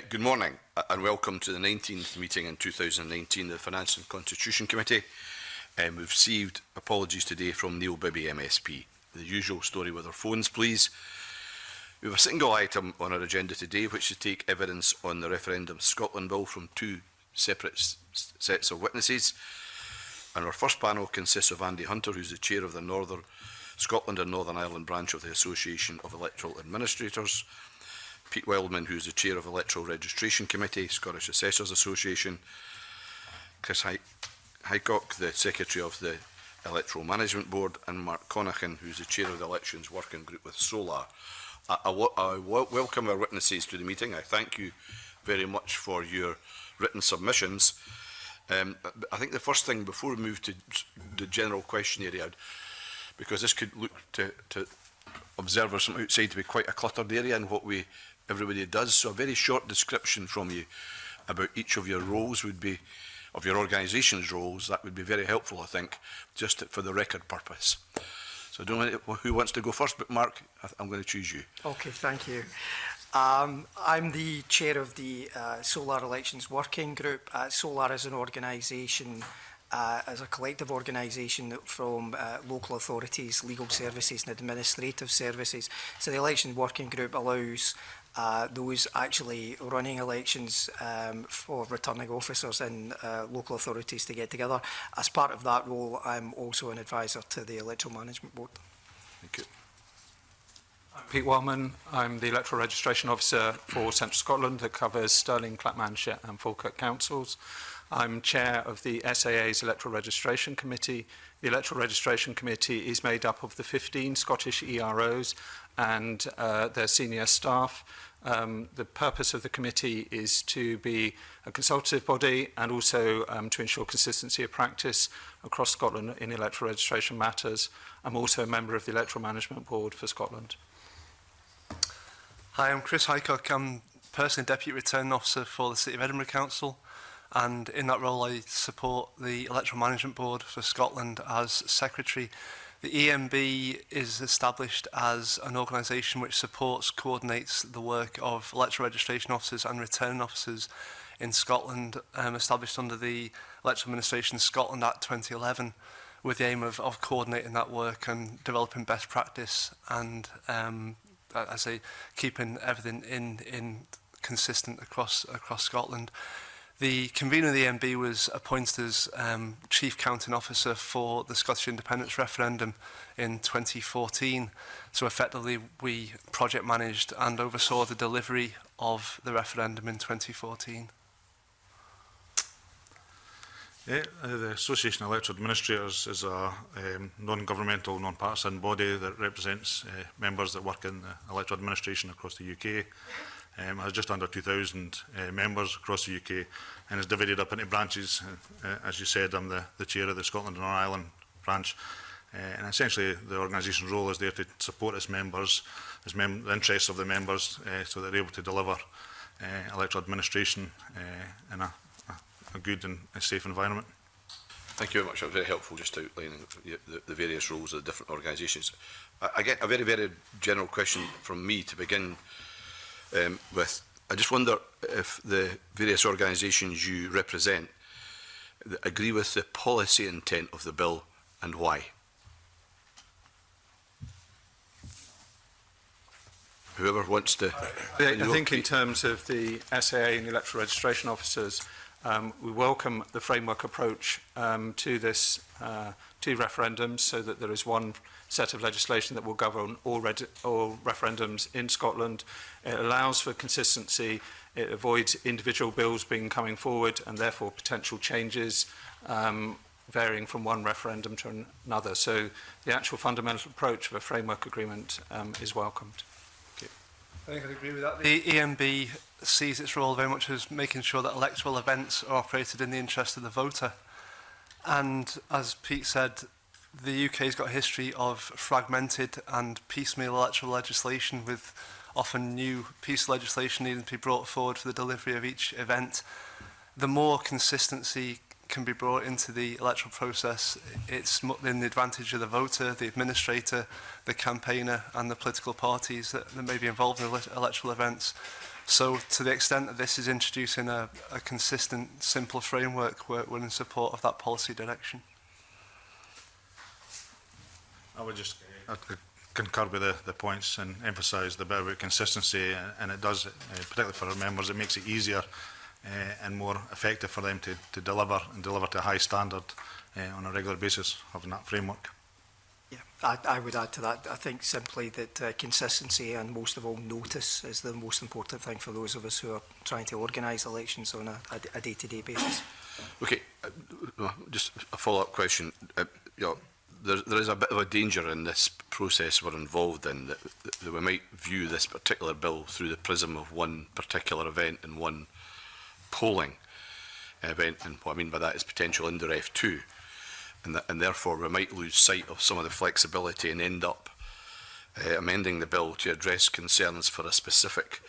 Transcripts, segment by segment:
Good morning and welcome to the 19th meeting in 2019 of the Finance and Constitution Committee. We've received apologies today from Neil Bibby MSP. The usual story with our phones, please. We have a single item on our agenda today which is to take evidence on the Referendum Scotland Bill from two separate sets of witnesses. And our first panel consists of Andy Hunter, who's the chair of the Northern Scotland and Northern Ireland branch of the Association of Electoral Administrators, Pete Wildman, who is the chair of the Electoral Registration Committee, Scottish Assessors Association, Chris Highcock, the secretary of the Electoral Management Board, and Mark Connachan, who is the chair of the Elections Working Group with SOLAR. I welcome our witnesses to the meeting. I thank you very much for your written submissions. I think the first thing, before we move to the general question area, because this could look to observers from outside to be quite a cluttered area in what everybody does. So a very short description from you about each of your roles would be, of your organisation's roles, that would be very helpful, I think, just for the record purpose. So I don't know who wants to go first, but Mark, I'm going to choose you. Okay, thank you. I'm the chair of the SOLAR Elections Working Group. SOLAR is an organisation, as a collective organisation from local authorities, legal services and administrative services. So the Election Working Group allows those actually running elections for returning officers in local authorities to get together. As part of that role, I'm also an advisor to the Electoral Management Board. Thank you. I'm Pete Wellman. I'm the Electoral Registration Officer for Central Scotland that covers Stirling, Clackmannshire and Falkirk councils. I'm chair of the SAA's Electoral Registration Committee. The Electoral Registration Committee is made up of the 15 Scottish EROs and their senior staff. The purpose of the committee is to be a consultative body and also to ensure consistency of practice across Scotland in electoral registration matters. I'm also a member of the Electoral Management Board for Scotland. Hi, I'm Chris Highcock. I'm personally Deputy Returning Officer for the City of Edinburgh Council, and in that role I support the Electoral Management Board for Scotland as Secretary. The EMB is established as an organisation which supports, coordinates the work of electoral registration officers and returning officers in Scotland, established under the Electoral Administration Scotland Act 2011, with the aim of coordinating that work and developing best practice and, I say, keeping everything in consistent across Scotland. The convener of the EMB was appointed as Chief Counting Officer for the Scottish Independence Referendum in 2014. So effectively we project managed and oversaw the delivery of the referendum in 2014. Yeah, the Association of Electoral Administrators is a non-governmental, non-partisan body that represents members that work in the electoral administration across the UK. Has just under 2,000 members across the UK and is divided up into branches. As you said, I'm the chair of the Scotland and Northern Ireland branch. And essentially the organisation's role is there to support its members, the interests of the members, so that they're able to deliver electoral administration in a good and a safe environment. Thank you very much. That was very helpful, just outlining the various roles of the different organisations. I get a very, very general question from me to begin with. I just wonder if the various organisations you represent agree with the policy intent of the bill and why. Whoever wants to... I think in terms of the SAA and the electoral registration officers, we welcome the framework approach to this two referendums, so that there is one set of legislation that will govern all referendums in Scotland. It allows for consistency, it avoids individual bills coming forward and therefore potential changes varying from one referendum to another. So the actual fundamental approach of a framework agreement is welcomed. I think I'd agree with that. The EMB sees its role very much as making sure that electoral events are operated in the interest of the voter. And as Pete said, the UK has got a history of fragmented and piecemeal electoral legislation, with often new piece of legislation needing to be brought forward for the delivery of each event. The more consistency can be brought into the electoral process, it's in the advantage of the voter, the administrator, the campaigner and the political parties that may be involved in electoral events. So to the extent that this is introducing a consistent, simpler framework, we're in support of that policy direction. I would just concur with the points and emphasise the bit about consistency, and it does, particularly for our members, it makes it easier and more effective for them to deliver to a high standard on a regular basis, having that framework. Yeah, I would add to that. I think simply that consistency and most of all notice is the most important thing for those of us who are trying to organise elections on a day-to-day basis. Okay, just a follow-up question. You know, there is a bit of a danger in this process we're involved in, that we might view this particular bill through the prism of one particular event and one polling event, and what I mean by that is potential under F2, and therefore we might lose sight of some of the flexibility and end up amending the bill to address concerns for a specific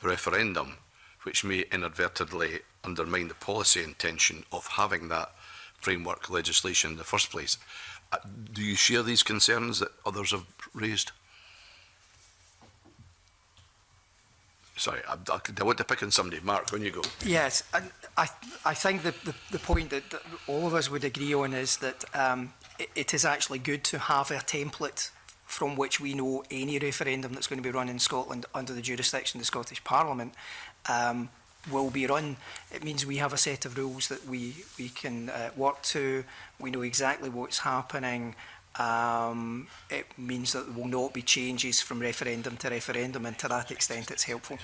referendum, which may inadvertently undermine the policy intention of having that framework legislation in the first place. Do you share these concerns that others have raised? Sorry, I want to pick on somebody. Mark, when you go. Yes, and I think that the point that all of us would agree on is that it is actually good to have a template from which we know any referendum that's going to be run in Scotland under the jurisdiction of the Scottish Parliament will be run. It means we have a set of rules that we can work to. We know exactly what's happening. It means that there will not be changes from referendum to referendum, and to that extent it's helpful.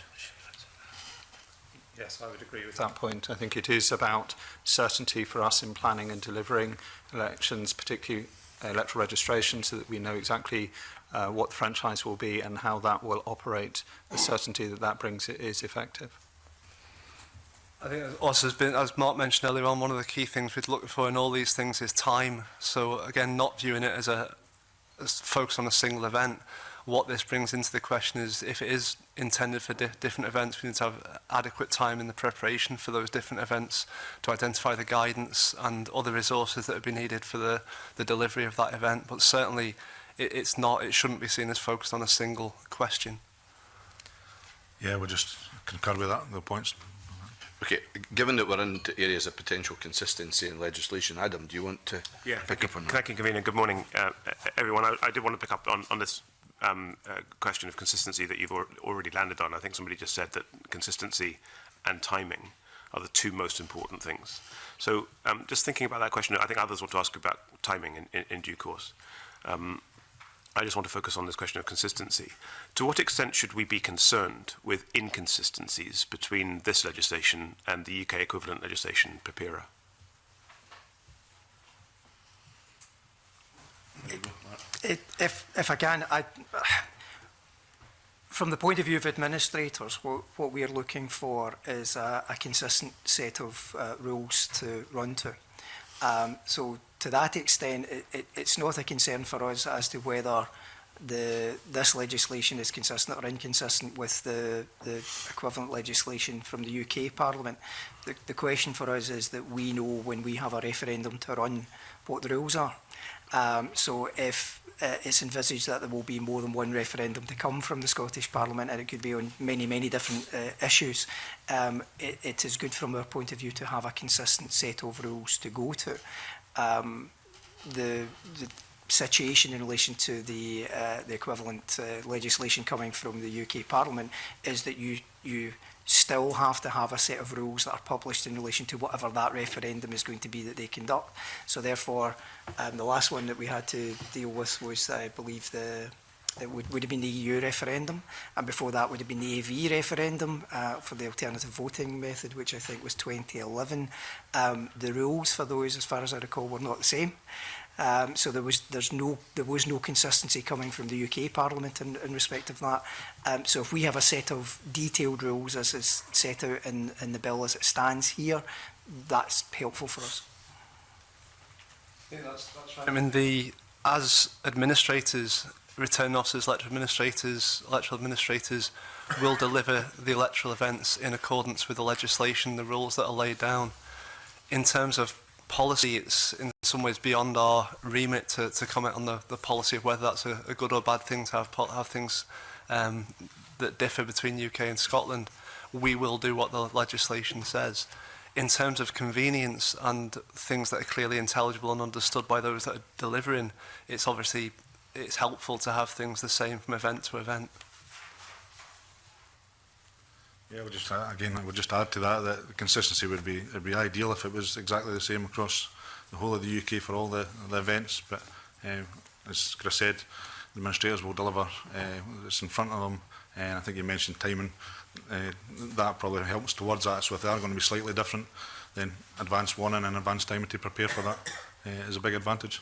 Yes, I would agree with that point. I think it is about certainty for us in planning and delivering elections, particularly electoral registration, so that we know exactly what the franchise will be and how that will operate. The certainty that that brings is effective. I think also has been, as Mark mentioned earlier on, one of the key things we're looking for in all these things is time. So again, not viewing it as focus on a single event. What this brings into the question is, if it is intended for different events, we need to have adequate time in the preparation for those different events to identify the guidance and other resources that would be needed for the delivery of that event. But certainly, it shouldn't be seen as focused on a single question. Yeah, we'll just concur with that, the points. Okay, given that we're into areas of potential consistency in legislation, Adam, do you want to pick up on that? Thank you, Convener. Good morning, everyone. I did want to pick up on this question of consistency that you've already landed on. I think somebody just said that consistency and timing are the two most important things. So just thinking about that question, I think others want to ask about timing in due course. I just want to focus on this question of consistency. To what extent should we be concerned with inconsistencies between this legislation and the UK equivalent legislation, PAPIRA? If I can, from the point of view of administrators, what we are looking for is a consistent set of rules to run to. So to that extent, it's not a concern for us as to whether this legislation is consistent or inconsistent with the equivalent legislation from the UK Parliament. The question for us is that we know when we have a referendum to run what the rules are. So if it's envisaged that there will be more than one referendum to come from the Scottish Parliament, and it could be on many, many different issues, it is good from our point of view to have a consistent set of rules to go to. The situation in relation to the equivalent legislation coming from the UK Parliament is that you still have to have a set of rules that are published in relation to whatever that referendum is going to be that they conduct. So therefore, the last one that we had to deal with was, I believe, it would have been the EU referendum, and before that would have been the AV referendum for the alternative voting method, which I think was 2011. The rules for those, as far as I recall, were not the same. So there was no consistency coming from the UK Parliament in respect of that. So if we have a set of detailed rules as is set out in the bill as it stands here, that's helpful for us. Yeah, that's right. I mean, as administrators, return officers, electoral administrators will deliver the electoral events in accordance with the legislation, the rules that are laid down. In terms of policy, it's in some ways beyond our remit to comment on the policy of whether that's a good or bad thing to have things that differ between UK and Scotland. we will do what the legislation says. In terms of convenience and things that are clearly intelligible and understood by those that are delivering, it's helpful to have things the same from event to event. Yeah, I would just add to that the consistency would be ideal if it was exactly the same across the whole of the UK for all the events. But as Chris said, the administrators will deliver what's in front of them, and I think you mentioned timing. That probably helps towards that. So if they are going to be slightly different, then advance warning and advance timing to prepare for that is a big advantage.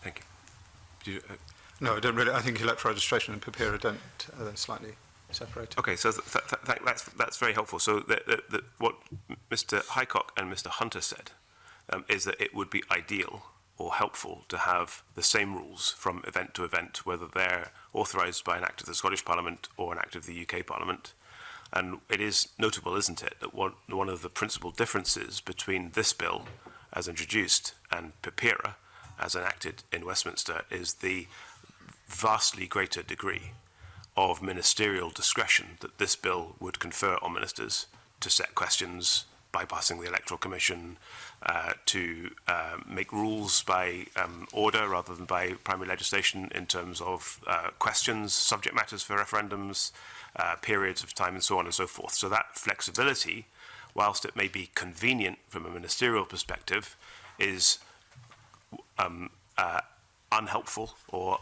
Thank you. No, I don't really. I think electoral registration and prepare are slightly separated. Okay, so that's very helpful. So what Mr. Highcock and Mr. Hunter said is that it would be ideal or helpful to have the same rules from event to event, whether they're authorised by an act of the Scottish Parliament or an act of the UK Parliament. And it is notable, isn't it, that one of the principal differences between this bill as introduced and PEPERA as enacted in Westminster is the vastly greater degree of ministerial discretion that this bill would confer on ministers to set questions, bypassing the Electoral Commission, to make rules by order rather than by primary legislation in terms of questions, subject matters for referendums, periods of time and so on and so forth. So that flexibility, whilst it may be convenient from a ministerial perspective, is unhelpful or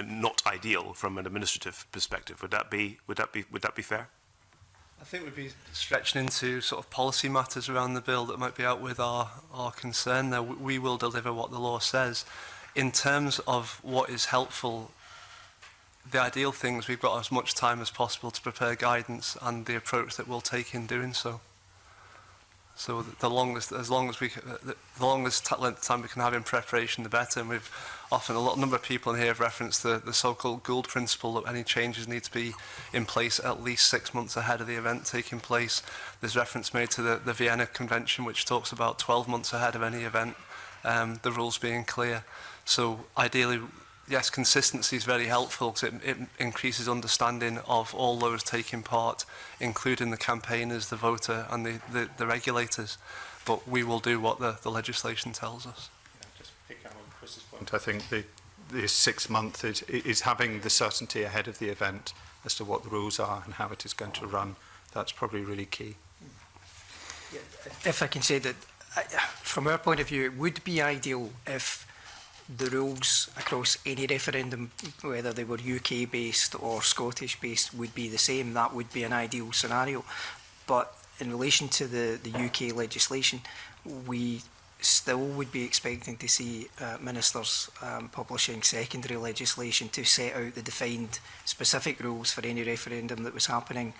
not ideal from an administrative perspective. Would that be fair? I think we'd be stretching into sort of policy matters around the bill that might be out with our concern there. We will deliver what the law says. In terms of what is helpful, the ideal thing is we've got as much time as possible to prepare guidance and the approach that we'll take in doing so. So the longest length of time we can have in preparation, the better. And we've often, a number of people in here have referenced the so-called Gould principle, that any changes need to be in place at least 6 months ahead of the event taking place. There's reference made to the Vienna Convention, which talks about 12 months ahead of any event, the rules being clear. So ideally, yes, consistency is very helpful because it increases understanding of all those taking part, including the campaigners, the voter and the regulators. But we will do what the legislation tells us. Yeah, just pick up on Chris's point. I think the 6 month is having the certainty ahead of the event as to what the rules are and how it is going to run. That's probably really key. Yeah, if I can say that, from our point of view, it would be ideal if the rules across any referendum, whether they were UK-based or Scottish-based, would be the same. That would be an ideal scenario. But in relation to the UK legislation, we still would be expecting to see ministers publishing secondary legislation to set out the defined specific rules for any referendum that was happening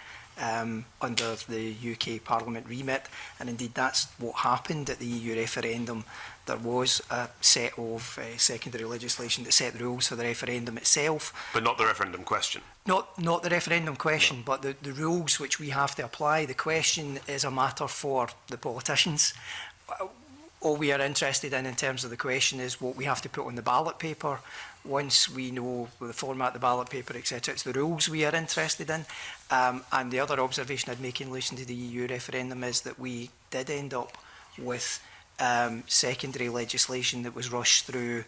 under the UK Parliament remit. And indeed that's what happened at the EU referendum. There was a set of secondary legislation that set the rules for the referendum itself. But not the referendum question. Not the referendum question, no. But the rules which we have to apply. The question is a matter for the politicians. All we are interested in terms of the question is what we have to put on the ballot paper. Once we know the format of the ballot paper, etc., it's the rules we are interested in. And the other observation I'd make in relation to the EU referendum is that we did end up with secondary legislation that was rushed through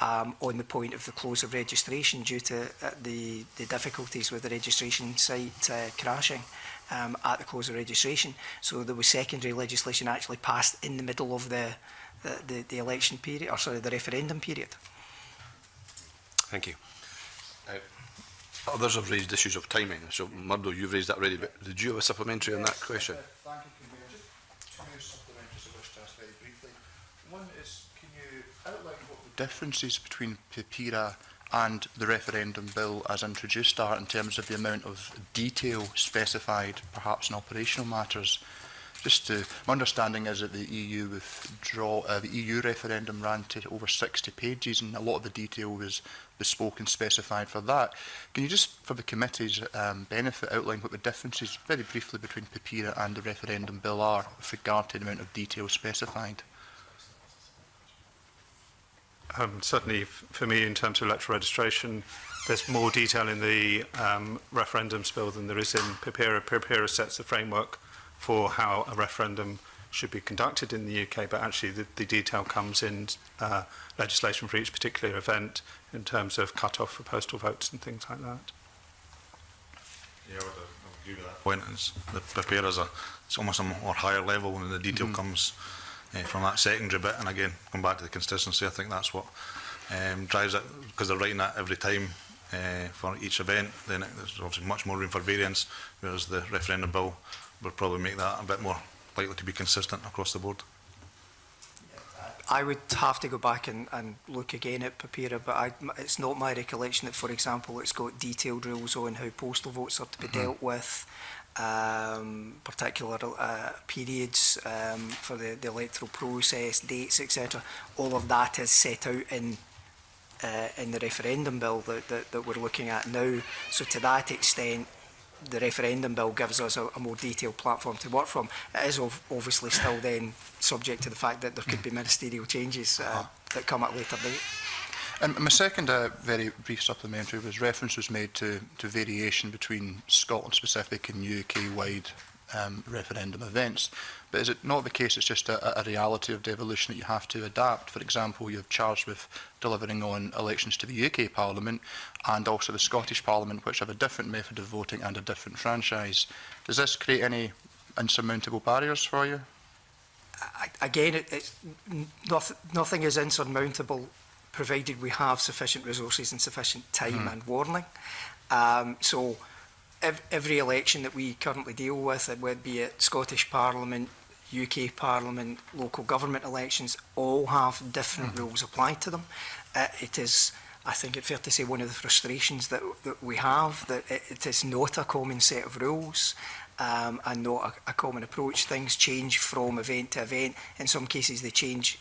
on the point of the close of registration due to the difficulties with the registration site crashing at the close of registration. So there was secondary legislation actually passed in the middle of the election period, or sorry, the referendum period. Thank you. Others have raised issues of timing. So Murdo, you've raised that already, but did you have a supplementary on that question? Thank you, Convener. Just two supplementaries I wish to ask very briefly. One is, can you outline what the differences between PEPERA and the referendum bill as introduced are in terms of the amount of detail specified, perhaps in operational matters? My understanding is that the EU referendum ran to over 60 pages, and a lot of the detail was bespoke and specified for that. Can you just, for the committee's benefit, outline what the differences, very briefly, between PEPERA and the referendum bill are with regard to the amount of detail specified? Certainly, for me, in terms of electoral registration, there's more detail in the referendums bill than there is in PIPERA. PIPERA sets the framework for how a referendum should be conducted in the UK, but actually the detail comes in legislation for each particular event in terms of cut-off for postal votes and things like that. Yeah, I would agree with that point. The prepare is it's almost a more higher level, and the detail comes from that secondary bit. And again, going back to the consistency, I think that's what drives it, because they're writing that every time for each event. Then there's obviously much more room for variance, whereas the referendum bill would probably make that a bit more likely to be consistent across the board. I would have to go back and look again at PIPERA, but it's not my recollection that, for example, it's got detailed rules on how postal votes are to be dealt with, particular periods for the electoral process, dates, etc. All of that is set out in the referendum bill that we're looking at now. So to that extent, the referendum bill gives us a more detailed platform to work from. It is obviously still then subject to the fact that there could be ministerial changes that come at a later date. And my second very brief supplementary reference was made to variation between Scotland-specific and UK-wide referendum events. But is it not the case it's just a reality of devolution that you have to adapt? For example, you're charged with delivering on elections to the UK Parliament and also the Scottish Parliament, which have a different method of voting and a different franchise. Does this create any insurmountable barriers for you? Again, nothing is insurmountable provided we have sufficient resources and sufficient time and warning. So every election that we currently deal with, whether it be at Scottish Parliament, UK Parliament, local government elections, all have different rules applied to them. It is, I think it's fair to say, one of the frustrations that we have, that it is not a common set of rules and not a common approach. Things change from event to event. In some cases they change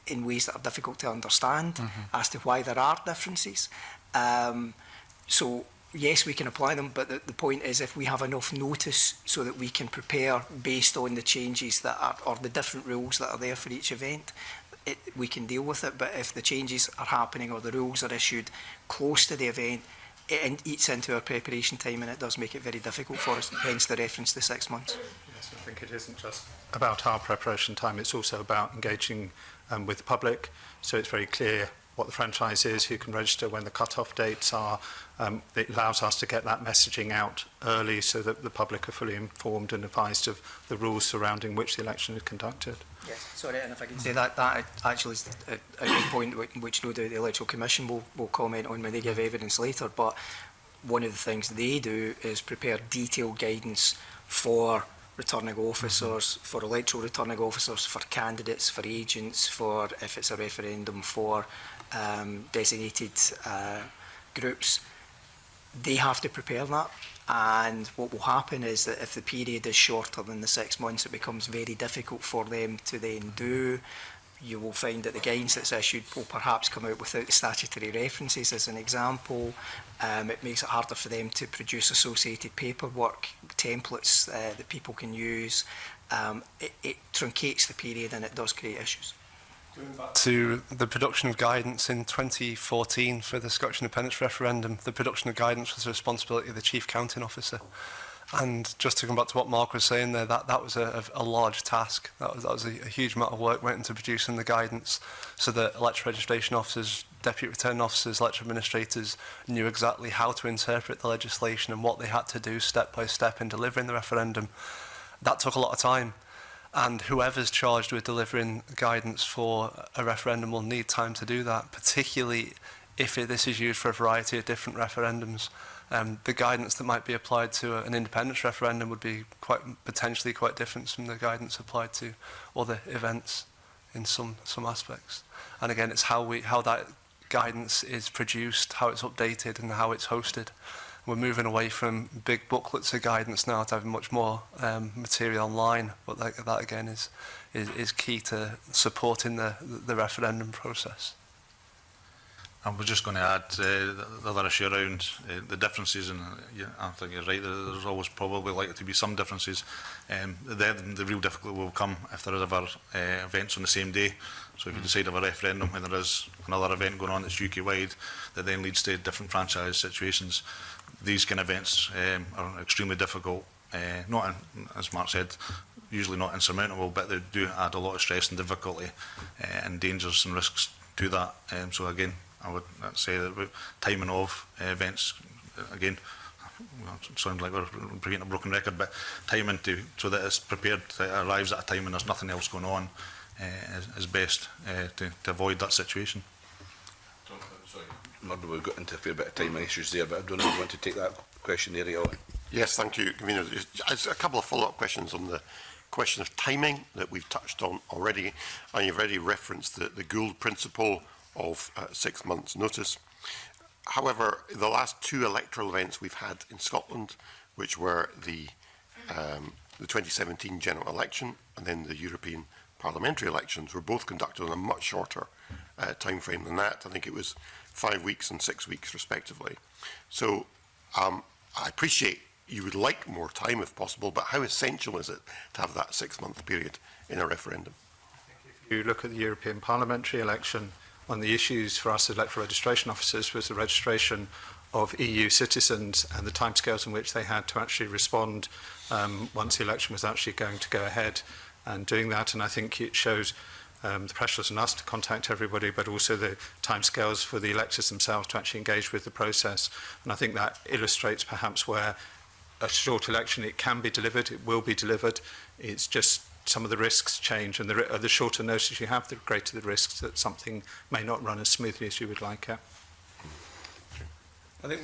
in ways that are difficult to understand as to why there are differences. So yes, we can apply them, but the point is, if we have enough notice so that we can prepare based on the changes that are, or the different rules that are there for each event, we can deal with it. But if the changes are happening or the rules are issued close to the event, it eats into our preparation time, and it does make it very difficult for us, hence the reference to 6 months. Yes, I think it isn't just about our preparation time, it's also about engaging with the public, so it's very clear what the franchise is, who can register, when the cut-off dates are. It allows us to get that messaging out early so that the public are fully informed and advised of the rules surrounding which the election is conducted. Yes, sorry, and if I can say that actually is a good point which no doubt the Electoral Commission will comment on when they give evidence later, but one of the things they do is prepare detailed guidance for returning officers, for electoral returning officers, for candidates, for agents, for, if it's a referendum, for designated groups. They have to prepare that, and what will happen is that if the period is shorter than the 6 months, it becomes very difficult for them to then do. You will find that the guidance that's issued will perhaps come out without the statutory references, as an example. It makes it harder for them to produce associated paperwork, templates that people can use. It truncates the period, and it does create issues. Going back to the production of guidance in 2014 for the Scottish independence referendum, the production of guidance was the responsibility of the Chief Counting Officer. And just to come back to what Mark was saying there, that was a large task. That was a huge amount of work went into producing the guidance, so that electoral registration officers, deputy returning officers, electoral administrators knew exactly how to interpret the legislation and what they had to do step by step in delivering the referendum. That took a lot of time. And whoever's charged with delivering guidance for a referendum will need time to do that, particularly if this is used for a variety of different referendums. The guidance that might be applied to an independence referendum would be potentially quite different from the guidance applied to other events in some aspects. And again, it's how that guidance is produced, how it's updated, and how it's hosted. We're moving away from big booklets of guidance now to having much more material online, but that again is key to supporting the referendum process. I was just going to add the other issue around the differences, and I think you're right, there's always probably likely to be some differences. Then the real difficulty will come if there is ever events on the same day. So if you decide of a referendum when there is another event going on that's UK-wide, that then leads to different franchise situations, these kind of events are extremely difficult. Not, as Mark said, usually not insurmountable, but they do add a lot of stress and difficulty and dangers and risks to that. So again, I would say that timing of events, again, it sounds like we're breaking a broken record, but timing so that it's prepared, that it arrives at a time when there's nothing else going on is best to avoid that situation. Sorry, Murdo, we've got into a fair bit of timing issues there, but I don't know if you want to take that question there, Ellen. Yes, thank you, Convener. Just a couple of follow-up questions on the question of timing that we've touched on already, and you've already referenced the Gould principle of 6 months' notice. However, the last two electoral events we've had in Scotland, which were the 2017 general election and then the European parliamentary elections, were both conducted on a much shorter time frame than that. I think it was 5 weeks and 6 weeks, respectively. So I appreciate you would like more time if possible, but how essential is it to have that 6-month period in a referendum? If you look at the European parliamentary election, one of the issues for us electoral registration officers was the registration of EU citizens and the timescales in which they had to actually respond once the election was actually going to go ahead and doing that. And I think it shows the pressures on us to contact everybody, but also the timescales for the electors themselves to actually engage with the process. And I think that illustrates perhaps where a short election, it can be delivered, it will be delivered. It's just some of the risks change, and the shorter notice you have, the greater the risks that something may not run as smoothly as you would like it. I think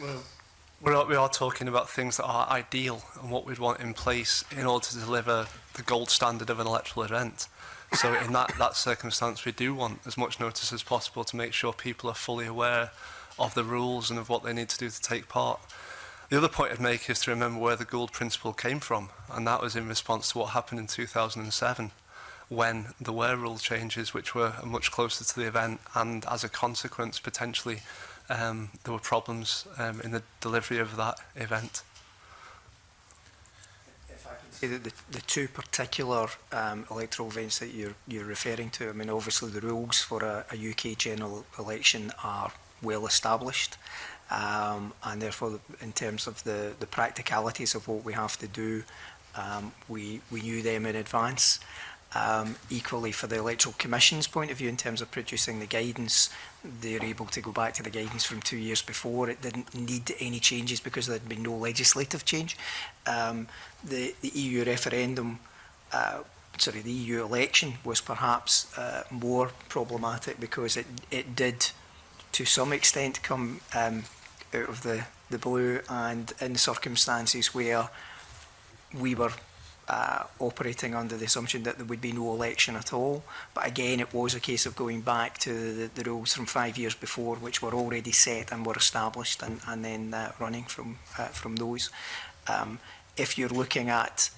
we are talking about things that are ideal and what we'd want in place in order to deliver the gold standard of an electoral event. So in that circumstance, we do want as much notice as possible to make sure people are fully aware of the rules and of what they need to do to take part. The other point I'd make is to remember where the Gould principle came from, and that was in response to what happened in 2007, when there were rule changes which were much closer to the event, and as a consequence, potentially, there were problems in the delivery of that event. If I can say that the two particular electoral events that you're referring to, I mean, obviously the rules for a UK general election are well established. And therefore, in terms of the practicalities of what we have to do, we knew them in advance. Equally, for the Electoral Commission's point of view, in terms of producing the guidance, they're able to go back to the guidance from 2 years before. It didn't need any changes because there had been no legislative change. The EU referendum, the EU election was perhaps more problematic because it did, to some extent, come out of the blue and in circumstances where we were operating under the assumption that there would be no election at all. But again, it was a case of going back to the rules from 5 years before, which were already set and were established, and then running from those. If you're looking at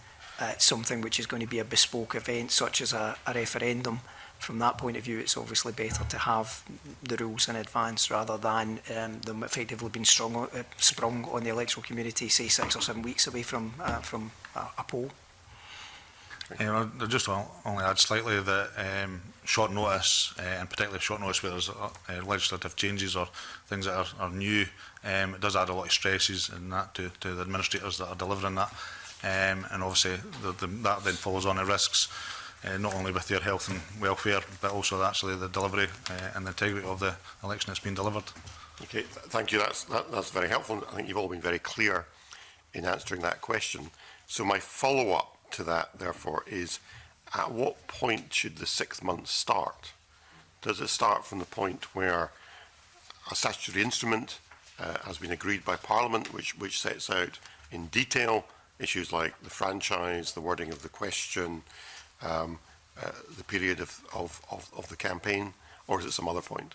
something which is going to be a bespoke event, such as a referendum, from that point of view, it's obviously better to have the rules in advance rather than them effectively being sprung on the electoral community, say 6 or 7 weeks away from a poll. I'll just only add slightly that short notice, and particularly short notice where there's legislative changes or things that are new, it does add a lot of stresses in that to the administrators that are delivering that, and obviously that then follows on the risks. Not only with their health and welfare, but also actually the delivery and the integrity of the election that's been delivered. Okay, thank you. That's very helpful. I think you've all been very clear in answering that question. So my follow-up to that, therefore, is at what point should the 6 months start? Does it start from the point where a statutory instrument has been agreed by Parliament, which sets out in detail issues like the franchise, the wording of the question, the period of the campaign, or is it some other point?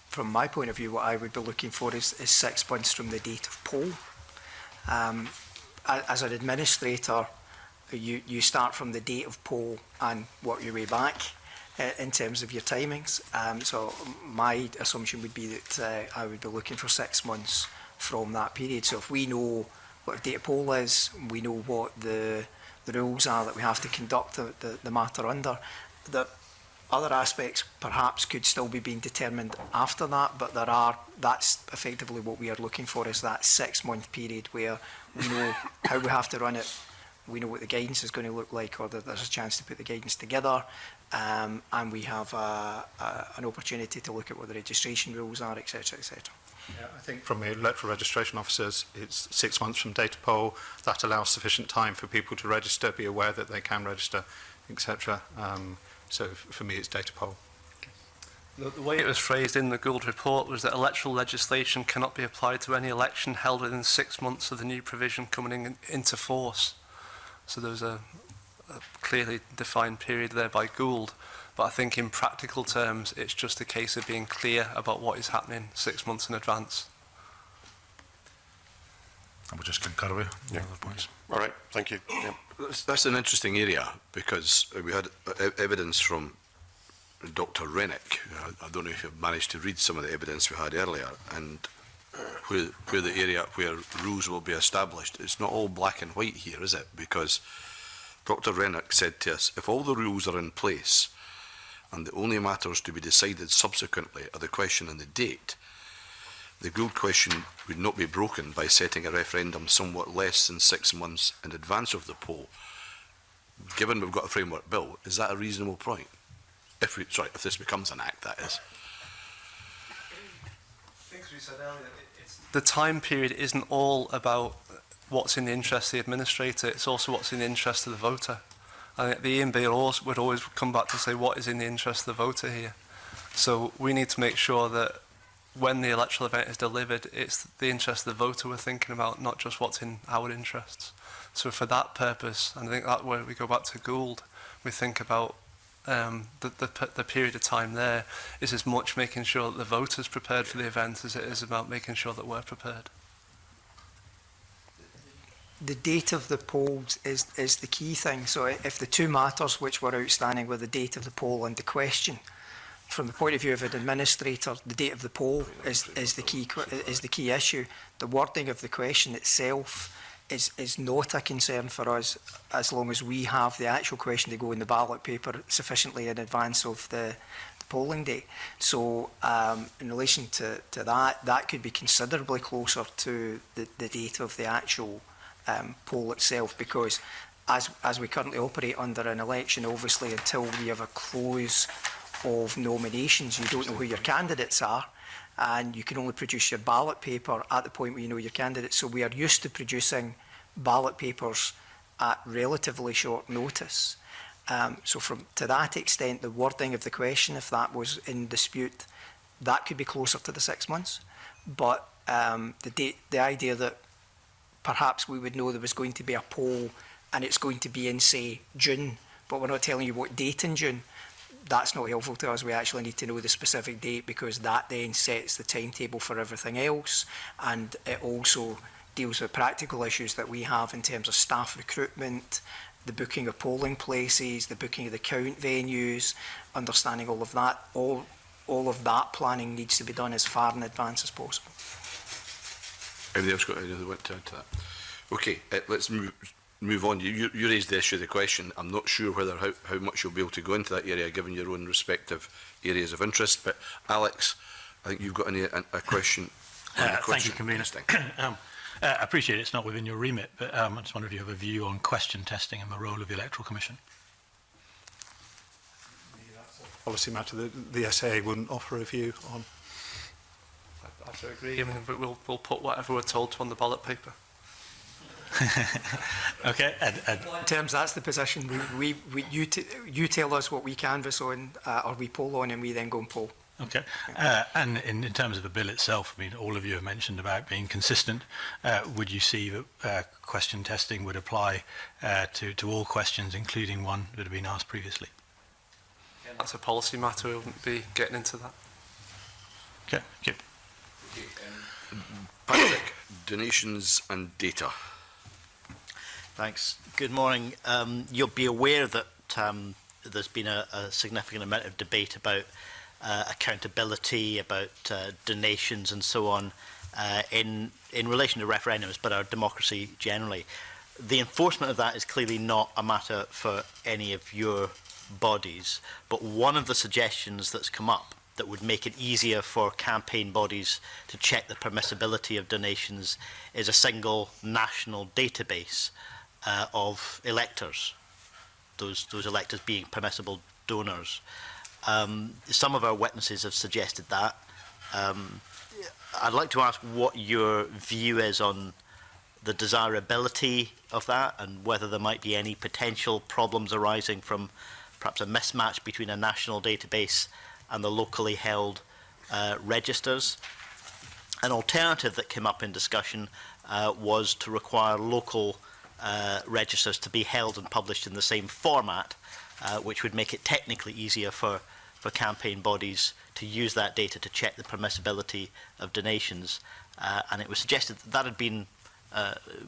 From my point of view, what I would be looking for is 6 months from the date of poll. As an administrator, you start from the date of poll and work your way back. in terms of your timings. So my assumption would be that I would be looking for 6 months from that period. So if we know what a data poll is, we know what the rules are that we have to conduct the matter under, the other aspects perhaps could still be being determined after that, but that's effectively what we are looking for, is that 6 month period where we know how we have to run it, we know what the guidance is going to look like, or that there's a chance to put the guidance together, and we have an opportunity to look at what the registration rules are, etc., etc. Yeah, I think from the electoral registration officers, it's 6 months from data poll. That allows sufficient time for people to register, be aware that they can register, etc. So for me, it's data poll. The way it was phrased in the Gould report was that electoral legislation cannot be applied to any election held within 6 months of the new provision coming into force. So there's a clearly defined period there by Gould. But I think in practical terms, it's just a case of being clear about what is happening 6 months in advance. I would just concur with the other points. All right, thank you. Yeah. That's an interesting area, because we had evidence from Dr. Rennick. I don't know if you've managed to read some of the evidence we had earlier, and where the area where rules will be established, it's not all black and white here, is it? Because Dr. Rennick said to us, if all the rules are in place and the only matters to be decided subsequently are the question and the date, the Gould question would not be broken by setting a referendum somewhat less than 6 months in advance of the poll. Given we've got a framework bill, is that a reasonable point? If this becomes an act, that is. I think as we said earlier, the time period isn't all about what's in the interest of the administrator, it's also what's in the interest of the voter. I think the EMB would always come back to say what is in the interest of the voter here. So we need to make sure that when the electoral event is delivered, it's the interest of the voter we're thinking about, not just what's in our interests. So for that purpose, and I think that where we go back to Gould, we think about the period of time there is as much making sure that the voter's prepared for the event as it is about making sure that we're prepared. The date of the polls is the key thing. So if the two matters which were outstanding were the date of the poll and the question, from the point of view of an administrator, the date of the poll is the key issue. The wording of the question itself is not a concern for us, as long as we have the actual question to go in the ballot paper sufficiently in advance of the polling day. So in relation to that could be considerably closer to the date of the actual poll itself, because as we currently operate under an election, obviously until we have a close of nominations, you don't know who your candidates are, and you can only produce your ballot paper at the point where you know your candidates. So we are used to producing ballot papers at relatively short notice. So to that extent, the wording of the question, if that was in dispute, that could be closer to the 6 months. But the idea that perhaps we would know there was going to be a poll and it's going to be in, say, June, but we're not telling you what date in June, that's not helpful to us. We actually need to know the specific date, because that then sets the timetable for everything else, and it also deals with practical issues that we have in terms of staff recruitment, the booking of polling places, the booking of the count venues, understanding all of that. All of that planning needs to be done as far in advance as possible. Anybody else got anything they want to add to that? Okay, let's move on. You raised the issue of the question. I'm not sure whether how much you'll be able to go into that area given your own respective areas of interest, but Alex, I think you've got a question. Thank you, Convener. I appreciate it's not within your remit, but I just wonder if you have a view on question testing and the role of the Electoral Commission. Policy matter, the SAA wouldn't offer a view on. I have to agree. I mean, we'll put whatever we're told to on the ballot paper. Okay. In terms, that's the position. You tell us what we canvass on, or we poll on, and we then go and poll. Okay. And in terms of the bill itself, I mean, all of you have mentioned about being consistent. Would you see that question testing would apply to all questions, including one that had been asked previously? Yeah, that's a policy matter. We wouldn't be getting into that. Okay. Thank you. Patrick, donations and data. Thanks. Good morning. You'll be aware that there's been a significant amount of debate about accountability, about donations and so on in relation to referendums, but our democracy generally. The enforcement of that is clearly not a matter for any of your bodies, but one of the suggestions that's come up that would make it easier for campaign bodies to check the permissibility of donations is a single national database of electors, those electors being permissible donors. Some of our witnesses have suggested that. I'd like to ask what your view is on the desirability of that and whether there might be any potential problems arising from perhaps a mismatch between a national database and the locally held registers. An alternative that came up in discussion was to require local registers to be held and published in the same format, which would make it technically easier for campaign bodies to use that data to check the permissibility of donations. And it was suggested that that had been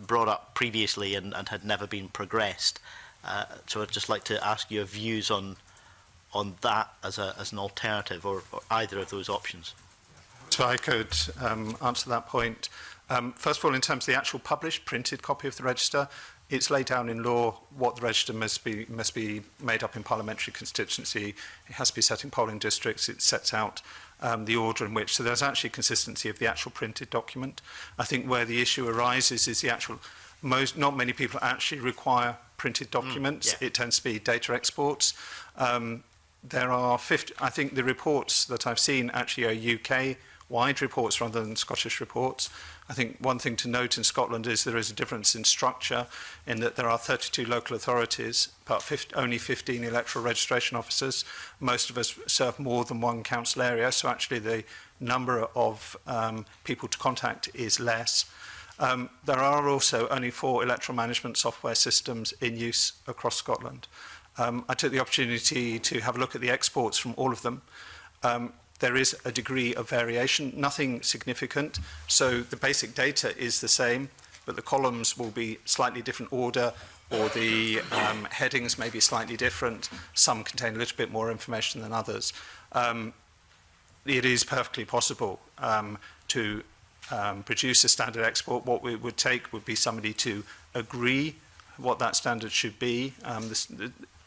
brought up previously and had never been progressed. So I'd just like to ask your views on that as an alternative, or either of those options. So I could answer that point. First of all, in terms of the actual published printed copy of the register, it's laid down in law what the register must be made up in parliamentary constituency. It has to be set in polling districts. It sets out the order in which. So there's actually consistency of the actual printed document. I think where the issue arises is the actual. Not many people actually require printed documents. It tends to be data exports. There are 50. I think the reports that I've seen actually are UK-wide reports rather than Scottish reports. I think one thing to note in Scotland is there is a difference in structure in that there are 32 local authorities, but only 15 electoral registration officers. Most of us serve more than one council area, so actually the number of people to contact is less. There are also only 4 electoral management software systems in use across Scotland. I took the opportunity to have a look at the exports from all of them. There is a degree of variation, nothing significant. So the basic data is the same, but the columns will be slightly different order, or the headings may be slightly different. Some contain a little bit more information than others. It is perfectly possible to produce a standard export. What it would take would be somebody to agree what that standard should be.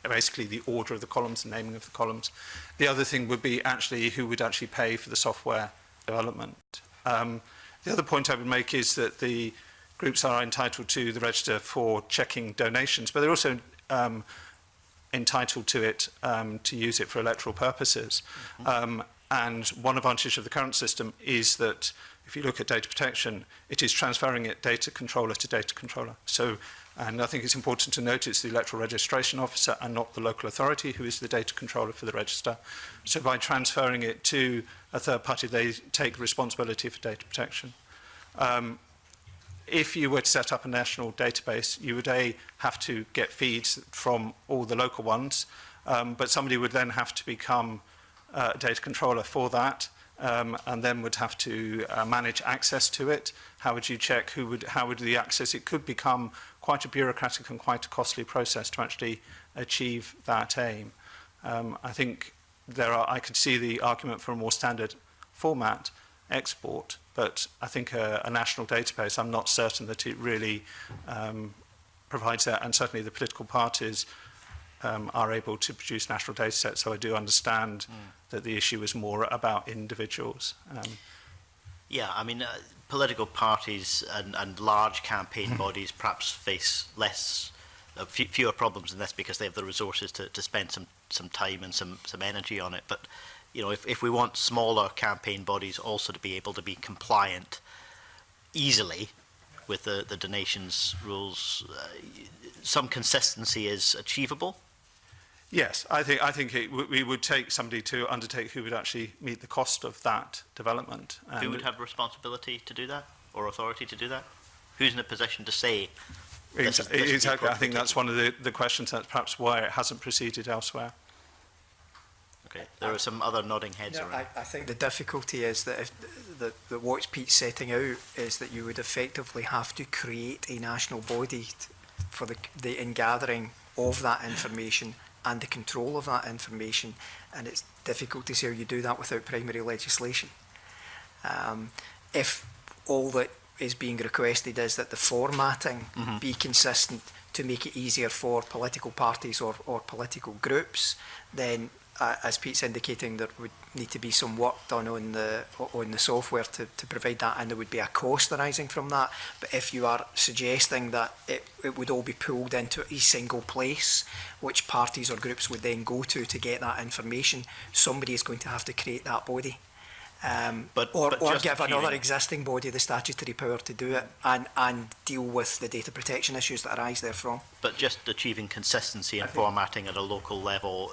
Basically the order of the columns, the naming of the columns. The other thing would be actually who would actually pay for the software development. The other point I would make is that the groups are entitled to the register for checking donations, but they're also entitled to it to use it for electoral purposes. And one advantage of the current system is that if you look at data protection, it is transferring it data controller to data controller. So, and I think it's important to note it's the electoral registration officer and not the local authority who is the data controller for the register. So by transferring it to a third party, they take responsibility for data protection. If you were to set up a national database, you would have to get feeds from all the local ones, but somebody would then have to become a data controller for that. And then would have to manage access to it. How would you check how would the access? It could become quite a bureaucratic and quite a costly process to actually achieve that aim. I think I could see the argument for a more standard format export, but I think a national database, I'm not certain that it really provides that, and certainly the political parties are able to produce national data sets, so I do understand that the issue is more about individuals. Yeah, I mean, political parties and large campaign bodies perhaps face fewer problems in this because they have the resources to spend some time and some energy on it. But you know, if we want smaller campaign bodies also to be able to be compliant easily with the donations rules, some consistency is achievable. Yes, I think we would take somebody to undertake who would actually meet the cost of that development. And who would have responsibility to do that, or authority to do that? Who's in a position to say? Exactly. I think that's one of the questions. That's perhaps why it hasn't proceeded elsewhere. Okay. There are some other nodding heads around. I think the difficulty is that that what Pete's setting out is that you would effectively have to create a national body for the in gathering of that information and the control of that information, and it's difficult to see how you do that without primary legislation. If all that is being requested is that the formatting be consistent to make it easier for political parties or political groups, then as Pete's indicating, there would need to be some work done on the software to provide that, and there would be a cost arising from that. But if you are suggesting that it would all be pulled into a single place, which parties or groups would then go to get that information, somebody is going to have to create that body. Or give another existing body the statutory power to do it and deal with the data protection issues that arise therefrom. But just achieving consistency and formatting at a local level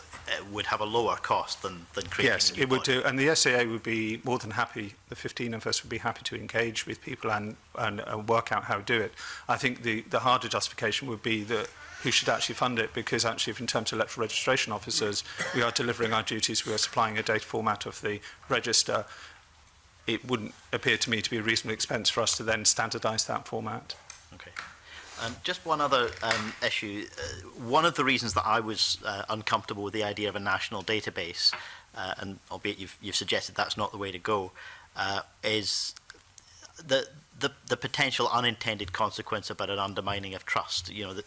would have a lower cost than creating Yes, a new it would body. do, and the SAA would be more than happy, the 15 of us would be happy to engage with people and work out how to do it. I think the harder justification would be that who should actually fund it, because actually if in terms of electoral registration officers, we are delivering our duties, we are supplying a data format of the register. It wouldn't appear to me to be a reasonable expense for us to then standardise that format. Okay. Just one other issue. One of the reasons that I was uncomfortable with the idea of a national database, and albeit you've suggested that's not the way to go, is the potential unintended consequence about an undermining of trust. You know, that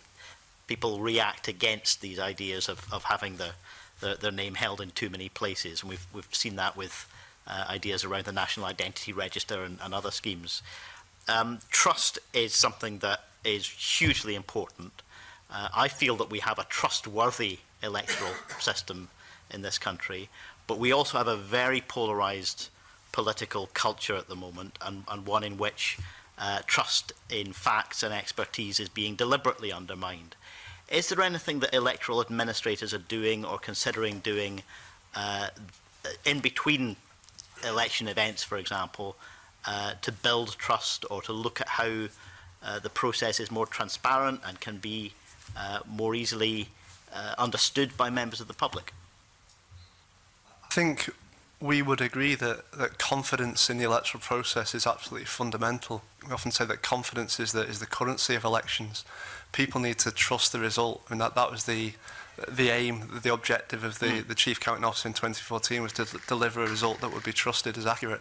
people react against these ideas of having their name held in too many places, and we've seen that with ideas around the National Identity Register and other schemes. Trust is something that is hugely important. I feel that we have a trustworthy electoral system in this country, but we also have a very polarised political culture at the moment, and one in which trust in facts and expertise is being deliberately undermined. Is there anything that electoral administrators are doing or considering doing in between election events, for example, to build trust, or to look at how the process is more transparent and can be more easily understood by members of the public? I think we would agree that confidence in the electoral process is absolutely fundamental. We often say that confidence is the currency of elections. People need to trust the result. I mean, that was the aim, the objective of the Chief Counting Officer in 2014, was to deliver a result that would be trusted as accurate.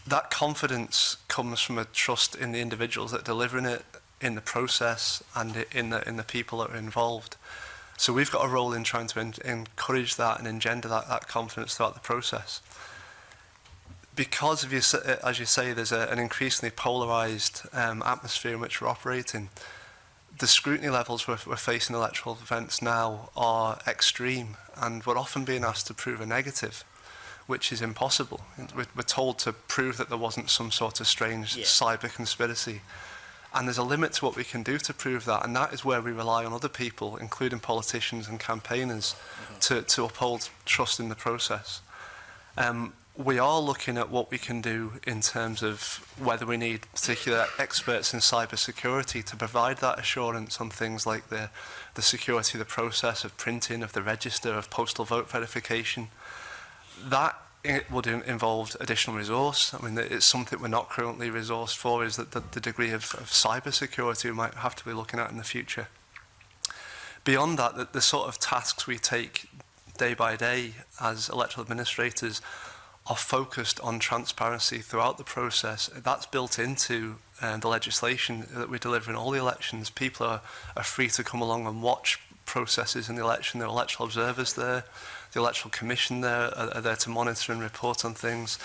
That confidence comes from a trust in the individuals that are delivering it, in the process, and in the people that are involved. So we've got a role in trying to encourage that and engender that confidence throughout the process. Because, as you say, there's an increasingly polarised atmosphere in which we're operating, the scrutiny levels we're facing in electoral events now are extreme, and we're often being asked to prove a negative, which is impossible. We're told to prove that there wasn't some sort of strange cyber conspiracy. And there's a limit to what we can do to prove that, and that is where we rely on other people, including politicians and campaigners, to uphold trust in the process. We are looking at what we can do in terms of whether we need particular experts in cyber security to provide that assurance on things like the security of the process, of printing, of the register, of postal vote verification. That it would involve additional resource. I mean, it's something we're not currently resourced for, is that the degree of cyber security we might have to be looking at in the future. Beyond that, the sort of tasks we take day by day as electoral administrators are focused on transparency throughout the process. That's built into the legislation that we deliver in all the elections. People are free to come along and watch processes in the election. There are electoral observers there. The Electoral Commission there are there to monitor and report on things.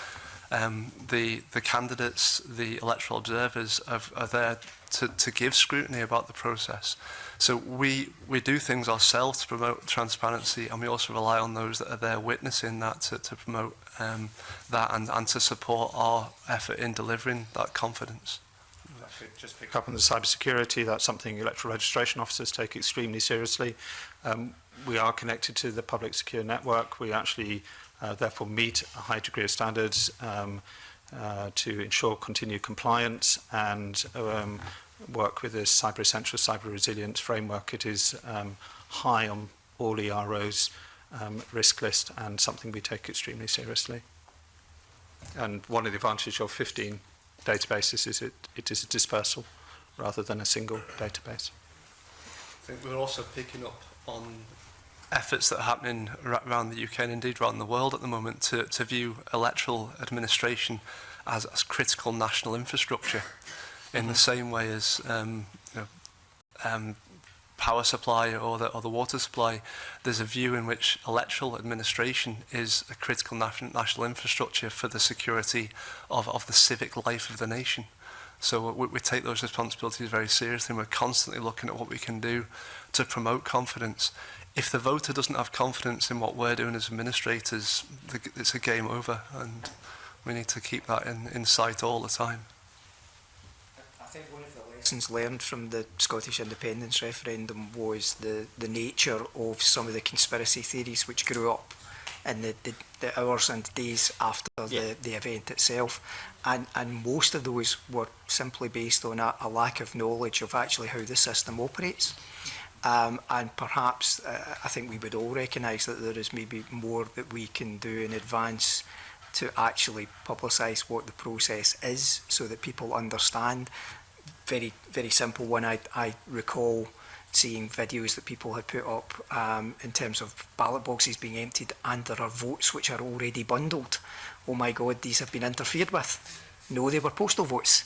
The candidates, the electoral observers are there to give scrutiny about the process. So we do things ourselves to promote transparency, and we also rely on those that are there witnessing that to promote that and to support our effort in delivering that confidence. Just pick up on the cybersecurity. That's something electoral registration officers take extremely seriously. We are connected to the public secure network. We actually therefore meet a high degree of standards to ensure continued compliance and work with this Cyber Essentials Cyber Resilience framework. It is high on all ERO's risk list and something we take extremely seriously. And one of the advantages of 15 databases is it is a dispersal rather than a single database. I think we're also picking up on efforts that are happening around the UK and indeed around the world at the moment to view electoral administration as critical national infrastructure in the same way as power supply or the water supply. There's a view in which electoral administration is a critical national infrastructure for the security of the civic life of the nation. So we take those responsibilities very seriously, and we're constantly looking at what we can do to promote confidence. If the voter doesn't have confidence in what we're doing as administrators, it's a game over, and we need to keep that in sight all the time. I think one of the lessons learned from the Scottish independence referendum was the nature of some of the conspiracy theories which grew up in the hours and days after the event itself. And most of those were simply based on a lack of knowledge of actually how the system operates. And perhaps I think we would all recognise that there is maybe more that we can do in advance to actually publicise what the process is so that people understand. Very, very simple one. I recall seeing videos that people had put up in terms of ballot boxes being emptied and there are votes which are already bundled. Oh my God, these have been interfered with. No, they were postal votes.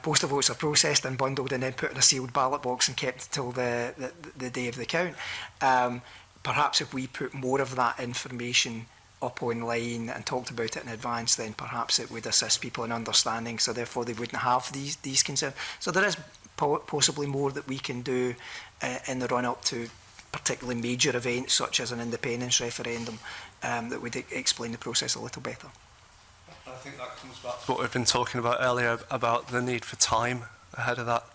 Postal votes are processed and bundled and then put in a sealed ballot box and kept until the day of the count. Perhaps if we put more of that information up online and talked about it in advance, then perhaps it would assist people in understanding, so therefore they wouldn't have these concerns. So there is possibly more that we can do in the run-up to particularly major events such as an independence referendum that would explain the process a little better. I think that comes back to what we've been talking about earlier about the need for time ahead of that.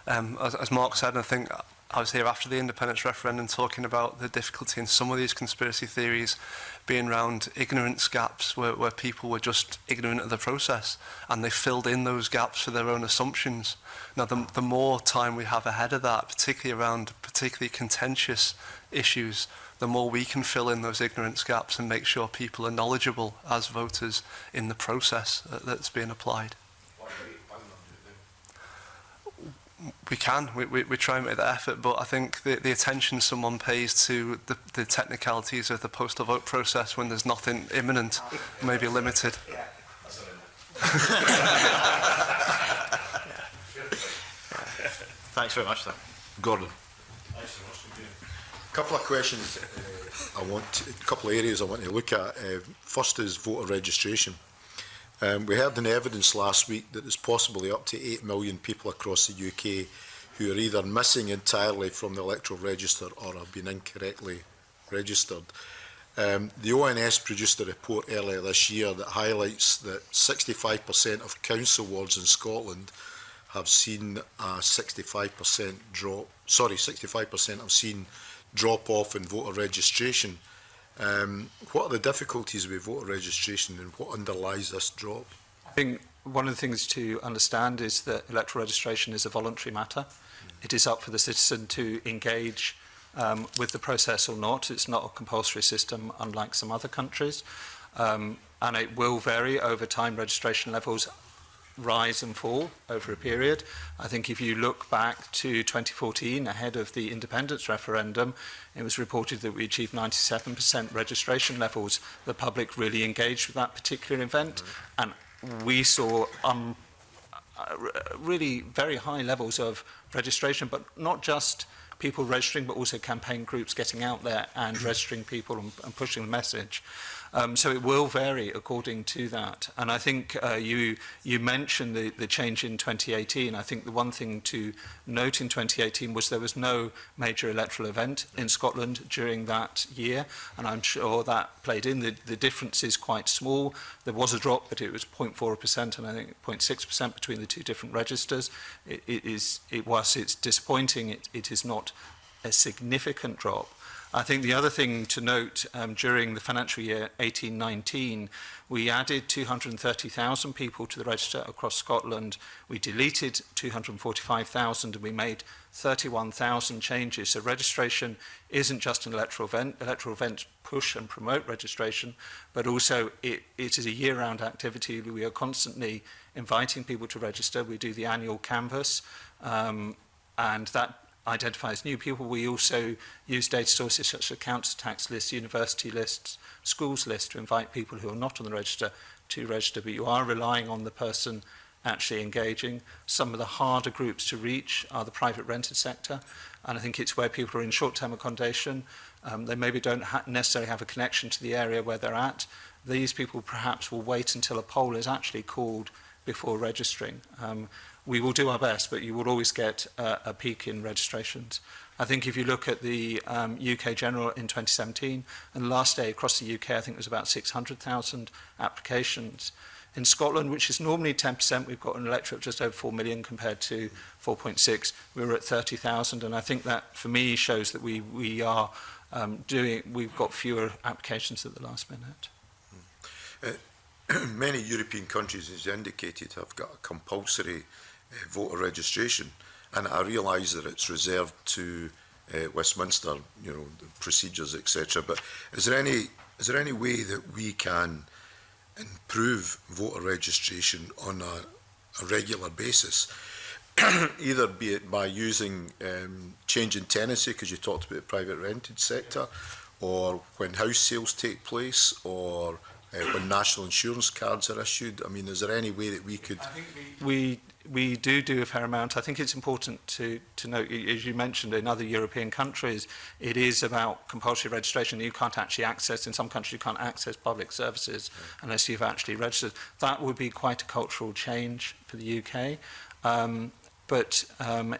As Mark said, I think I was here after the independence referendum talking about the difficulty in some of these conspiracy theories being around ignorance gaps where people were just ignorant of the process and they filled in those gaps for their own assumptions. Now, the more time we have ahead of that, particularly around particularly contentious issues, the more we can fill in those ignorance gaps and make sure people are knowledgeable as voters in the process that's being applied. We can. We try and make that effort, but I think the attention someone pays to the technicalities of the postal vote process when there's nothing imminent may be limited. Yeah. Thanks very much, sir. Gordon. A couple of questions. A couple of areas I want to look at. First is voter registration. We heard in evidence last week that there's possibly up to 8 million people across the UK who are either missing entirely from the electoral register or have been incorrectly registered. The ONS produced a report earlier this year that highlights that 65% of council wards in Scotland have seen a 65% drop. Sorry, 65% have seen drop off in voter registration. What are the difficulties with voter registration and what underlies this drop? I think one of the things to understand is that electoral registration is a voluntary matter. It is up for the citizen to engage with the process or not. It's not a compulsory system, unlike some other countries. And it will vary over time. Registration levels rise and fall over a period. I think if you look back to 2014, ahead of the independence referendum, it was reported that we achieved 97% registration levels. The public really engaged with that particular event, and we saw really very high levels of registration, but not just people registering, but also campaign groups getting out there and registering people and pushing the message. So it will vary according to that. And I think you mentioned the change in 2018. I think the one thing to note in 2018 was there was no major electoral event in Scotland during that year, and I'm sure that played in. The difference is quite small. There was a drop, but it was 0.4% and I think 0.6% between the two different registers. Whilst it's disappointing, it is not a significant drop. I think the other thing to note, during the financial year 18-19, we added 230,000 people to the register across Scotland. We deleted 245,000 and we made 31,000 changes. So registration isn't just an electoral event. Electoral events push and promote registration, but also it is a year-round activity. We are constantly inviting people to register. We do the annual canvass, and that identify as new people. We also use data sources such as council tax lists, university lists, schools lists to invite people who are not on the register to register, but you are relying on the person actually engaging. Some of the harder groups to reach are the private rented sector, and I think it's where people are in short-term accommodation. They maybe don't necessarily have a connection to the area where they're at. These people perhaps will wait until a poll is actually called before registering. We will do our best, but you will always get a peak in registrations. I think if you look at the UK General in 2017, and the last day across the UK, I think there was about 600,000 applications. In Scotland, which is normally 10%, we've got an electorate of just over 4 million compared to 4.6. We were at 30,000, and I think that, for me, shows that we've got fewer applications at the last minute. Many European countries, as you indicated, have got a compulsory voter registration, and I realise that it's reserved to Westminster, you know, the procedures, etc. But is there any way that we can improve voter registration on a regular basis, either be it by using changing tenancy, because you talked about the private rented sector, or when house sales take place, or when national insurance cards are issued? I mean, is there any way that we could... I think we do a fair amount. I think it's important to note, as you mentioned, in other European countries, it is about compulsory registration. You can't actually access, in some countries, you can't access public services unless you've actually registered. That would be quite a cultural change for the UK. But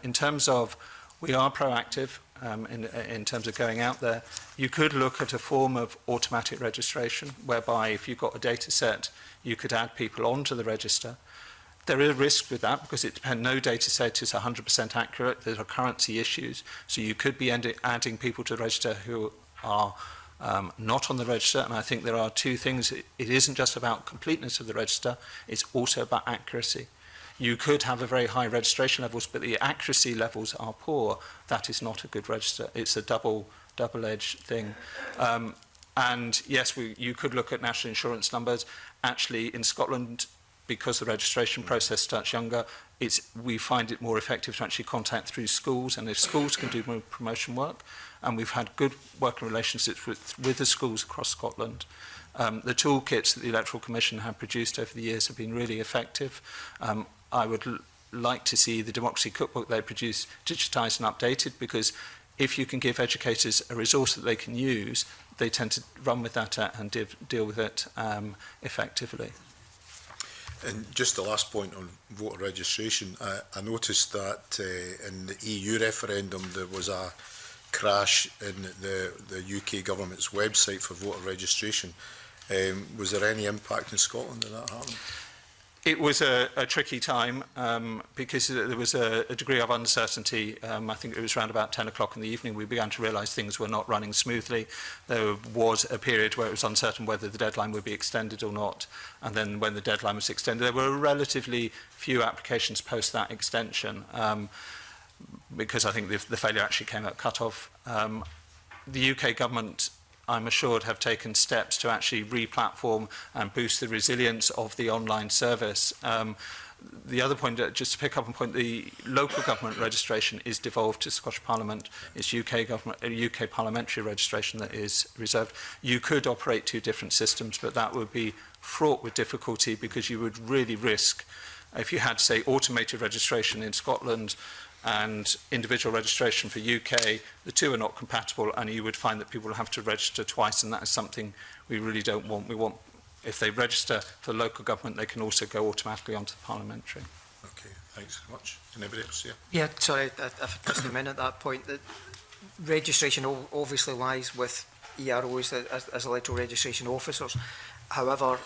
in terms of, we are proactive in terms of going out there. You could look at a form of automatic registration, whereby if you've got a data set, you could add people onto the register. There is a risk with that because it depends. No data set is 100% accurate. There are currency issues. So you could be adding people to the register who are not on the register. And I think there are two things. It isn't just about completeness of the register. It's also about accuracy. You could have a very high registration levels, but the accuracy levels are poor. That is not a good register. It's a double-edged thing. And yes, you could look at national insurance numbers. Actually, in Scotland, because the registration process starts younger, we find it more effective to actually contact through schools, and if schools can do more promotion work, and we've had good working relationships with the schools across Scotland. The toolkits that the Electoral Commission have produced over the years have been really effective. I would like to see the Democracy Cookbook they produce digitised and updated, because if you can give educators a resource that they can use, they tend to run with that and deal with it effectively. And just the last point on voter registration, I noticed that in the EU referendum there was a crash in the UK government's website for voter registration. Was there any impact in Scotland when that happened? It was a tricky time because there was a degree of uncertainty. I think it was around about 10 o'clock in the evening we began to realise things were not running smoothly. There was a period where it was uncertain whether the deadline would be extended or not. And then when the deadline was extended, there were relatively few applications post that extension because I think the failure actually came at cut-off. The UK government, I'm assured, have taken steps to actually re-platform and boost the resilience of the online service. The other point, just to pick up on point, the local government registration is devolved to Scottish Parliament. It's UK parliamentary registration that is reserved. You could operate two different systems, but that would be fraught with difficulty because you would really risk, if you had, say, automated registration in Scotland and individual registration for UK, the two are not compatible, and you would find that people will have to register twice, and that is something we really don't want. We want, if they register for local government, they can also go automatically onto the parliamentary. Okay, thanks so much. Anybody else? Yeah, sorry, if I just come in at that point, that registration obviously lies with EROs as electoral registration officers. However,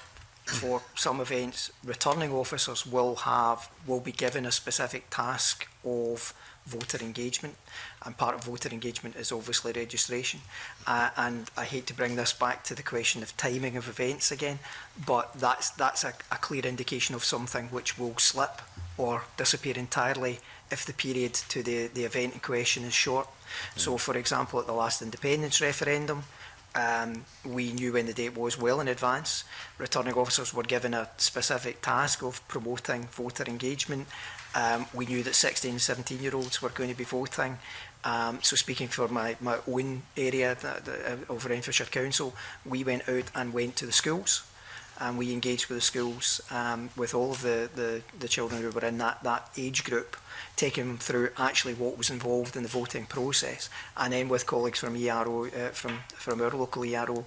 for some events, returning officers will be given a specific task of voter engagement, and part of voter engagement is obviously registration. And I hate to bring this back to the question of timing of events again, but that's a clear indication of something which will slip or disappear entirely if the period to the event in question is short. So, for example, at the last independence referendum, we knew when the date was well in advance. Returning officers were given a specific task of promoting voter engagement, We knew that 16 and 17-year-olds were going to be voting. So speaking for my own area of Renfrewshire Council, we went out and went to the schools. And we engaged with the schools, with all of the children who were in that age group, taking them through actually what was involved in the voting process. And then with colleagues from ERO, from our local ERO,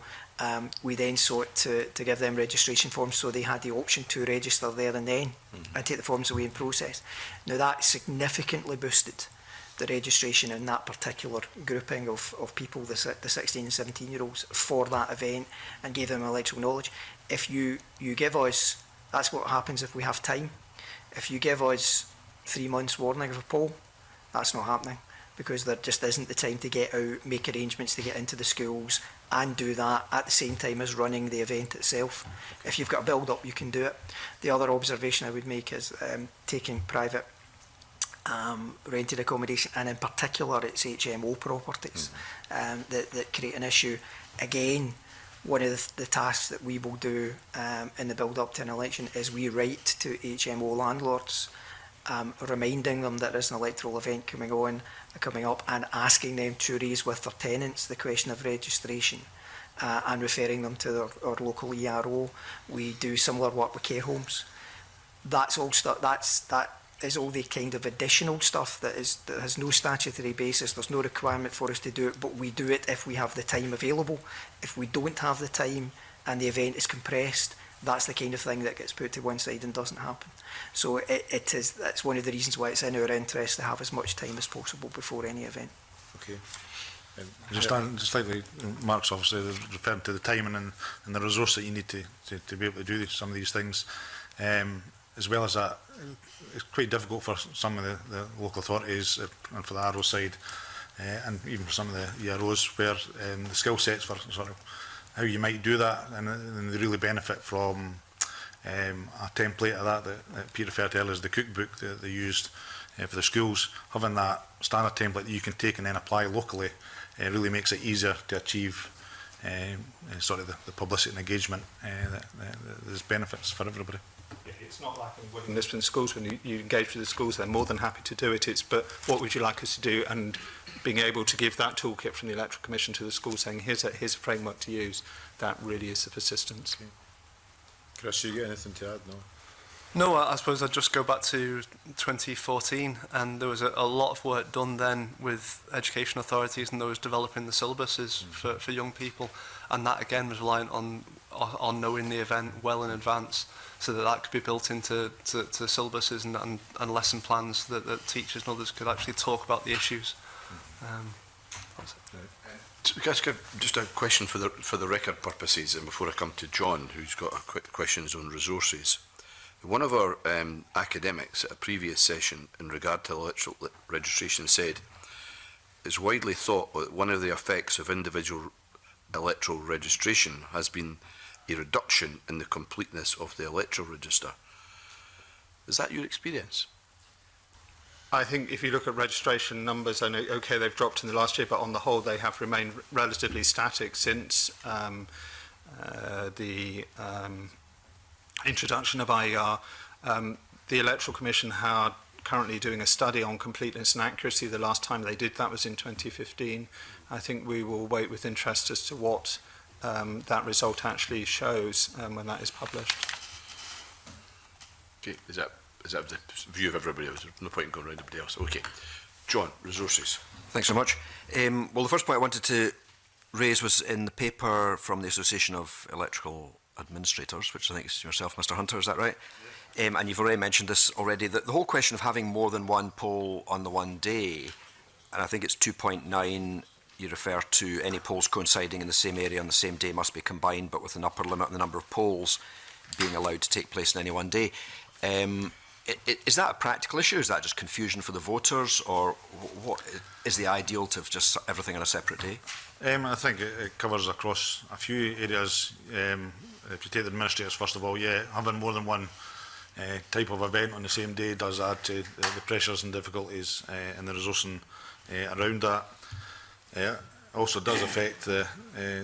we then sought to give them registration forms so they had the option to register there and then and take the forms away in process. Now that significantly boosted the registration in that particular grouping of people, the 16 and 17-year-olds, for that event, and gave them electoral knowledge. If you give us, that's what happens if we have time. If you give us 3 months warning of a poll, that's not happening, because there just isn't the time to get out, make arrangements to get into the schools and do that at the same time as running the event itself. If you've got a build-up, you can do it. The other observation I would make is taking private rented accommodation, and in particular it's HMO properties that create an issue. Again, one of the tasks that we will do in the build-up to an election is we write to HMO landlords, reminding them that there's an electoral event coming up, and asking them to raise with their tenants the question of registration, and referring them to our local ERO. We do similar work with care homes. That's all stuff. That is all the kind of additional stuff that has no statutory basis. There's no requirement for us to do it, but we do it if we have the time available. If we don't have the time and the event is compressed, that's the kind of thing that gets put to one side and doesn't happen. So that's one of the reasons why it's in our interest to have as much time as possible before any event. Okay. Just slightly, Mark's obviously referring to the timing and the resource that you need to be able to do some of these things. As well as that, it's quite difficult for some of the local authorities and for the ARO side, and even for some of the EROs, where the skill sets for sort of how you might do that, and they really benefit from a template of that Peter referred to earlier as the cookbook that they used for the schools. Having that standard template that you can take and then apply locally really makes it easier to achieve sort of the publicity and engagement that there's benefits for everybody. It's not like in willingness from the schools. When you engage with the schools, they're more than happy to do it. But what would you like us to do? And being able to give that toolkit from the Electoral Commission to the school, saying here's a framework to use, that really is of assistance. Okay. Chris, you get anything to add? No. No, I suppose I'd just go back to 2014, and there was a lot of work done then with education authorities and those developing the syllabuses for young people, and that again was reliant on knowing the event well in advance, so that could be built into syllabuses and lesson plans that teachers and others could actually talk about the issues. Just a question for the record purposes, and before I come to John, who's got quick questions on resources. One of our academics at a previous session in regard to electoral registration said it's widely thought that one of the effects of individual electoral registration has been a reduction in the completeness of the electoral register. Is that your experience? I think if you look at registration numbers, I know, okay, they've dropped in the last year, but on the whole they have remained relatively static since the introduction of IER. The Electoral Commission are currently doing a study on completeness and accuracy. The last time they did that was in 2015. I think we will wait with interest as to what that result actually shows when that is published. Okay, is that the view of everybody else? There's no point in going around everybody else. Okay. John, resources. Thanks so much. Well, the first point I wanted to raise was in the paper from the Association of Electoral Administrators, which I think is yourself, Mr. Hunter, is that right? Yeah. And you've already mentioned this already, that the whole question of having more than one poll on the one day, and I think it's 2.9, you refer to any polls coinciding in the same area on the same day must be combined, but with an upper limit on the number of polls being allowed to take place in any one day. Is that a practical issue? Is that just confusion for the voters, or what is the ideal to have just everything on a separate day? I think it covers across a few areas. If you take the administrators, first of all, yeah, having more than one type of event on the same day does add to the pressures and difficulties and the resourcing around that. Also does affect the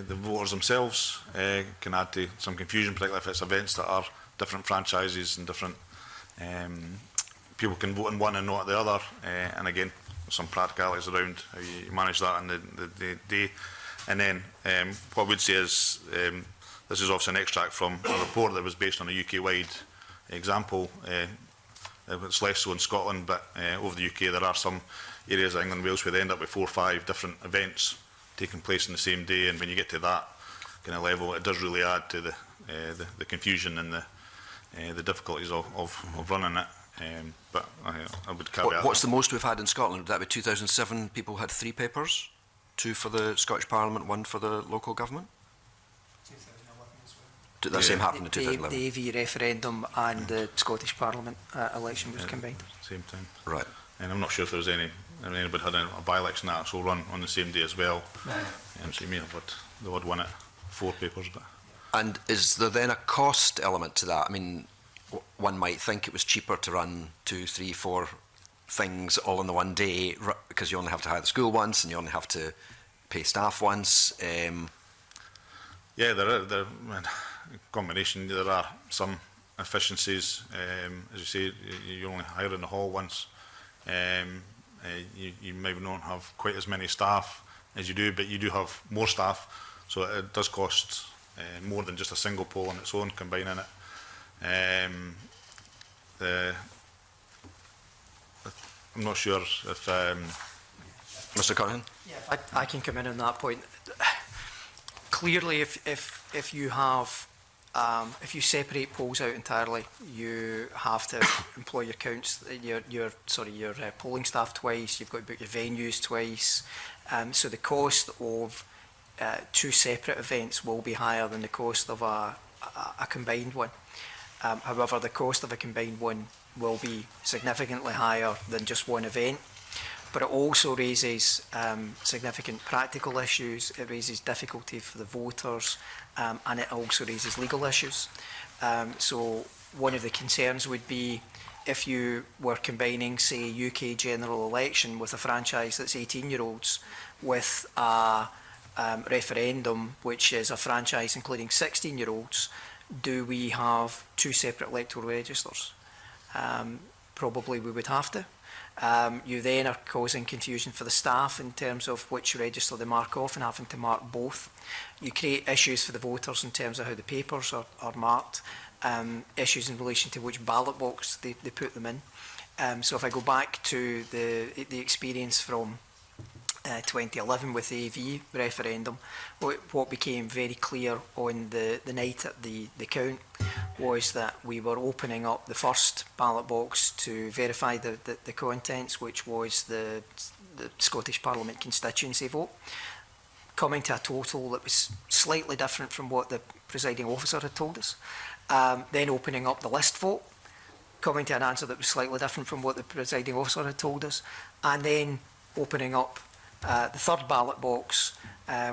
voters themselves, can add to some confusion, particularly if it's events that are different franchises and different people can vote in one and not at the other, and again, some practicalities around how you manage that in the day. And then what I would say is this is obviously an extract from a report that was based on a UK-wide example. It's less so in Scotland, but over the UK there are some areas of England and Wales where they end up with 4 or 5 different events taking place on the same day, and when you get to that kind of level, it does really add to the confusion and the difficulties of running it. But I would caveat. What's the most we've had in Scotland? Would that be 2007? People had 3 papers, 2 for the Scottish Parliament, 1 for the local government. 2011 as well. Did that same happen in 2011? The AV referendum and the Scottish Parliament election was combined. Same time. Right. And I'm not sure if there was anybody had a by-election that actual run on the same day as well. So you may have had the odd one at 4 papers. But. And is there then a cost element to that? I mean, one might think it was cheaper to run 2, 3, 4 things all in the one day because you only have to hire the school once and you only have to pay staff once. Yeah, there in combination, there are some efficiencies. As you say, you only hire in the hall once. You maybe don't have quite as many staff as you do, but you do have more staff, so it does cost more than just a single poll on its own, combining it. I'm not sure if Mr. Cunningham? Yeah, I can come in on that point. Clearly, if you have if you separate polls out entirely, you have to employ your polling staff twice. You've got to book your venues twice. So the cost of 2 separate events will be higher than the cost of a combined one. However, the cost of a combined one will be significantly higher than just one event. But it also raises significant practical issues. It raises difficulty for the voters, and it also raises legal issues. So one of the concerns would be if you were combining, say, a UK general election with a franchise that's 18-year-olds with a referendum, which is a franchise including 16-year-olds, do we have 2 separate electoral registers? Probably we would have to. You then are causing confusion for the staff in terms of which register they mark off and having to mark both. You create issues for the voters in terms of how the papers are marked, issues in relation to which ballot box they put them in. So if I go back to the experience from 2011 with the AV referendum, what became very clear on the night at the count was that we were opening up the first ballot box to verify the contents, which was the Scottish Parliament constituency vote, coming to a total that was slightly different from what the presiding officer had told us. Then opening up the list vote, coming to an answer that was slightly different from what the presiding officer had told us, and then opening up the third ballot box,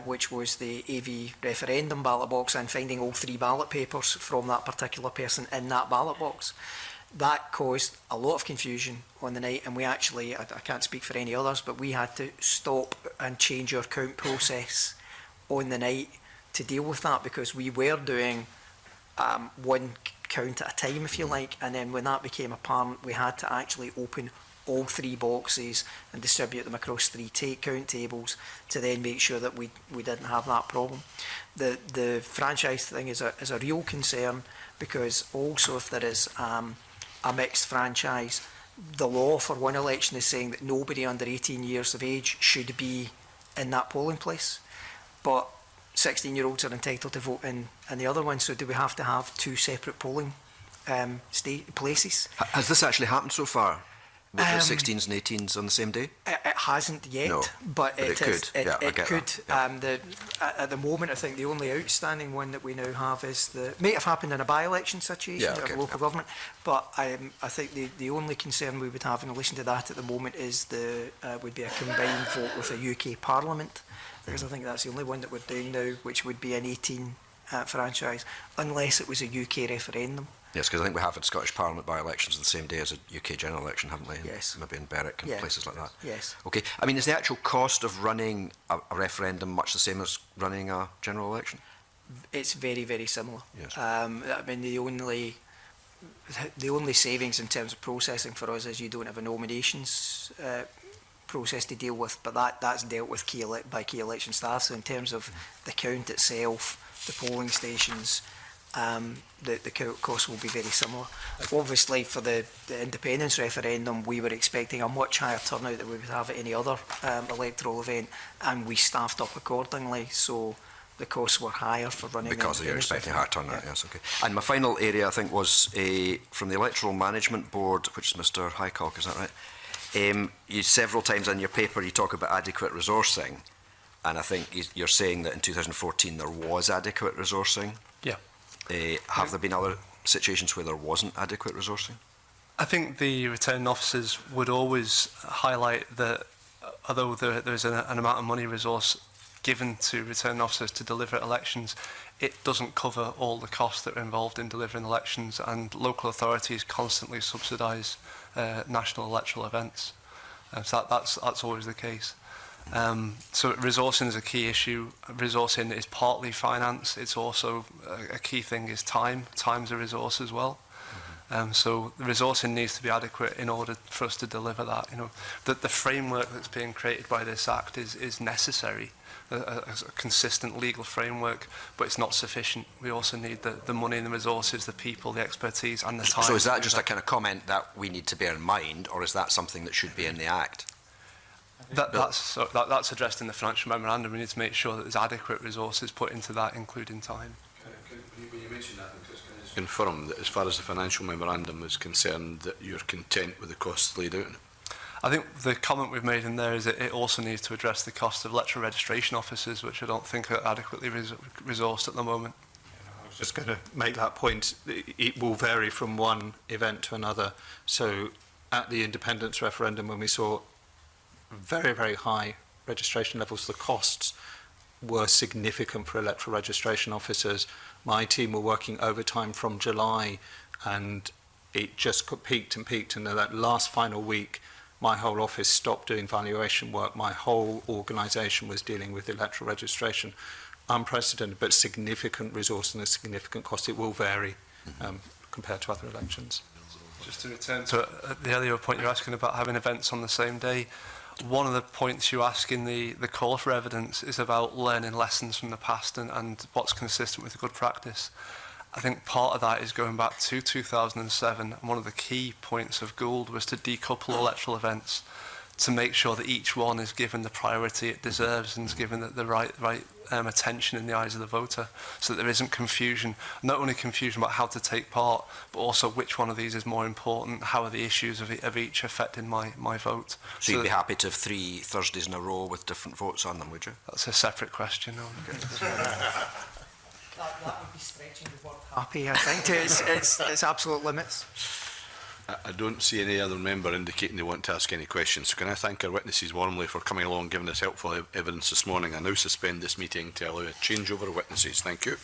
which was the AV referendum ballot box, and finding all 3 ballot papers from that particular person in that ballot box. That caused a lot of confusion on the night, and we actually, I can't speak for any others, but we had to stop and change our count process on the night to deal with that, because we were doing one count at a time, if you like, and then when that became apparent, we had to actually open all 3 boxes and distribute them across 3 count tables to then make sure that we didn't have that problem. The franchise thing is a real concern, because also if there is a mixed franchise, the law for one election is saying that nobody under 18 years of age should be in that polling place, but 16-year-olds are entitled to vote in the other one. So do we have to have 2 separate polling places? Has this actually happened so far? With the 16s and 18s on the same day? It hasn't yet, no, but it could. It could. Yeah. At the moment, I think the only outstanding one that we now have is may have happened in a by-election situation of local government, but I think the only concern we would have in relation to that at the moment is would be a combined vote with a UK Parliament, because I think that's the only one that we're doing now, which would be an 18 franchise, unless it was a UK referendum. Yes, because I think we have had Scottish Parliament by-elections on the same day as a UK general election, haven't we? Yes. Maybe in Berwick and places like that. Yes. Okay. I mean, is the actual cost of running a referendum much the same as running a general election? It's very, very similar. Yes. I mean, the only the only savings in terms of processing for us is you don't have a nominations process to deal with, but that's dealt with by key election staff. So in terms of the count itself, the polling stations, the cost will be very similar. Obviously, for the independence referendum, we were expecting a much higher turnout than we would have at any other electoral event, and we staffed up accordingly. So the costs were higher for running because you're expecting a higher turnout. Yes, okay. And my final area, I think, was from the Electoral Management Board, which is Mr. Highcock. Is that right? You several times in your paper you talk about adequate resourcing, and I think you're saying that in 2014 there was adequate resourcing. Yeah. Have there been other situations where there wasn't adequate resourcing? I think the returning officers would always highlight that although there's an amount of money resource given to returning officers to deliver elections, it doesn't cover all the costs that are involved in delivering elections, and local authorities constantly subsidise national electoral events. So that's always the case. So resourcing is a key issue. Resourcing is partly finance. It's also a key thing is time. Time's a resource as well. So the resourcing needs to be adequate in order for us to deliver that. You know, the framework that's being created by this Act is necessary, a consistent legal framework, but it's not sufficient. We also need the money and the resources, the people, the expertise and the time. So is that just a kind of comment that we need to bear in mind, or is that something that should be in the Act? That's addressed in the financial memorandum. We need to make sure that there's adequate resources put into that, including time. When you mention that, confirm that as far as the financial memorandum is concerned, that you're content with the costs laid out? I think the comment we've made in there is that it also needs to address the cost of electoral registration officers, which I don't think are adequately resourced at the moment. I was just going to make that point. It will vary from one event to another. So at the independence referendum, when we saw very, very high registration levels, the costs were significant for electoral registration officers. My team were working overtime from July, and it just peaked and peaked. And in that last final week, my whole office stopped doing valuation work. My whole organisation was dealing with electoral registration. Unprecedented, but significant resource and a significant cost. It will vary compared to other elections. Just to return to the earlier point you're asking about having events on the same day, one of the points you ask in the call for evidence is about learning lessons from the past and what's consistent with good practice. I think part of that is going back to 2007, and one of the key points of Gould was to decouple electoral events to make sure that each one is given the priority it deserves and is given the right attention in the eyes of the voter, so that there isn't confusion, not only confusion about how to take part, but also which one of these is more important, how are the issues of each affecting my vote. So you'd be happy to have 3 Thursdays in a row with different votes on them, would you? That's a separate question. That would be stretching the word happy, I think, to its absolute limits. I don't see any other member indicating they want to ask any questions. So can I thank our witnesses warmly for coming along and giving us helpful evidence this morning. I now suspend this meeting to allow a changeover of witnesses. Thank you.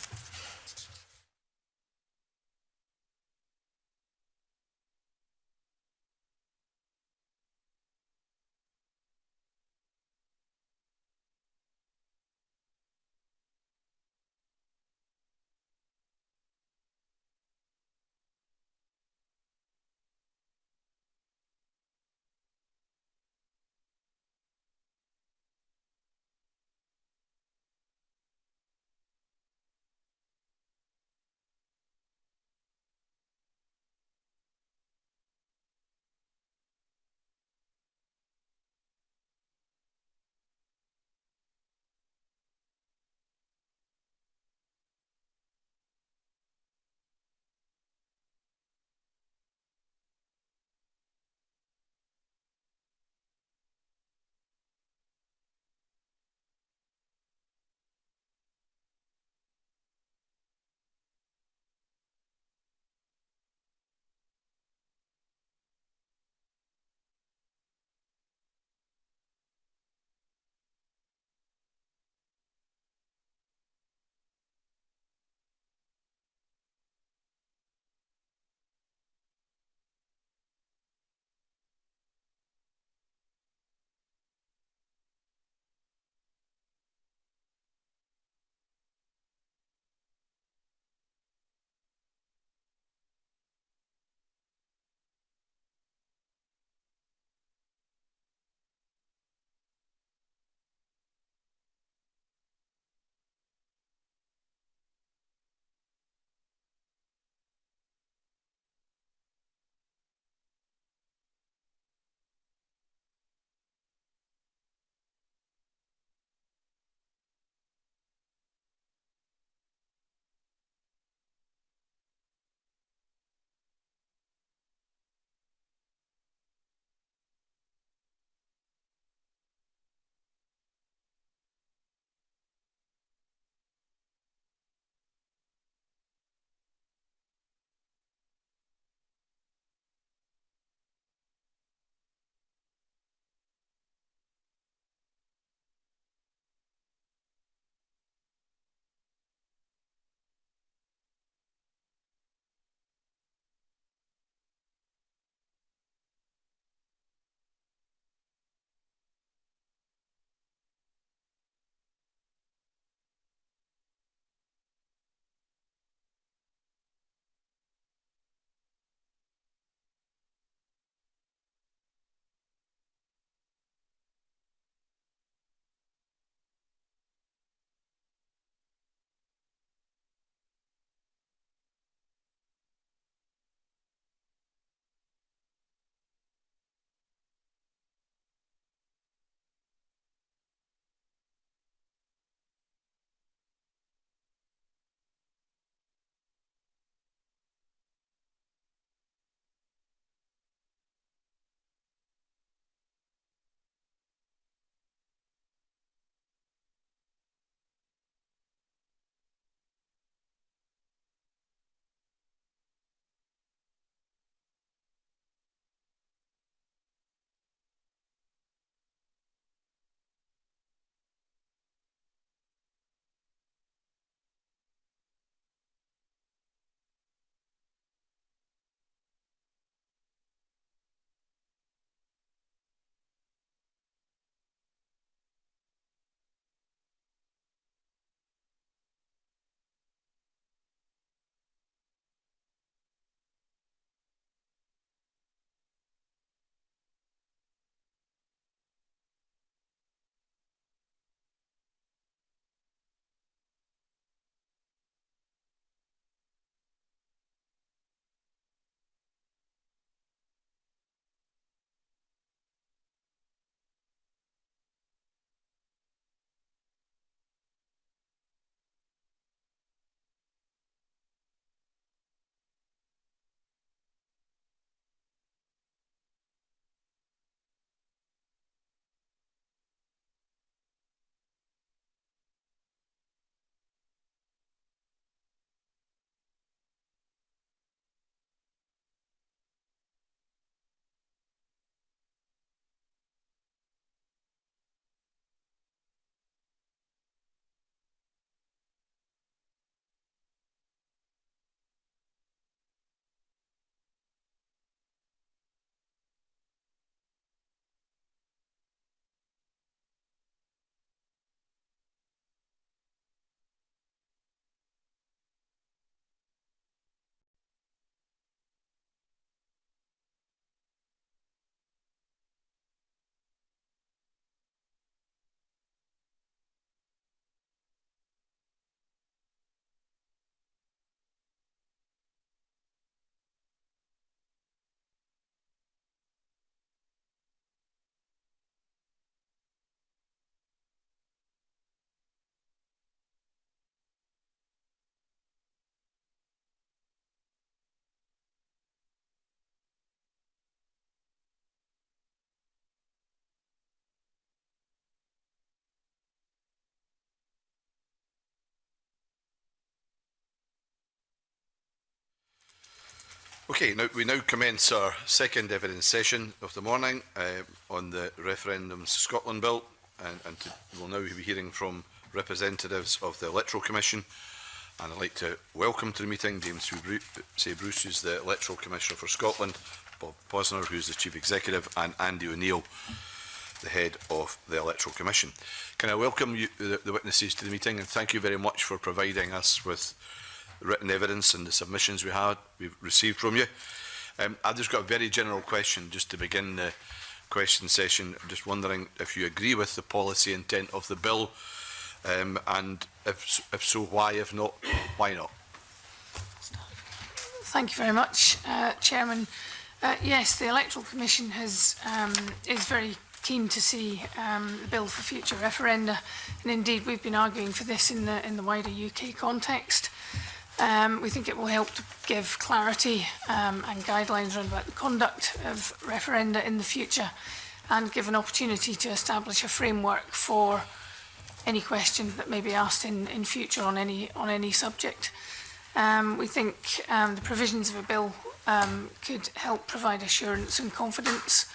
Okay, now we now commence our second evidence session of the morning on the Referendums Scotland Bill, and we'll now be hearing from representatives of the Electoral Commission. And I'd like to welcome to the meeting James Bruce, who's the Electoral Commissioner for Scotland, Bob Posner, who's the Chief Executive, and Andy O'Neill, the Head of the Electoral Commission. Can I welcome you, the witnesses to the meeting, and thank you very much for providing us with written evidence and the submissions we've received from you. I've just got a very general question just to begin the question session. I'm just wondering if you agree with the policy intent of the bill, and if so, why? If not, why not? Thank you very much, Chairman. Yes, the Electoral Commission is very keen to see the bill for future referenda, and indeed we've been arguing for this in the wider UK context. We think it will help to give clarity and guidelines around about the conduct of referenda in the future, and give an opportunity to establish a framework for any question that may be asked in future on any subject. We think the provisions of a bill could help provide assurance and confidence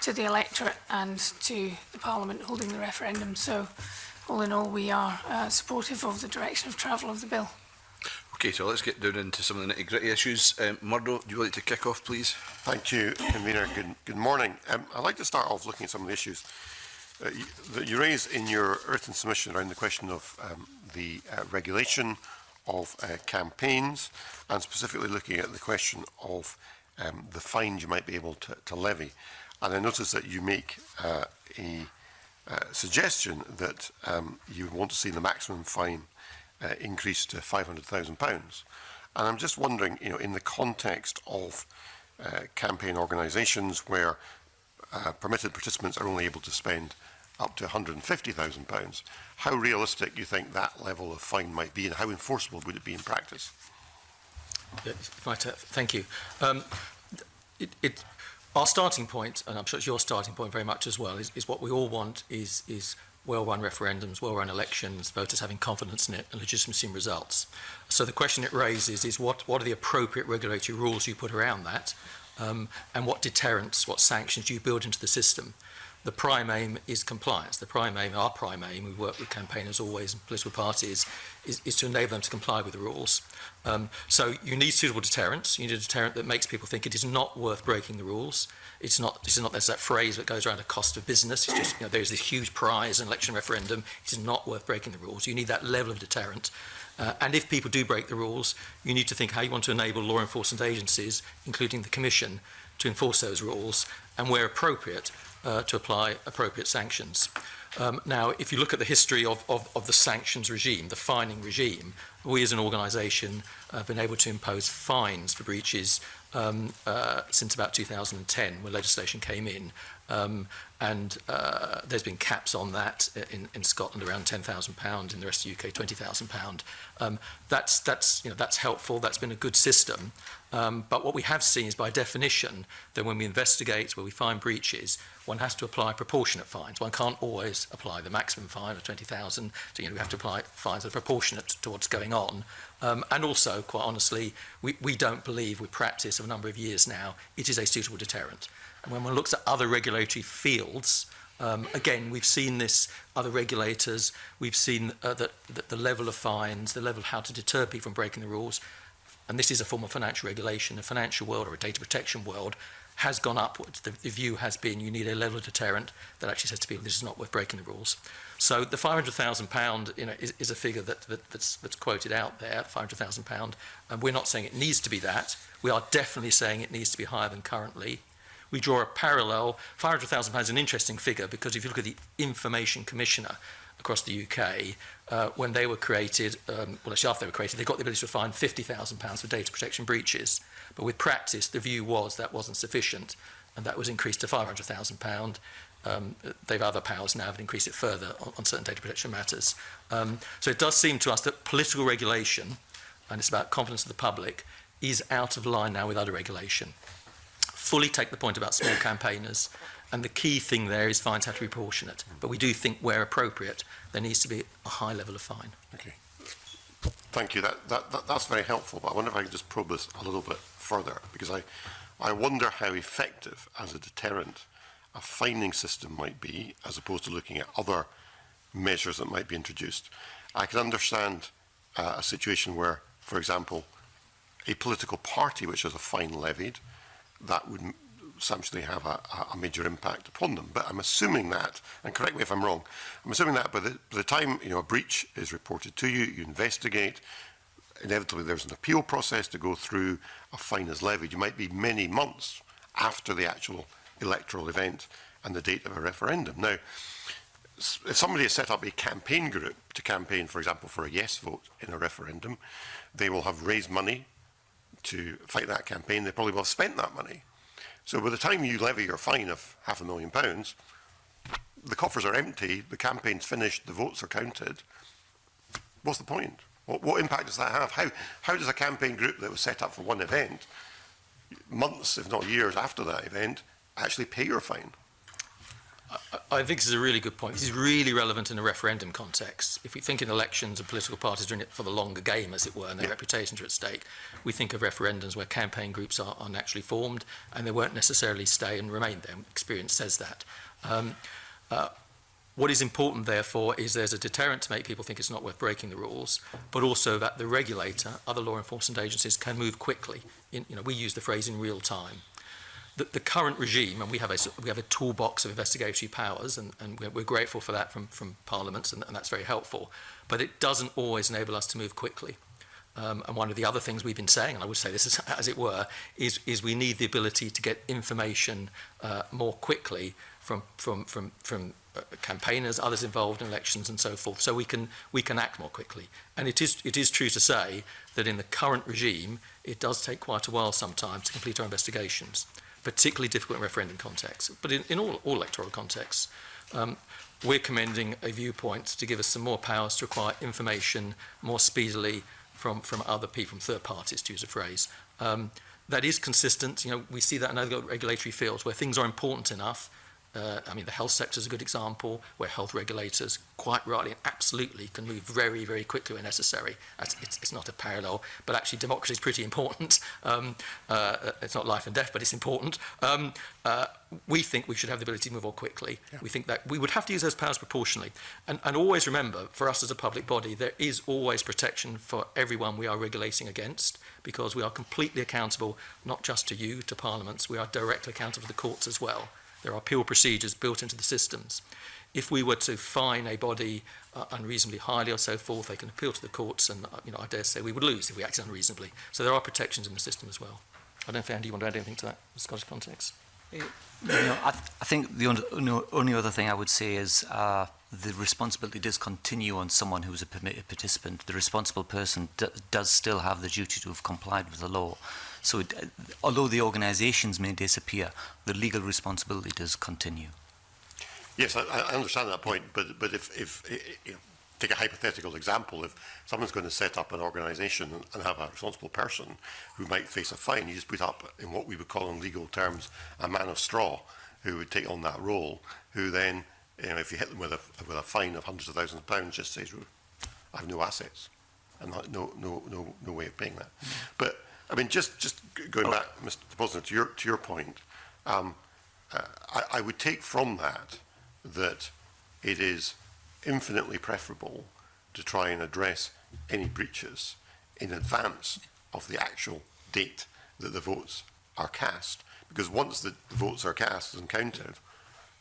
to the electorate and to the Parliament holding the referendum. So, all in all, we are supportive of the direction of travel of the bill. Okay, so let's get down into some of the nitty-gritty issues. Murdo, do you like to kick off, please? Thank you, Convener. Good morning. I'd like to start off looking at some of the issues that you raise in your written submission around the question of the regulation of campaigns, and specifically looking at the question of the fines you might be able to levy. And I notice that you make a suggestion that you want to see the maximum fine increased to £500,000. And I'm just wondering, in the context of campaign organisations where permitted participants are only able to spend up to £150,000, how realistic you think that level of fine might be, and how enforceable would it be in practice? Thank you. Our starting point, and I'm sure it's your starting point very much as well, is what we all want is well-run referendums, well-run elections, voters having confidence in it and legitimacy in results. So the question it raises is what are the appropriate regulatory rules you put around that, and what deterrents, what sanctions do you build into the system? The prime aim is compliance. The prime aim, our prime aim, we work with campaigners always and political parties, is to enable them to comply with the rules. So you need suitable deterrents. You need a deterrent that makes people think it is not worth breaking the rules. There's that phrase that goes around a cost of business. It's just, there's this huge prize in election referendum. It is not worth breaking the rules. You need that level of deterrent. And if people do break the rules, you need to think how you want to enable law enforcement agencies, including the Commission, to enforce those rules, and where appropriate, to apply appropriate sanctions. Now, if you look at the history of the sanctions regime, the fining regime, we as an organisation have been able to impose fines for breaches since about 2010, when legislation came in. And there's been caps on that in Scotland, around £10,000, in the rest of the UK, £20,000. That's helpful. That's been a good system. But what we have seen is, by definition, that when we investigate, where we find breaches, one has to apply proportionate fines. One can't always apply the maximum fine of £20,000. So, we have to apply fines that are proportionate to what's going on. And also, quite honestly, we don't believe, with practice of a number of years now, it is a suitable deterrent. And when one looks at other regulatory fields, again, we've seen this, other regulators, we've seen that the level of fines, the level of how to deter people from breaking the rules, and this is a form of financial regulation, a financial world or a data protection world, has gone upwards. The view has been you need a level of deterrent that actually says to people this is not worth breaking the rules. So the £500,000 is a figure that's quoted out there, £500,000, and we're not saying it needs to be that. We are definitely saying it needs to be higher than currently. We draw a parallel. £500,000 is an interesting figure, because if you look at the Information Commissioner across the UK, when they were created, actually after they were created, they got the ability to fine £50,000 for data protection breaches. But with practice, the view was that wasn't sufficient, and that was increased to £500,000. They've other powers now have increased it further on certain data protection matters. So it does seem to us that political regulation, and it's about confidence of the public, is out of line now with other regulation. Fully take the point about small campaigners, and the key thing there is fines have to be proportionate. But we do think, where appropriate, there needs to be a high level of fine. Okay. Thank you. That's very helpful, but I wonder if I could just probe this a little bit further, because I wonder how effective as a deterrent a fining system might be, as opposed to looking at other measures that might be introduced. I can understand a situation where, for example, a political party which has a fine levied, that would essentially have a major impact upon them. But I'm assuming that, and correct me if I'm wrong, I'm assuming that by the time a breach is reported to you, you investigate, inevitably there's an appeal process to go through, a fine is levied. You might be many months after the actual electoral event and the date of a referendum. Now, if somebody has set up a campaign group to campaign, for example, for a yes vote in a referendum, they will have raised money to fight that campaign. They probably will have spent that money. So by the time you levy your fine of £500,000, the coffers are empty, the campaign's finished, the votes are counted. What's the point? What impact does that have? How does a campaign group that was set up for one event, months, if not years after that event, actually pay your fine? I think this is a really good point. This is really relevant in a referendum context. If we think in elections and political parties are in it for the longer game, as it were, and their reputations are at stake, we think of referendums where campaign groups are naturally formed and they won't necessarily stay and remain there. Experience says that. What is important, therefore, is there's a deterrent to make people think it's not worth breaking the rules, but also that the regulator, other law enforcement agencies, can move quickly. We use the phrase in real time. The current regime, and we have a toolbox of investigatory powers, and we're grateful for that from parliaments, and that's very helpful. But it doesn't always enable us to move quickly. And one of the other things we've been saying, and I would say this as it were, is we need the ability to get information more quickly from campaigners, others involved in elections, and so forth, so we can act more quickly. And it is true to say that in the current regime, it does take quite a while sometimes to complete our investigations, particularly difficult in referendum contexts, but in all electoral contexts. We're commending a viewpoint to give us some more powers to acquire information more speedily from other people, from third parties, to use a phrase. That is consistent. We see that in other regulatory fields where things are important enough. The health sector is a good example, where health regulators quite rightly and absolutely can move very, very quickly when necessary. It's not a parallel, but actually democracy is pretty important. It's not life and death, but it's important. We think we should have the ability to move more quickly. Yeah. We think that we would have to use those powers proportionally. And always remember, for us as a public body, there is always protection for everyone we are regulating against, because we are completely accountable, not just to you, to parliaments, we are directly accountable to the courts as well. There are appeal procedures built into the systems. If we were to fine a body unreasonably highly or so forth, they can appeal to the courts, and I dare say we would lose if we acted unreasonably. So there are protections in the system as well. I don't know if Andy, you want to add anything to that, the Scottish context? I think the only other thing I would say is the responsibility does continue on someone who is a permitted participant. The responsible person does still have the duty to have complied with the law. So although the organisations may disappear, the legal responsibility does continue. Yes, I understand that point, but if take a hypothetical example, if someone's going to set up an organisation and have a responsible person who might face a fine, you just put up, in what we would call in legal terms, a man of straw who would take on that role, who then, if you hit them with a fine of hundreds of thousands of pounds, just says, I have no assets and no way of paying that. But just going back, Mr. President, to your point, I would take from that it is infinitely preferable to try and address any breaches in advance of the actual date that the votes are cast, because once the votes are cast and counted,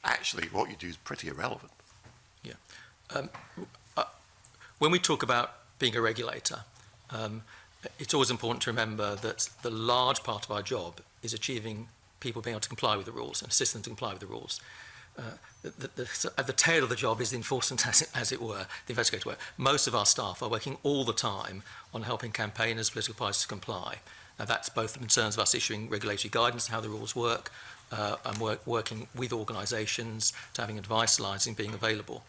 actually what you do is pretty irrelevant. Yeah. When we talk about being a regulator, it's always important to remember that the large part of our job is achieving people being able to comply with the rules and assist them to comply with the rules. At the tail of the job is the enforcement, as it were, the investigative work. Most of our staff are working all the time on helping campaigners, political parties to comply. Now, that's both the concerns of us issuing regulatory guidance on how the rules work, and working with organisations to having advice lines and being available.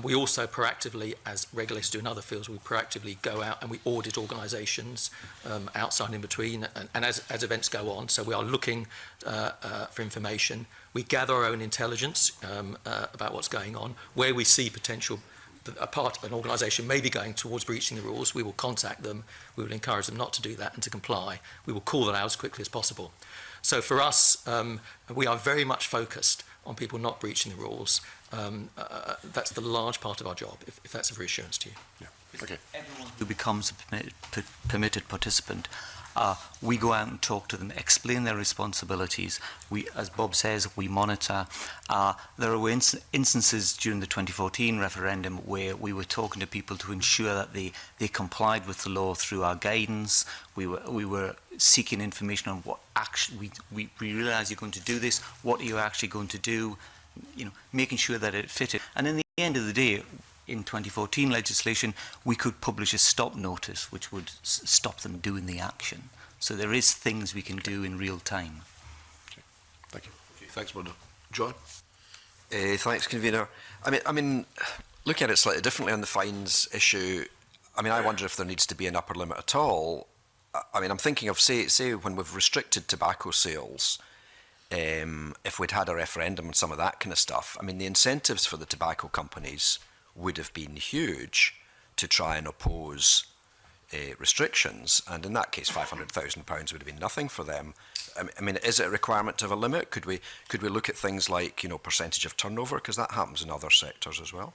We also proactively, as regulators do in other fields, we proactively go out and we audit organisations outside and in between, and as events go on. So we are looking for information. We gather our own intelligence about what's going on. Where we see potential an organisation may be going towards breaching the rules, we will contact them, we will encourage them not to do that and to comply. We will call that out as quickly as possible. So for us, we are very much focused on people not breaching the rules. That's the large part of our job, if that's of reassurance to you. Yeah. Okay. Everyone who becomes a permitted participant, we go out and talk to them, explain their responsibilities. We, as Bob says, we monitor. There were instances during the 2014 referendum where we were talking to people to ensure that they complied with the law through our guidance. We were seeking information on what actually we realise you're going to do this. What are you actually going to do? You know, making sure that it fitted. And in the end of the day, in 2014 legislation, we could publish a stop notice which would stop them doing the action. So there is things we can do in real time. Okay. Thank you. Okay, thanks, Murdo. John? Thanks, Convener. I mean, looking at it slightly differently on the fines issue, I mean, I wonder if there needs to be an upper limit at all. I mean, I'm thinking of, say when we've restricted tobacco sales, if we'd had a referendum and some of that kind of stuff, I mean, the incentives for the tobacco companies would have been huge to try and oppose restrictions, and in that case £500,000 would have been nothing for them. I mean, is it a requirement to have a limit? Could we look at things like, you know, percentage of turnover, because that happens in other sectors as well?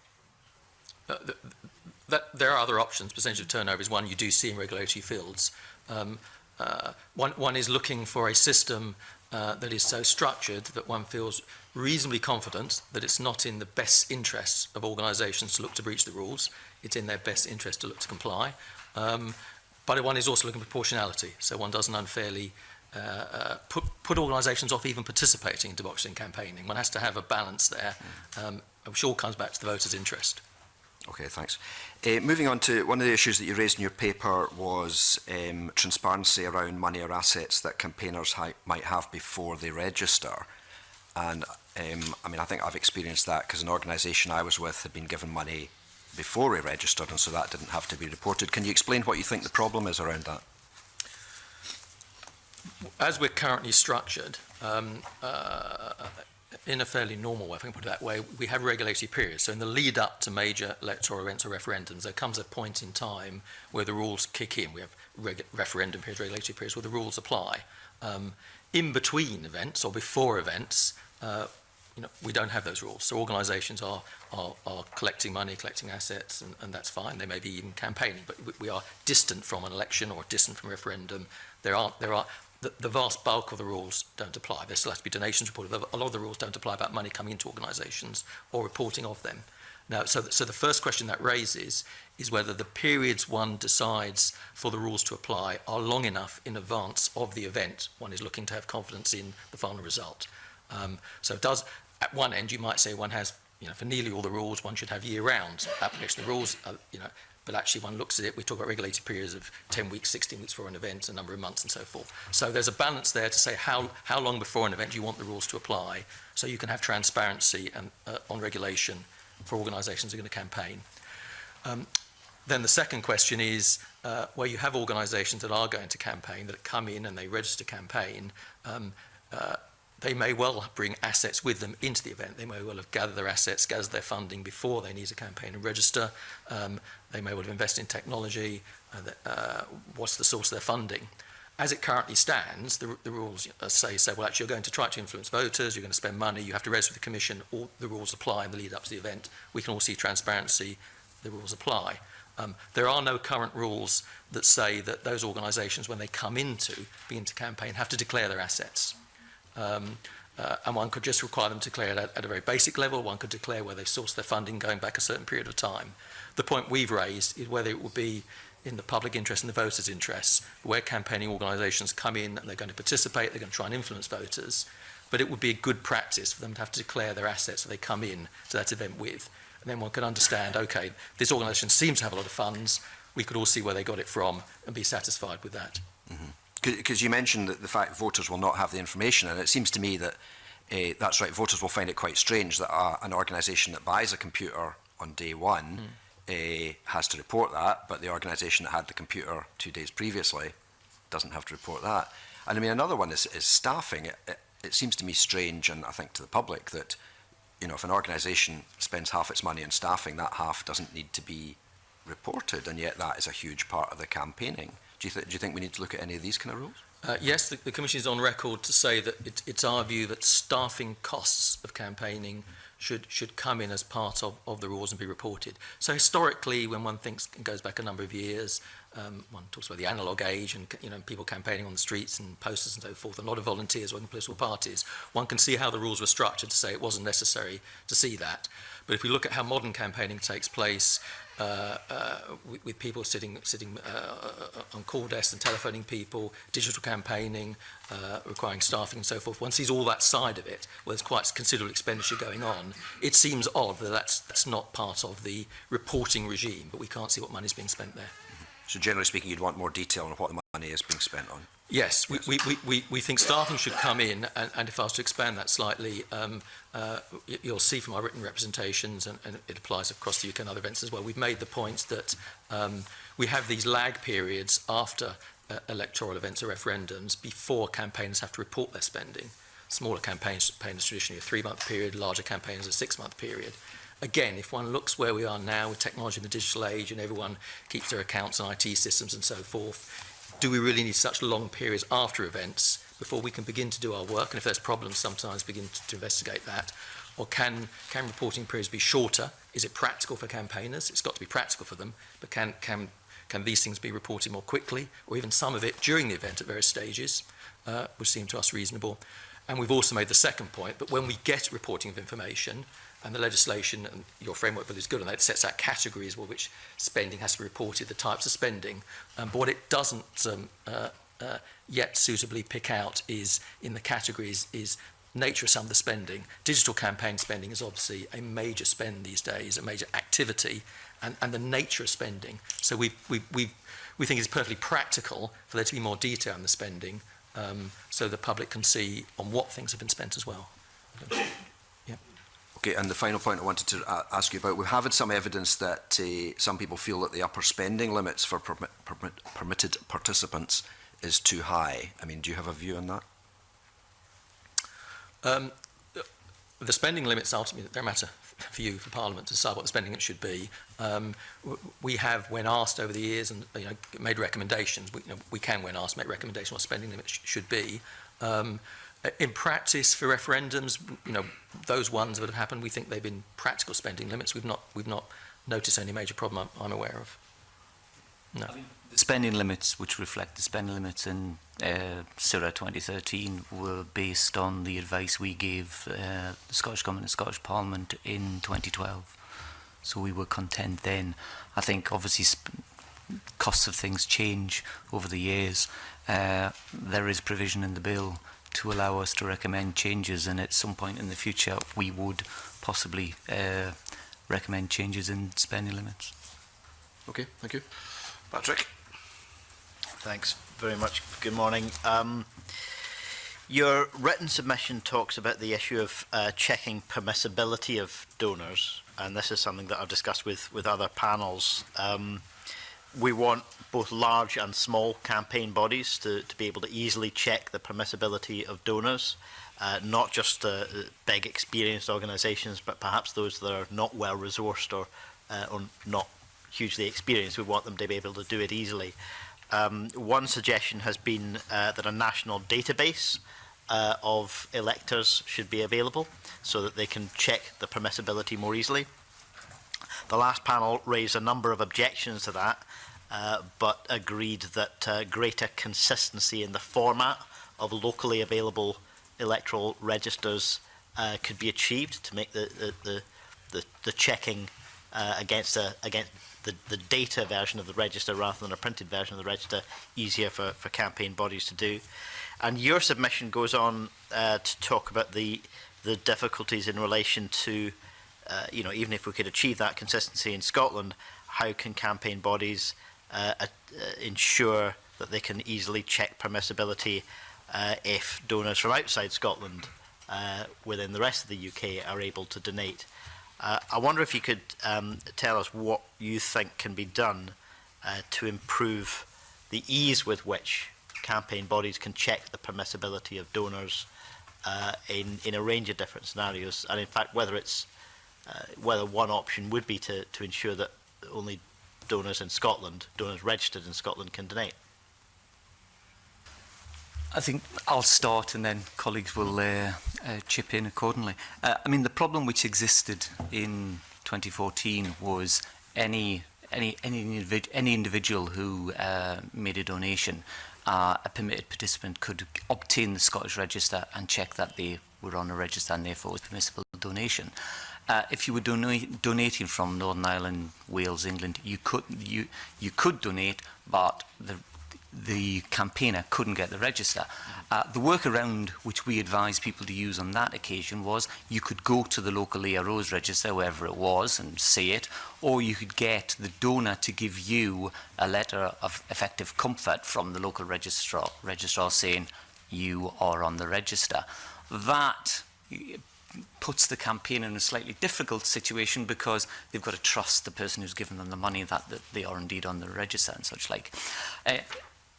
There are other options. Percentage of turnover is one you do see in regulatory fields. One is looking for a system that is so structured that one feels reasonably confident that it's not in the best interests of organisations to look to breach the rules. It's in their best interest to look to comply. But one is also looking at proportionality, so one doesn't unfairly put organisations off even participating in democracy and campaigning. One has to have a balance there, which all comes back to the voter's interest. Okay, thanks. Moving on to one of the issues that you raised in your paper was transparency around money or assets that campaigners might have before they register. And I mean, I think I've experienced that because an organisation I was with had been given money before we registered, and so that didn't have to be reported. Can you explain what you think the problem is around that? As we're currently structured, in a fairly normal way, if I can put it that way, we have regulatory periods. So in the lead up to major electoral events or referendums, there comes a point in time where the rules kick in. We have referendum periods, regulatory periods where the rules apply. In between events or before events, you know, we don't have those rules. So organisations are collecting money, collecting assets, and that's fine. They may be even campaigning, but we are distant from an election or distant from a referendum. The vast bulk of the rules don't apply. There still has to be donations reported. A lot of the rules don't apply about money coming into organisations or reporting of them. Now, so the first question that raises is whether the periods one decides for the rules to apply are long enough in advance of the event one is looking to have confidence in the final result. So it does, at one end, you might say one has, you know, for nearly all the rules, one should have year-round application of the rules, you know, but actually one looks at it, we talk about regulated periods of 10 weeks, 16 weeks for an event, a number of months and so forth. So there's a balance there to say how long before an event you want the rules to apply, so you can have transparency and, on regulation for organisations who are going to campaign. Then the second question is, where you have organisations that are going to campaign, that come in and they register campaign, they may well bring assets with them into the event. They may well have gathered their assets, gathered their funding before they need to campaign and register. They may well have invested in technology. What's the source of their funding? As it currently stands, the rules say, well, actually, you're going to try to influence voters, you're going to spend money, you have to register with the Commission, all the rules apply in the lead up to the event. We can all see transparency, the rules apply. There are no current rules that say that those organisations, when they come into, begin to campaign, have to declare their assets. And one could just require them to declare it at a very basic level. One could declare where they've sourced their funding going back a certain period of time. The point we've raised is whether it would be in the public interest and the voters' interests, where campaigning organisations come in and they're going to participate, they're going to try and influence voters, but it would be a good practice for them to have to declare their assets that they come in to that event with. And then one could understand, okay, this organisation seems to have a lot of funds, we could all see where they got it from and be satisfied with that. Because you mentioned that the fact voters will not have the information, and it seems to me that that's right, voters will find it quite strange that an organisation that buys a computer on day one has to report that, but the organisation that had the computer 2 days previously doesn't have to report that. And I mean, another one is staffing. It seems to me strange, and I think to the public, that you know, if an organisation spends half its money on staffing, that half doesn't need to be reported, and yet that is a huge part of the campaigning. Do you think we need to look at any of these kind of rules? Yes, the Commission is on record to say that it's our view that staffing costs of campaigning should come in as part of the rules and be reported. So historically, when one goes back a number of years, one talks about the analogue age and, you know, people campaigning on the streets and posters and so forth, and a lot of volunteers working in political parties. One can see how the rules were structured to say it wasn't necessary to see that. But if we look at how modern campaigning takes place, with people sitting on call desks and telephoning people, digital campaigning, requiring staffing and so forth, one sees all that side of it, where there's quite considerable expenditure going on. It seems odd that that's not part of the reporting regime, but we can't see what money's being spent there. So generally speaking, you'd want more detail on what the money is being spent on? Yes, we think staffing should come in, and if I was to expand that slightly, you'll see from our written representations, and it applies across the UK and other events as well, we've made the point that we have these lag periods after electoral events or referendums before campaigners have to report their spending. Smaller campaigns traditionally a 3-month period, larger campaigns a 6-month period. Again, if one looks where we are now with technology in the digital age and everyone keeps their accounts and IT systems and so forth, do we really need such long periods after events before we can begin to do our work? And if there's problems, sometimes begin to investigate that. Or can reporting periods be shorter? Is it practical for campaigners? It's got to be practical for them, but can these things be reported more quickly, or even some of it during the event at various stages, would seem to us reasonable. And we've also made the second point, but when we get reporting of information, and the legislation and your framework bill is good on that, it sets out categories with which spending has to be reported, the types of spending. But what it doesn't yet suitably pick out is, in the categories, is nature of some of the spending. Digital campaign spending is obviously a major spend these days, a major activity, and the nature of spending. So we think it's perfectly practical for there to be more detail in the spending, so the public can see on what things have been spent as well. Okay, and the final point I wanted to ask you about, we've had some evidence that some people feel that the upper spending limits for permitted participants is too high. I mean, do you have a view on that? The spending limits ultimately, they're a matter for you, for Parliament, to decide what the spending limit should be. We have, when asked over the years, and made recommendations. We can, when asked, make recommendations what spending limit should be. In practice, for referendums, those ones that have happened, we think they've been practical spending limits. We've not noticed any major problem I'm aware of. No. The spending limits, which reflect the spending limits in CIRA 2013, were based on the advice we gave the Scottish Government and Scottish Parliament in 2012. So we were content then. I think obviously costs of things change over the years. There is provision in the bill to allow us to recommend changes, and at some point in the future we would possibly recommend changes in spending limits. Okay, thank you. Patrick? Thanks very much. Good morning. Your written submission talks about the issue of checking permissibility of donors, and this is something that I've discussed with other panels. We want both large and small campaign bodies to be able to easily check the permissibility of donors, not just big experienced organisations, but perhaps those that are not well resourced or not hugely experienced. We want them to be able to do it easily. One suggestion has been that a national database of electors should be available so that they can check the permissibility more easily. The last panel raised a number of objections to that, but agreed that greater consistency in the format of locally available electoral registers could be achieved to make the checking against the data version of the register rather than a printed version of the register easier for campaign bodies to do. And your submission goes on to talk about the difficulties in relation to, even if we could achieve that consistency in Scotland, how can campaign bodies ensure that they can easily check permissibility if donors from outside Scotland within the rest of the UK are able to donate. I wonder if you could tell us what you think can be done to improve the ease with which campaign bodies can check the permissibility of donors in a range of different scenarios, and in fact whether it's whether one option would be to ensure that only donors in Scotland, donors registered in Scotland, can donate. I think I'll start and then colleagues will chip in accordingly. I mean, the problem which existed in 2014 was any individual who made a donation, a permitted participant could obtain the Scottish Register and check that they were on a register and therefore it was permissible donation. If you were donating from Northern Ireland, Wales, England, you could donate, but the campaigner couldn't get the register. The workaround which we advised people to use on that occasion was you could go to the local ERO's register, wherever it was, and see it, or you could get the donor to give you a letter of effective comfort from the local registrar saying you are on the register. That puts the campaigner in a slightly difficult situation because they've got to trust the person who's given them the money that they are indeed on the register and such like.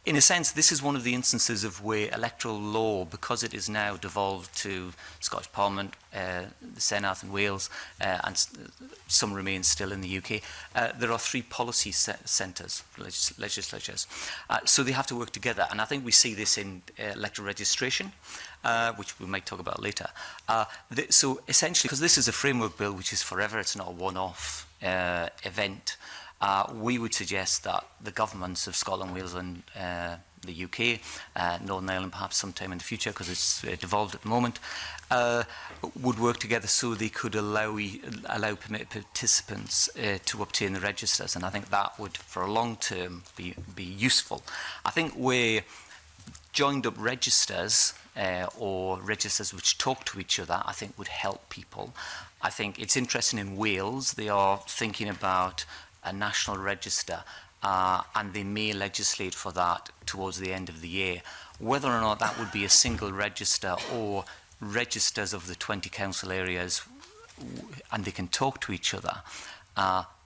In a sense, this is one of the instances of where electoral law, because it is now devolved to Scottish Parliament, the Senate in Wales, and some remain still in the UK, there are three policy centres, legislatures. So they have to work together. And I think we see this in electoral registration, which we might talk about later. So essentially, because this is a framework bill which is forever, it's not a one-off event, we would suggest that the governments of Scotland, Wales and the UK, Northern Ireland perhaps sometime in the future because it's devolved at the moment, would work together so they could allow permitted participants to obtain the registers. And I think that would, for a long term, be useful. I think where joined up registers or registers which talk to each other, I think would help people. I think it's interesting in Wales, they are thinking about a national register, and they may legislate for that towards the end of the year. Whether or not that would be a single register or registers of the 20 council areas and they can talk to each other,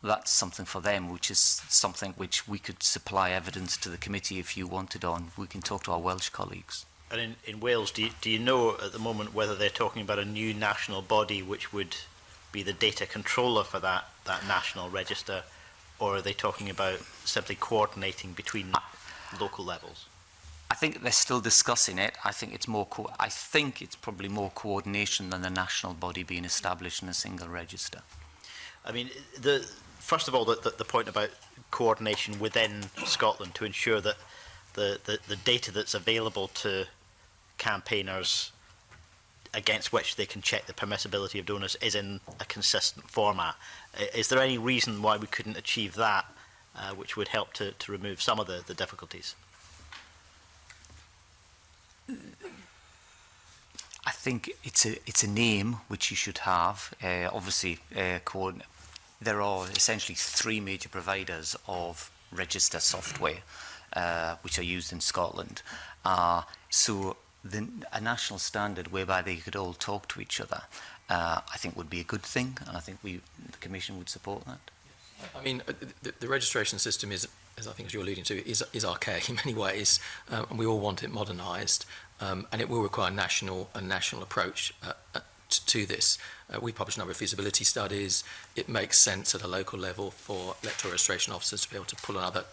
that's something for them, which is something which we could supply evidence to the committee if you wanted on. We can talk to our Welsh colleagues. And in Wales, do you know at the moment whether they're talking about a new national body which would be the data controller for that national register, or are they talking about simply coordinating between local levels? I think they're still discussing it. I think it's more. I think it's probably more coordination than the national body being established in a single register. I mean, first of all, the point about coordination within Scotland to ensure that the data that's available to campaigners against which they can check the permissibility of donors is in a consistent format. Is there any reason why we couldn't achieve that, which would help to remove some of the difficulties? I think it's a name which you should have. Obviously, there are essentially three major providers of register software which are used in Scotland. So a national standard whereby they could all talk to each other, I think would be a good thing, and I think the Commission would support that. I mean, the registration system is, as I think as you're alluding to, is archaic in many ways, and we all want it modernised, and it will require a national approach to this. We publish a number of feasibility studies. It makes sense at a local level for electoral registration officers to be able to pull on other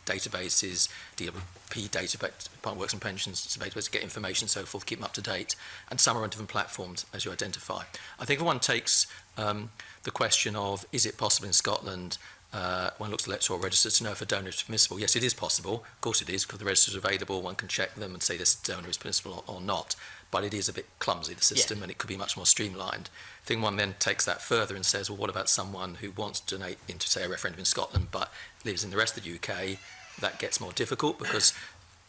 databases, DWP database, Department of Works and Pensions database, to get information, so forth, keep them up to date, and some are on different platforms, as you identify. I think if one takes the question of, is it possible in Scotland, one looks at electoral registers to know if a donor is permissible? Yes, it is possible. Of course it is, because the registers are available, one can check them and say this donor is permissible or not, but it is a bit clumsy, the system, and it could be much more streamlined. I think one then takes that further and says, well, what about someone who wants to donate into, say, a referendum in Scotland, but lives in the rest of the UK? That gets more difficult because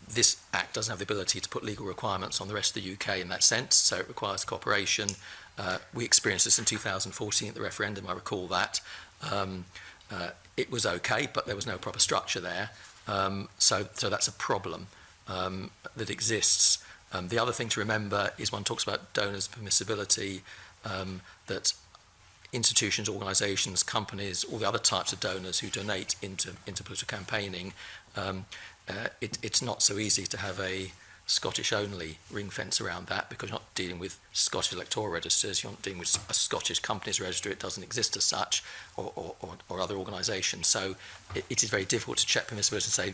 this Act doesn't have the ability to put legal requirements on the rest of the UK in that sense, so it requires cooperation. We experienced this in 2014 at the referendum, I recall that. It was okay, but there was no proper structure there, so that's a problem that exists. The other thing to remember is one talks about donors' permissibility, that institutions, organisations, companies, all the other types of donors who donate into political campaigning, it's not so easy to have a Scottish-only ring fence around that, because you're not dealing with Scottish electoral registers, you're not dealing with a Scottish companies register, it doesn't exist as such, or other organisations. So it is very difficult to check permissibility and say,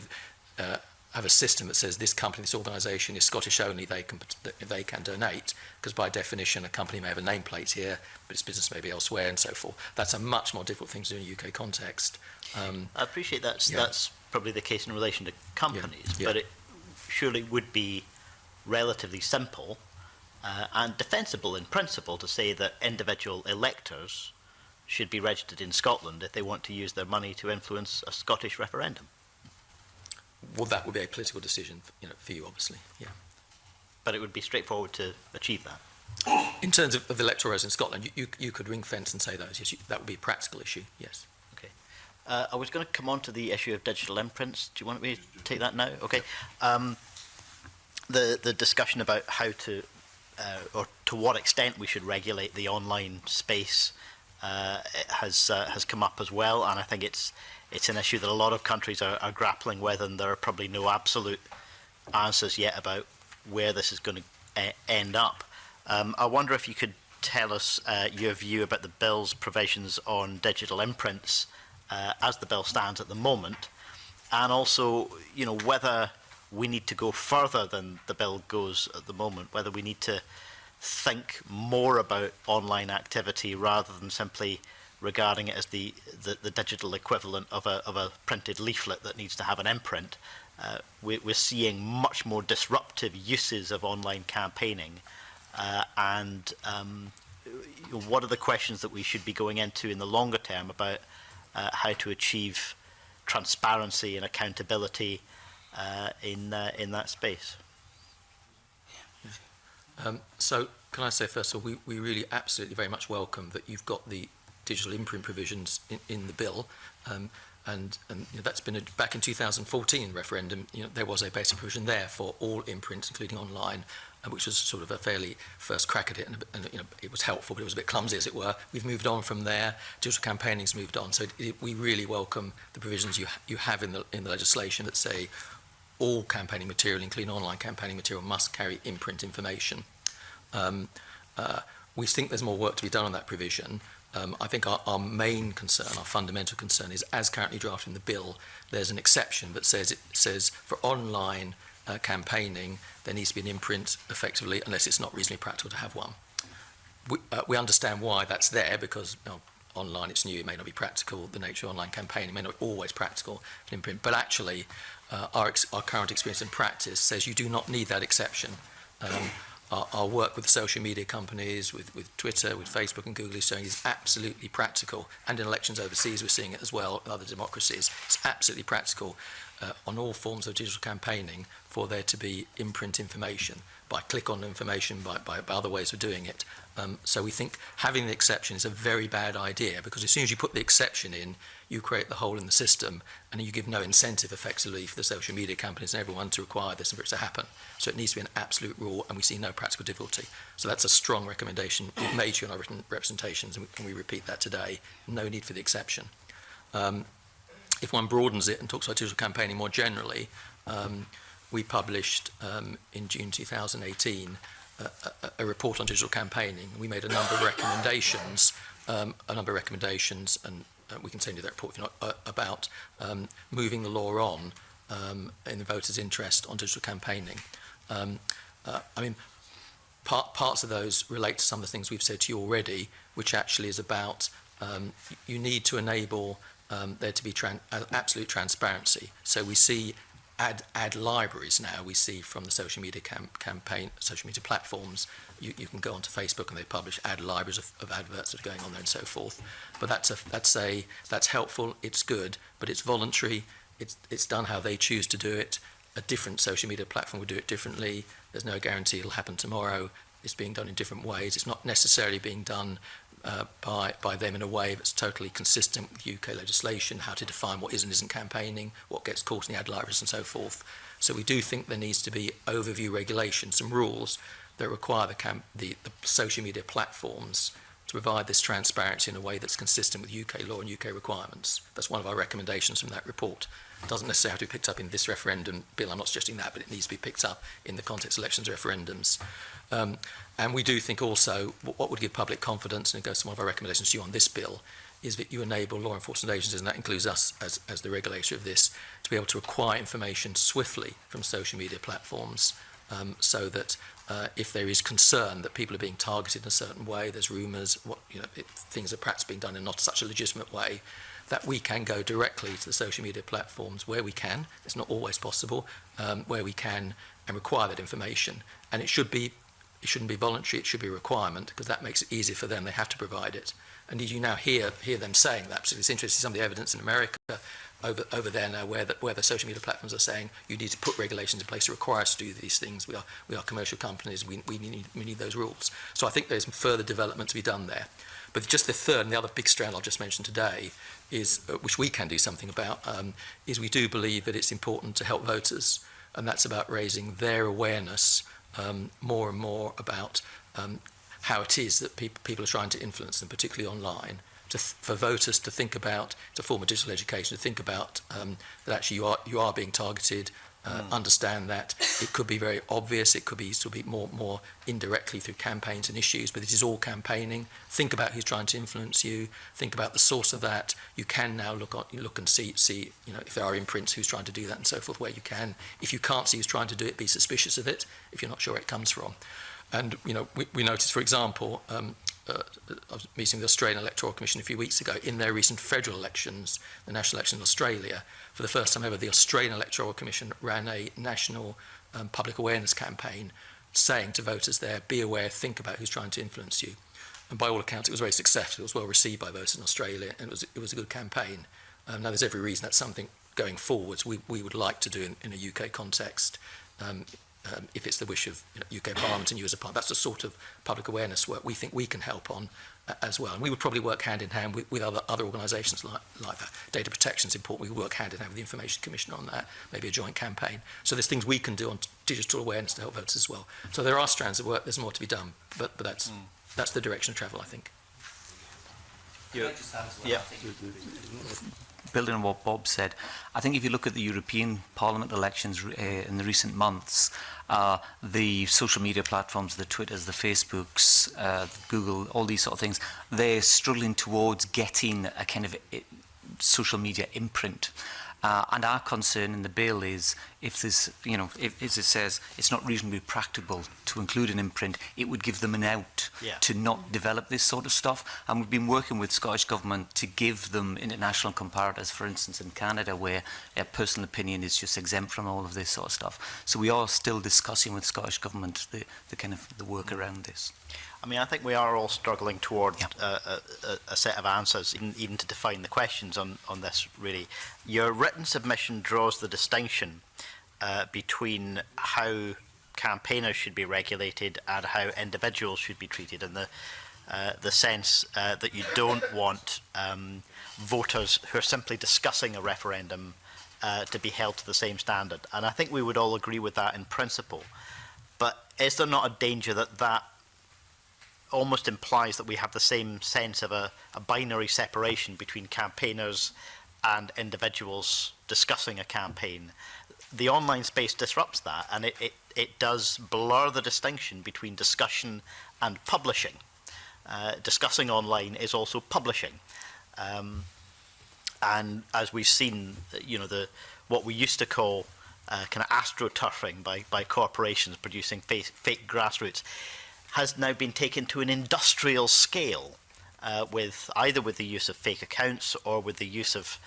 have a system that says this company, this organisation is Scottish only, they can donate, because by definition a company may have a nameplate here, but its business may be elsewhere and so forth. That's a much more difficult thing to do in a UK context. I appreciate that's probably the case in relation to companies, Yeah. but it surely would be relatively simple and defensible in principle to say that individual electors should be registered in Scotland if they want to use their money to influence a Scottish referendum. Well, that would be a political decision, for you, obviously. Yeah. But it would be straightforward to achieve that. In terms of electoral rows in Scotland, you could ring fence and say those. Yes, that would be a practical issue. Yes. Okay. I was going to come on to the issue of digital imprints. Do you want me to take that now? Okay. The discussion about how to, or to what extent we should regulate the online space has come up as well, and I think it's an issue that a lot of countries are grappling with, and there are probably no absolute answers yet about where this is going to end up. I wonder if you could tell us your view about the bill's provisions on digital imprints as the bill stands at the moment, and also, whether we need to go further than the bill goes at the moment, whether we need to think more about online activity rather than simply regarding it as the digital equivalent of a printed leaflet that needs to have an imprint. We're seeing much more disruptive uses of online campaigning, and what are the questions that we should be going into in the longer term about how to achieve transparency and accountability in that space? So can I say first of all, we really absolutely very much welcome that you've got the digital imprint provisions in the bill, and that's been back in 2014 referendum. There was a basic provision there for all imprints, including online, which was sort of a fairly first crack at it, and it was helpful, but it was a bit clumsy, as it were. We've moved on from there. Digital campaigning's moved on, so we really welcome the provisions you have in the legislation that say all campaigning material, including online campaigning material, must carry imprint information. We think there's more work to be done on that provision. I think our main concern, our fundamental concern, is as currently drafted in the bill, there's an exception that says for online campaigning there needs to be an imprint effectively, unless it's not reasonably practical to have one. We understand why that's there, because online it's new, it may not be practical, the nature of online campaigning may not be always practical for imprint, but actually our current experience in practice says you do not need that exception. Our work with social media companies, with Twitter, with Facebook and Google is showing it's absolutely practical, and in elections overseas we're seeing it as well in other democracies. It's absolutely practical on all forms of digital campaigning for there to be imprint information, by click-on information, by other ways of doing it. So we think having the exception is a very bad idea, because as soon as you put the exception in, you create the hole in the system, and you give no incentive effectively for the social media companies and everyone to require this and for it to happen. So it needs to be an absolute rule, and we see no practical difficulty. So that's a strong recommendation we've made to you in our written representations, and we repeat that today. No need for the exception. If one broadens it and talks about digital campaigning more generally, we published in June 2018 a report on digital campaigning. We made a number of recommendations, and we can send you that report if you're not, about moving the law on in the voters' interest on digital campaigning. Parts of those relate to some of the things we've said to you already, which actually is about you need to enable there to be absolute transparency. So we see ad libraries now. We see from the social media social media platforms, you can go onto Facebook and they publish ad libraries of adverts that are going on there and so forth. But that's helpful. It's good, but it's voluntary. It's done how they choose to do it. A different social media platform would do it differently. There's no guarantee it'll happen tomorrow. It's being done in different ways. It's not necessarily being done by them in a way that's totally consistent with UK legislation, how to define what is and isn't campaigning, what gets caught in the ad libraries and so forth. So we do think there needs to be overview regulation, some rules that require the social media platforms provide this transparency in a way that's consistent with UK law and UK requirements. That's one of our recommendations from that report. It doesn't necessarily have to be picked up in this referendum bill. I'm not suggesting that, but it needs to be picked up in the context of elections referendums. And we do think also what would give public confidence, and it goes to one of our recommendations to you on this bill, is that you enable law enforcement agencies, and that includes us as the regulator of this, to be able to acquire information swiftly from social media platforms, so that if there is concern that people are being targeted in a certain way, there's rumours, things are perhaps being done in not such a legitimate way, that we can go directly to the social media platforms where we can. It's not always possible, where we can, and require that information. And it shouldn't be voluntary, it should be a requirement, because that makes it easier for them. They have to provide it. And you now hear them saying that. So it's interesting, some of the evidence in America over there now where the social media platforms are saying you need to put regulations in place to require us to do these things. We are commercial companies, we need those rules. So I think there's further development to be done there. But just the third and the other big strand I'll just mention today is, which we can do something about, is we do believe that it's important to help voters, and that's about raising their awareness more and more about how it is that people are trying to influence them, particularly online, for voters to think about, it's a form of digital education, to think about that actually you are being targeted, understand that it could be very obvious, it could be sort of more indirectly through campaigns and issues, but it is all campaigning. Think about who's trying to influence you, think about the source of that. You can now look and see if there are imprints, who's trying to do that and so forth, where you can. If you can't see who's trying to do it, be suspicious of it if you're not sure where it comes from. And we noticed, for example, I was meeting the Australian Electoral Commission a few weeks ago. In their recent federal elections, the national election in Australia, for the first time ever, the Australian Electoral Commission ran a national public awareness campaign saying to voters there, be aware, think about who's trying to influence you. And by all accounts, it was very successful. It was well received by voters in Australia, and it was a good campaign. Now, there's every reason that's something going forwards we would like to do in a UK context. If it's the wish of UK Parliament and you as a Parliament. That's the sort of public awareness work we think we can help on as well. And we would probably work hand in hand with other organisations like that. Data protection is important. We would work hand in hand with the Information Commission on that, maybe a joint campaign. So there's things we can do on digital awareness to help voters as well. So there are strands of work, there's more to be done, but that's the direction of travel, I think. Yeah. Building on what Bob said, I think if you look at the European Parliament elections in the recent months, the social media platforms, the Twitters, the Facebooks, Google, all these sort of things, they're struggling towards getting a kind of social media imprint. And our concern in the bill is if this, if, as it says, it's not reasonably practicable to include an imprint, it would give them an out to not develop this sort of stuff. And we've been working with Scottish Government to give them international comparators, for instance, in Canada, where personal opinion is just exempt from all of this sort of stuff. So we are still discussing with Scottish Government the kind of the work around this. I mean, I think we are all struggling toward a set of answers, even to define the questions on this, really. Your written submission draws the distinction between how campaigners should be regulated and how individuals should be treated, in the sense that you don't want voters who are simply discussing a referendum to be held to the same standard. And I think we would all agree with that in principle. But is there not a danger that almost implies that we have the same sense of a binary separation between campaigners and individuals discussing a campaign? The online space disrupts that, and it does blur the distinction between discussion and publishing. Discussing online is also publishing. And as we've seen, what we used to call kind of astroturfing by corporations producing fake grassroots has now been taken to an industrial scale, either with the use of fake accounts or with the use of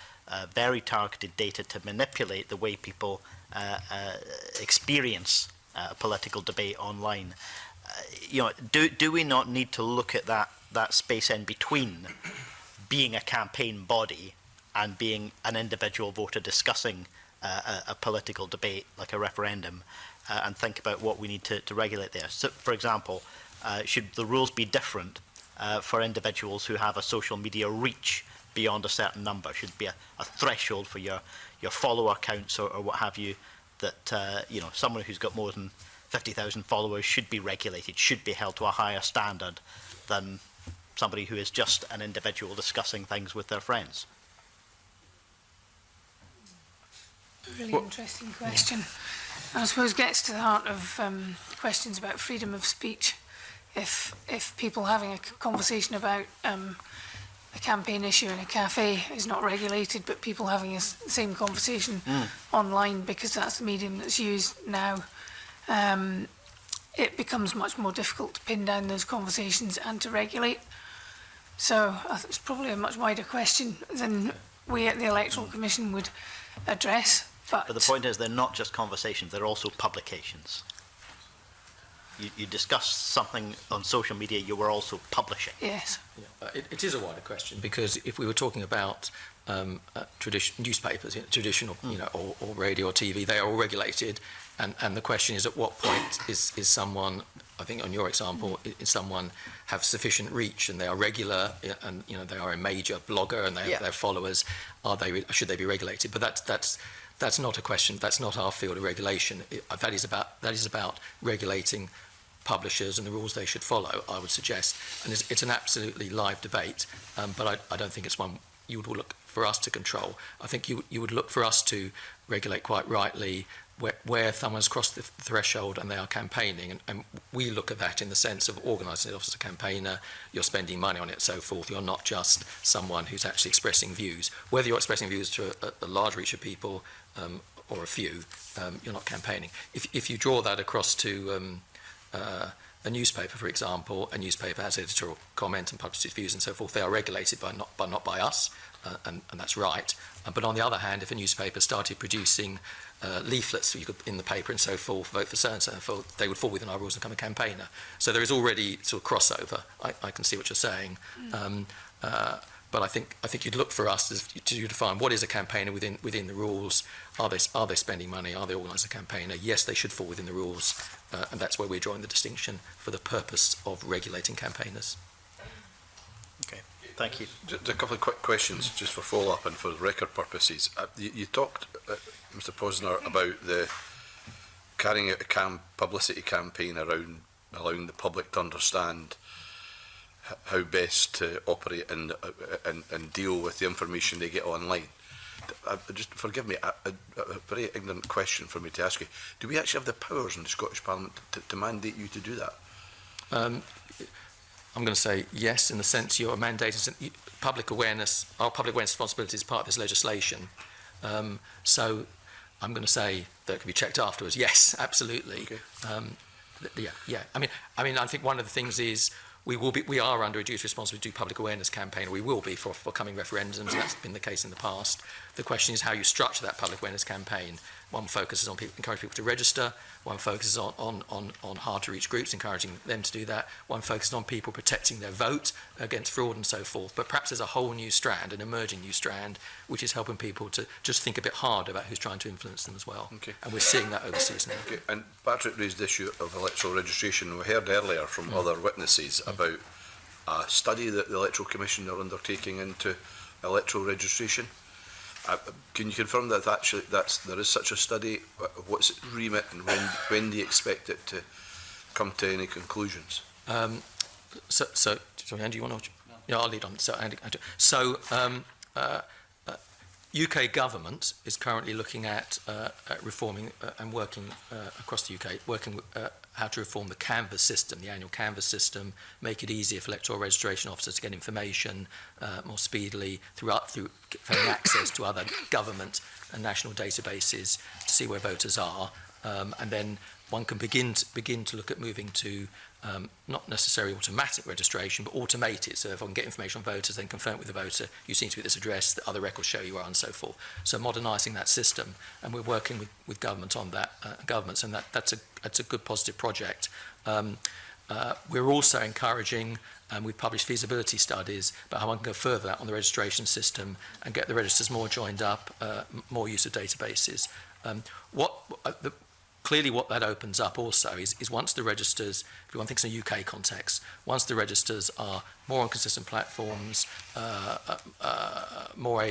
very targeted data to manipulate the way people experience political debate online. Do we not need to look at that space in between being a campaign body and being an individual voter discussing a political debate like a referendum, and think about what we need to regulate there? So, for example, should the rules be different for individuals who have a social media reach beyond a certain number? Should be a threshold for your follower counts or what have you, that someone who's got more than 50,000 followers should be regulated, should be held to a higher standard than somebody who is just an individual discussing things with their friends? Really interesting question. I suppose gets to the heart of questions about freedom of speech. If people having a conversation about a campaign issue in a cafe is not regulated, but people having the same conversation online, because that's the medium that's used now, it becomes much more difficult to pin down those conversations and to regulate. So it's probably a much wider question than we at the Electoral Commission would address. But the point is, they're not just conversations, they're also publications. You discuss something on social media, you were also publishing. Yes. Yeah. It is a wider question, because if we were talking about newspapers, traditional, or radio or TV, they are all regulated, and the question is, at what point is someone, I think on your example, is someone have sufficient reach and they are regular, and they are a major blogger and they have their followers, should they be regulated? But that's not a question. That's not our field of regulation. That is about regulating publishers and the rules they should follow, I would suggest. And it's an absolutely live debate, but I don't think it's one you would look for us to control. I think you would look for us to regulate quite rightly where someone's crossed the threshold and they are campaigning, and we look at that in the sense of organising it as a campaigner. You're spending money on it, so forth. You're not just someone who's actually expressing views. Whether you're expressing views to a large reach of people or a few, you're not campaigning. If you draw that across to a newspaper, for example, a newspaper has editorial comment and publishes its views and so forth. They are regulated not by us, and that's right. But on the other hand, if a newspaper started producing leaflets in the paper and so forth, vote for so and so, they would fall within our rules and become a campaigner. So there is already sort of crossover. I can see what you're saying. But I think you'd look for us to define what is a campaigner within the rules. Are they spending money? Are they organising a campaigner? Yes, they should fall within the rules, and that's where we're drawing the distinction for the purpose of regulating campaigners. Okay, thank you. Just a couple of quick questions, just for follow-up and for record purposes. You talked, Mr. Posner, about the carrying out a publicity campaign around allowing the public to understand how best to operate and deal with the information they get online. Just forgive me, a very ignorant question for me to ask you. Do we actually have the powers in the Scottish Parliament to mandate you to do that? I'm going to say yes, in the sense you're mandated. Public awareness, our public awareness responsibility is part of this legislation. So I'm going to say that it can be checked afterwards. Yes, absolutely. Okay. Yeah. I mean, I think one of the things is we are under a duty responsibility to do public awareness campaign, or we will be for coming referendums, and that's been the case in the past. The question is how you structure that public awareness campaign. One focuses on encouraging people to register, one focuses on hard-to-reach groups, encouraging them to do that, one focuses on people protecting their vote against fraud and so forth. But perhaps there's a whole new strand, an emerging new strand, which is helping people to just think a bit hard about who's trying to influence them as well. Okay. And we're seeing that overseas now. Okay. And Patrick raised the issue of electoral registration. We heard earlier from other witnesses about a study that the Electoral Commission are undertaking into electoral registration. Can you confirm that actually there is such a study? What's its remit, and when do you expect it to come to any conclusions? Sorry, Andy, you want to? No. Yeah, I'll lead on. So, Andy, UK government is currently looking at reforming and working across the UK, working how to reform the Canvas system, the annual Canvas system, make it easier for electoral registration officers to get information more speedily through having access to other government and national databases to see where voters are, and then one can begin to look at moving to not necessarily automatic registration, but automated. So if I can get information on voters, then confirm it with the voter, you seem to be at this address, the other records show you are, and so forth. So modernising that system, and we're working with government on that, governments, and that's a good positive project. We're also encouraging, and we've published feasibility studies about how one can go further on the registration system and get the registers more joined up, more use of databases. Clearly what that opens up also is once the registers, if one thinks in a UK context, once the registers are more on consistent platforms, more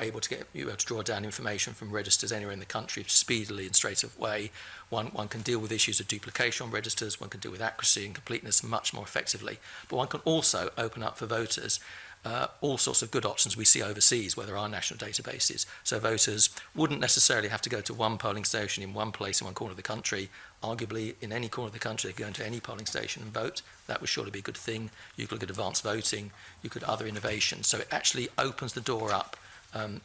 able to get you able to draw down information from registers anywhere in the country speedily and straight away, one can deal with issues of duplication on registers, one can deal with accuracy and completeness much more effectively. But one can also open up for voters all sorts of good options we see overseas where there are national databases. So voters wouldn't necessarily have to go to one polling station in one place in one corner of the country. Arguably, in any corner of the country, they could go into any polling station and vote. That would surely be a good thing. You could look at advanced voting. You could other innovations. So it actually opens the door up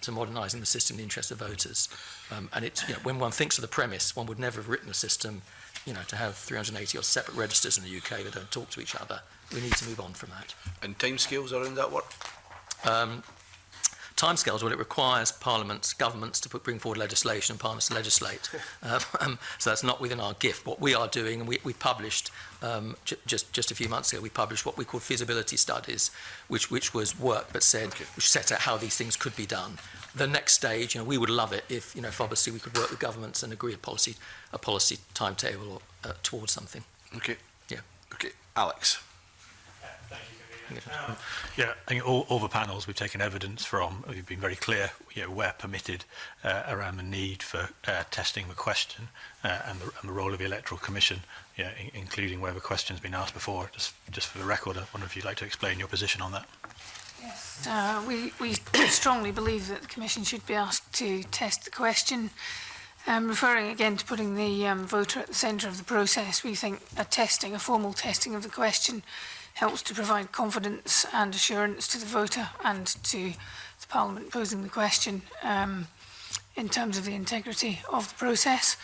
to modernising the system in the interest of voters. And it's, when one thinks of the premise, one would never have written a system, to have 380 or separate registers in the UK that don't talk to each other. We need to move on from that. And timescales around that work? Timescales, well, it requires parliaments, governments to bring forward legislation and parliaments to legislate. So that's not within our gift. What we are doing, and we published just a few months ago, we published what we call Feasibility Studies, which was work that said, which set out how these things could be done. The next stage, we would love it if obviously we could work with governments and agree a policy timetable towards something. Okay. Yeah. Okay. Alex. Yeah, I think all the panels we've taken evidence from, we've been very clear, where permitted around the need for testing the question and the role of the Electoral Commission, including where the question's been asked before. Just for the record, I wonder if you'd like to explain your position on that. Yes, we strongly believe that the Commission should be asked to test the question. Referring again to putting the voter at the centre of the process, we think a formal testing of the question helps to provide confidence and assurance to the voter and to the Parliament posing the question in terms of the integrity of the process,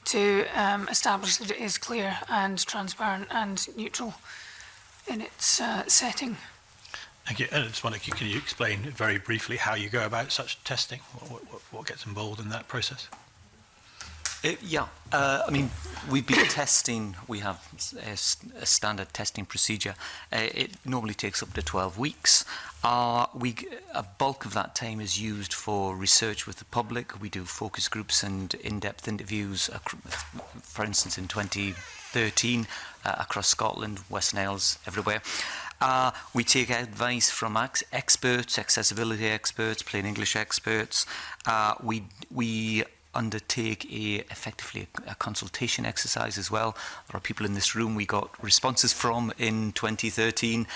to establish that it is clear and transparent and neutral in its setting. Thank you. And I just wonder, can you explain very briefly how you go about such testing? What gets involved in that process? I mean, we've been testing, we have a standard testing procedure. It normally takes up to 12 weeks. A bulk of that time is used for research with the public. We do focus groups and in-depth interviews, for instance, in 2013, across Scotland, Western Isles, everywhere. We take advice from experts, accessibility experts, plain English experts. We undertake effectively a consultation exercise as well. There are people in this room we got responses from in 2013.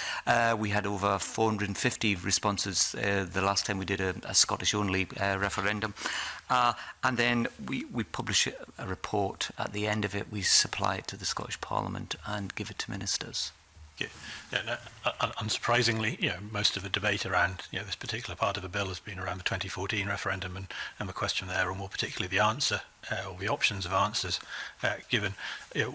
We had over 450 responses the last time we did a Scottish-only referendum. And then we publish a report. At the end of it, we supply it to the Scottish Parliament and give it to ministers. Unsurprisingly, most of the debate around this particular part of the bill has been around the 2014 referendum and the question there, or more particularly the answer or the options of answers given.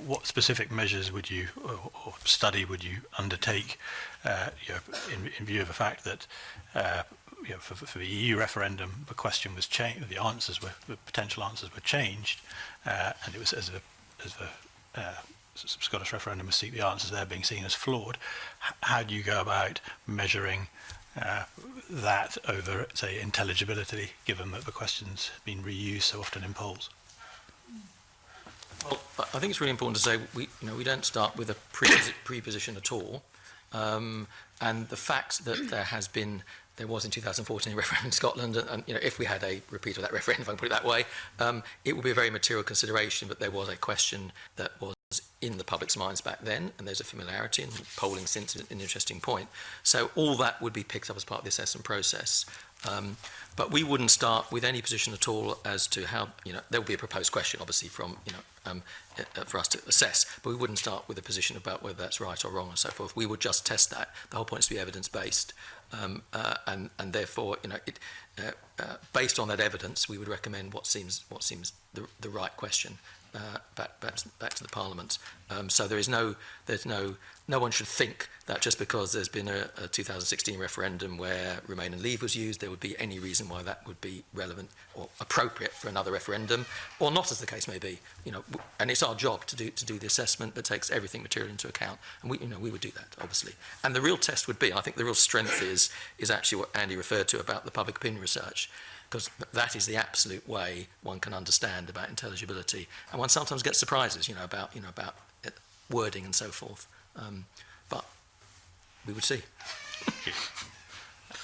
What specific measures would you or study would you undertake in view of the fact that for the EU referendum the question was changed, the potential answers were changed, and it was as the Scottish referendum was the answers there being seen as flawed. How do you go about measuring that over, say, intelligibility, given that the question's been reused so often in polls? Well, I think it's really important to say we don't start with a preposition at all, and the fact that there was in 2014 a referendum in Scotland, and if we had a repeat of that referendum, if I can put it that way, it would be a very material consideration, but there was a question that was in the public's minds back then, and there's a familiarity, and polling since an interesting point. So all that would be picked up as part of the assessment process. But we wouldn't start with any position at all as to how, there would be a proposed question, obviously, from, for us to assess, but we wouldn't start with a position about whether that's right or wrong and so forth. We would just test that. The whole point is to be evidence-based. And therefore, based on that evidence, we would recommend what seems the right question back to the Parliament. So there's no one should think that just because there's been a 2016 referendum where Remain and Leave was used, there would be any reason why that would be relevant or appropriate for another referendum, or not, as the case may be. And it's our job to do the assessment that takes everything material into account, and we would do that, obviously. And the real test would be, I think the real strength is actually what Andy referred to about the public opinion research. because that is the absolute way one can understand about intelligibility, and one sometimes gets surprises, about wording and so forth. But we would see.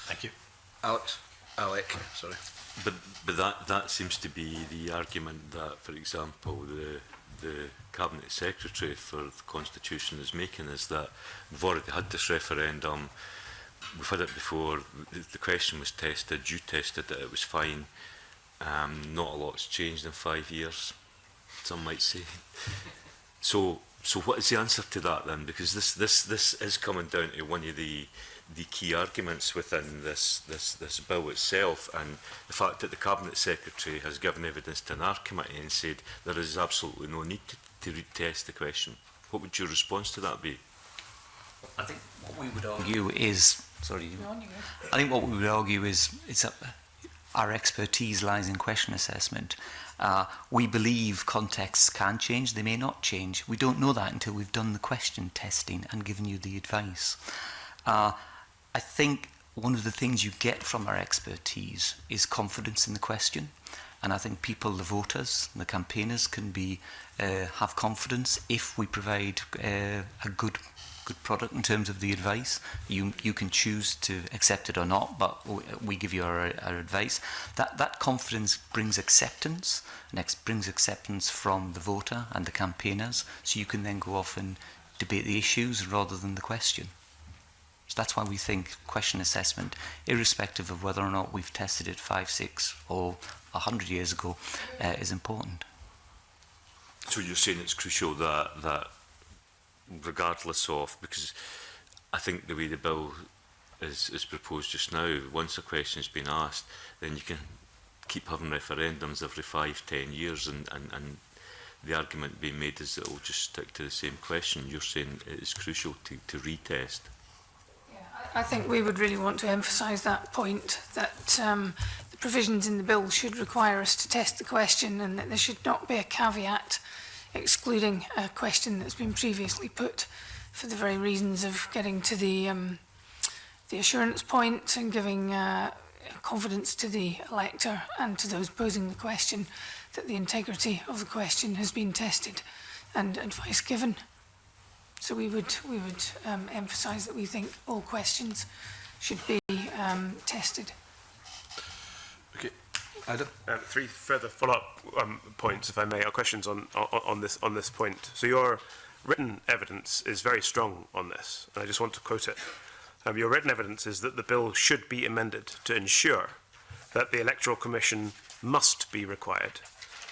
Thank you. Alec, sorry. But that seems to be the argument that, for example, the Cabinet Secretary for the Constitution is making, is that we've already had this referendum, we've had it before, the question was tested, you tested it, it was fine. Not a lot's changed in 5 years, some might say. So what is the answer to that then? Because this is coming down to one of the key arguments within this bill itself, and the fact that the Cabinet Secretary has given evidence to our committee and said there is absolutely no need to retest the question. What would your response to that be? I think what we would argue is, I think what we would argue is our expertise lies in question assessment. We believe contexts can change, they may not change. We don't know that until we've done the question testing and given you the advice. I think one of the things you get from our expertise is confidence in the question, and I think people, the voters, the campaigners, can have confidence if we provide a good product in terms of the advice. You can choose to accept it or not, but we give you our advice. That confidence brings acceptance, and brings acceptance from the voter and the campaigners, so you can then go off and debate the issues rather than the question. So that's why we think question assessment, irrespective of whether or not we've tested it 5, 6 or 100 years ago, is important. So you're saying it's crucial that regardless of, because I think the way the bill is proposed just now, once a question's been asked, then you can keep having referendums every 5, 10 years, and the argument being made is that it will just stick to the same question. You're saying it is crucial to retest. I think we would really want to emphasise that point, that the provisions in the bill should require us to test the question, and that there should not be a caveat excluding a question that's been previously put for the very reasons of getting to the assurance point and giving confidence to the elector and to those posing the question that the integrity of the question has been tested and advice given. So we would emphasise that we think all questions should be tested. Okay, Adam. 3 further follow-up points, if I may, or questions on this point. So your written evidence is very strong on this, and I just want to quote it. Your written evidence is that the bill should be amended to ensure that the Electoral Commission must be required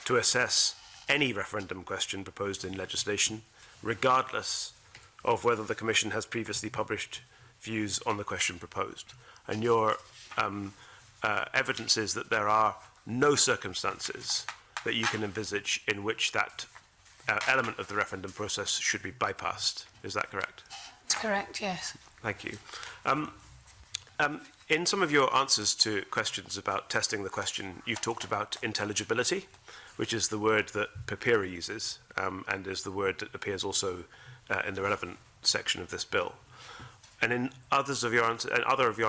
to assess any referendum question proposed in legislation, regardless of whether the Commission has previously published views on the question proposed. And your evidence is that there are no circumstances that you can envisage in which that element of the referendum process should be bypassed. Is that correct? That's correct, yes. Thank you. In some of your answers to questions about testing the question, you've talked about intelligibility, which is the word that Papira uses, and is the word that appears also in the relevant section of this bill. And in other of your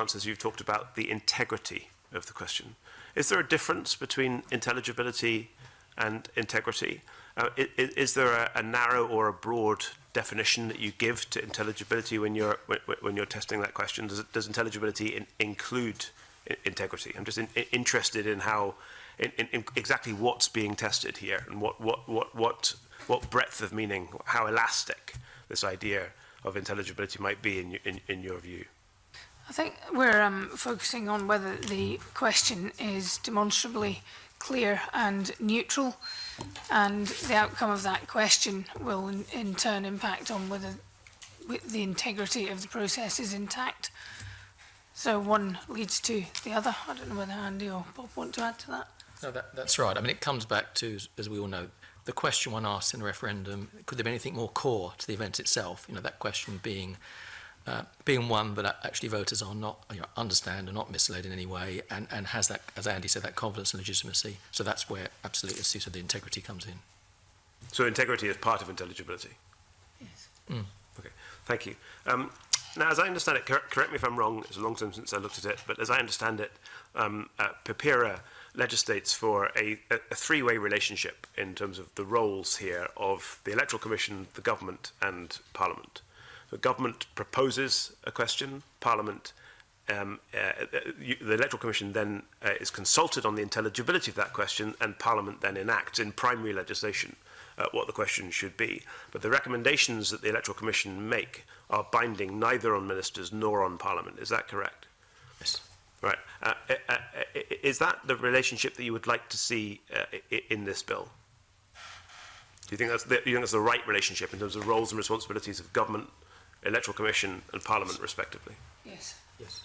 answers, you've talked about the integrity of the question. Is there a difference between intelligibility and integrity? Is there a narrow or a broad definition that you give to intelligibility when you're testing that question? Does intelligibility include integrity? I'm just interested in how, in exactly what's being tested here, and what breadth of meaning, how elastic this idea of intelligibility might be in your view. I think we're focusing on whether the question is demonstrably clear and neutral, and the outcome of that question will in turn impact on whether the integrity of the process is intact. So one leads to the other. I don't know whether Andy or Bob want to add to that. No, that's right. I mean, it comes back to, as we all know, the question one asked in a referendum, could there be anything more core to the event itself? You know, that question being one that actually voters are not, understand, are not misled in any way, and has that, as Andy said, that confidence and legitimacy. So that's where absolutely, as you said, the integrity comes in. So integrity is part of intelligibility? Yes. Mm. Okay, thank you. Now, as I understand it, correct me if I'm wrong, it's a long time since I looked at it, but as I understand it, Papira legislates for a three-way relationship in terms of the roles here of the Electoral Commission, the Government and Parliament. The Government proposes a question, Parliament, the Electoral Commission then is consulted on the intelligibility of that question, and Parliament then enacts in primary legislation what the question should be. But the recommendations that the Electoral Commission make are binding neither on ministers nor on Parliament. Is that correct? Yes. Right. Is that the relationship that you would like to see in this bill? Do you think that's the right relationship in terms of roles and responsibilities of government, Electoral Commission and Parliament respectively? Yes. Yes.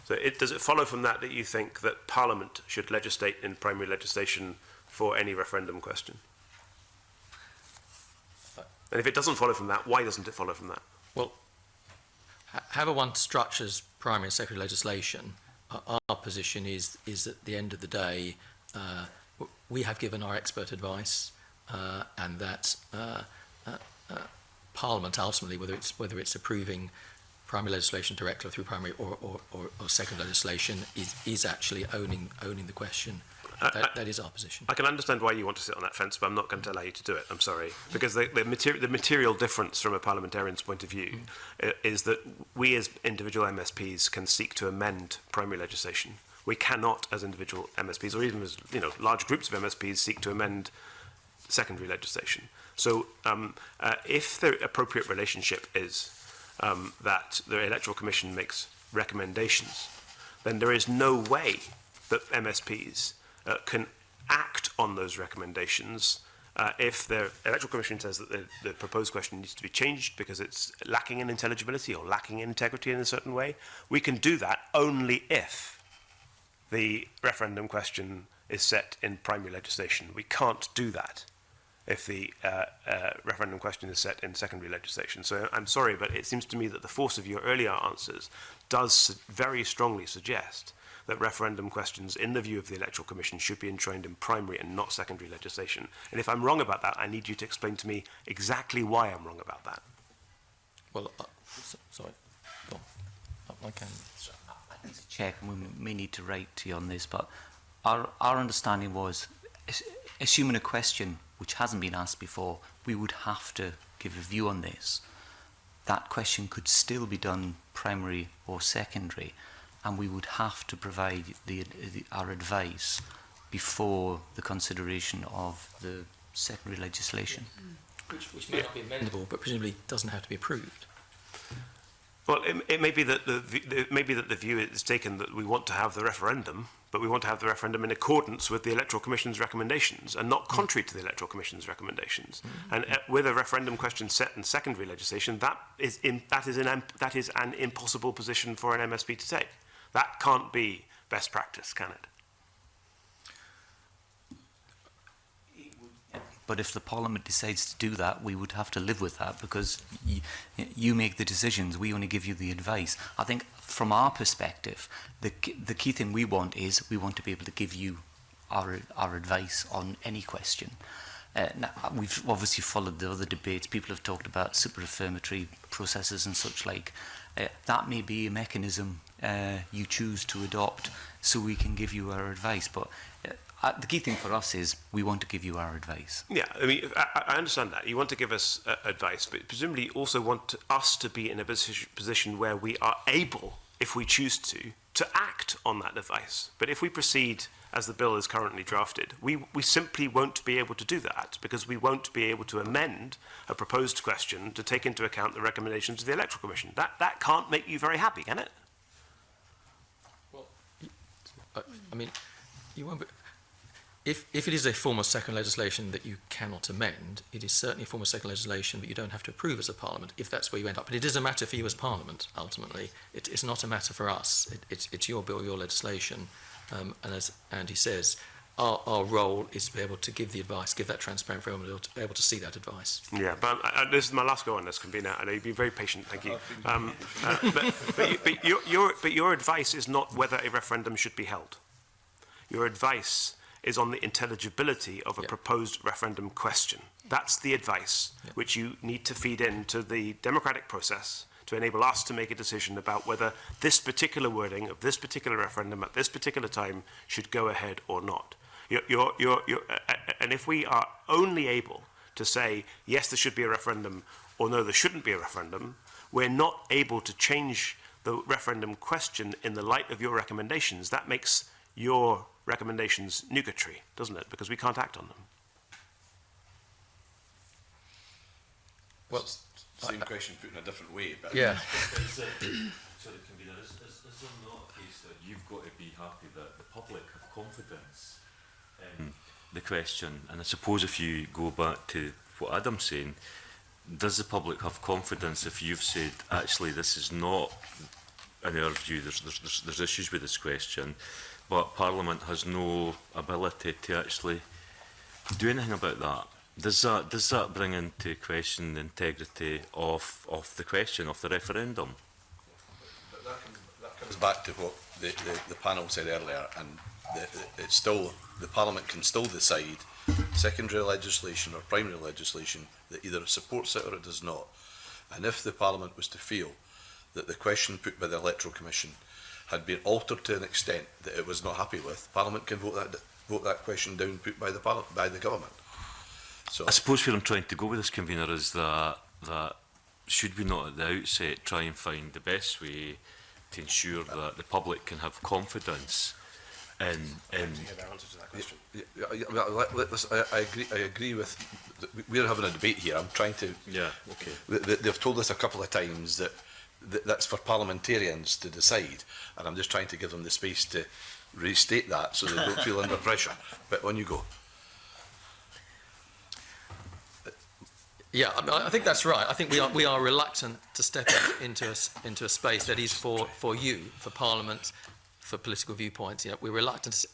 So does it follow from that that you think that Parliament should legislate in primary legislation for any referendum question? And if it doesn't follow from that, why doesn't it follow from that? Well, however one structures primary and secondary legislation, our position is at the end of the day, we have given our expert advice, and that Parliament ultimately, whether it's approving primary legislation directly through primary or second legislation, is actually owning the question. That is our position. I can understand why you want to sit on that fence, but I'm not going to allow you to do it. I'm sorry. Because the material difference from a parliamentarian's point of view is that we as individual MSPs can seek to amend primary legislation. We cannot, as individual MSPs, or even as large groups of MSPs, seek to amend secondary legislation. So if the appropriate relationship is that the Electoral Commission makes recommendations, then there is no way that MSPs can act on those recommendations if the Electoral Commission says that the proposed question needs to be changed because it's lacking in intelligibility or lacking in integrity in a certain way. We can do that only if the referendum question is set in primary legislation. We can't do that if the referendum question is set in secondary legislation. So I'm sorry, but it seems to me that the force of your earlier answers does very strongly suggest that referendum questions, in the view of the Electoral Commission, should be enshrined in primary and not secondary legislation. And if I'm wrong about that, I need you to explain to me exactly why I'm wrong about that. Well, sorry. Go on. I can. I need to check, and we may need to write to you on this, but our understanding was, assuming a question which hasn't been asked before, we would have to give a view on this. That question could still be done primary or secondary, and we would have to provide our advice before the consideration of the secondary legislation. Which may not be amendable, but presumably doesn't have to be approved. Well, it may be that the view is taken that we want to have the referendum, but we want to have the referendum in accordance with the Electoral Commission's recommendations and not contrary to the Electoral Commission's recommendations. And with a referendum question set in secondary legislation, that is an impossible position for an MSP to take. That can't be best practice, can it? But if the Parliament decides to do that, we would have to live with that, because you make the decisions, we only give you the advice. I think from our perspective, the key thing we want is we want to be able to give you our advice on any question. Now, we've obviously followed the other debates. People have talked about super-affirmatory processes and such like. That may be a mechanism you choose to adopt so we can give you our advice. But the key thing for us is we want to give you our advice. Yeah, I mean, I understand that. You want to give us advice, but presumably you also want us to be in a position where we are able, if we choose to act on that advice. But if we proceed as the bill is currently drafted, we simply won't be able to do that, because we won't be able to amend a proposed question to take into account the recommendations of the Electoral Commission. That can't make you very happy, can it? Well, I mean, you won't be... If it is a form of second legislation that you cannot amend, it is certainly a form of second legislation that you don't have to approve as a Parliament, if that's where you end up. But it is a matter for you as Parliament, ultimately. It's not a matter for us. It's your bill, your legislation. And as Andy says, our role is to be able to give the advice, give that transparent for everyone to be able to see that advice. Yeah, but this is my last go on this, Convener. I know you've been very patient, thank you. But your advice is not whether a referendum should be held. Your advice is on the intelligibility of a proposed referendum question. That's the advice which you need to feed into the democratic process to enable us to make a decision about whether this particular wording of this particular referendum at this particular time should go ahead or not. And if we are only able to say, yes, there should be a referendum, or no, there shouldn't be a referendum, we're not able to change the referendum question in the light of your recommendations. That makes your recommendations nugatory, doesn't it? Because we can't act on them. Well, same question put in a different way. But yeah. Sorry, Convener, is there not a case that you've got to be happy that the public have confidence in the question? And I suppose if you go back to what Adam's saying, does the public have confidence if you've said, actually, this is not, in our view, there's issues with this question, but Parliament has no ability to actually do anything about that? Does that bring into question the integrity of the question, of the referendum? That comes back to what the panel said earlier, and it's still, the Parliament can still decide secondary legislation or primary legislation that either supports it or it does not. And if the Parliament was to feel that the question put by the Electoral Commission had been altered to an extent that it was not happy with, Parliament can vote that question down put by the government. So I suppose where I'm trying to go with this, Convener, is that should we not at the outset try and find the best way to ensure that the public can have confidence in I agree with, we're having a debate here. I'm trying to, they've told us a couple of times that that's for parliamentarians to decide, and I'm just trying to give them the space to restate that so they don't feel under pressure. But on you go. Yeah, I think that's right. I think we are reluctant to step into a space that is for you, for Parliament, for political viewpoints. You know, we're reluctant,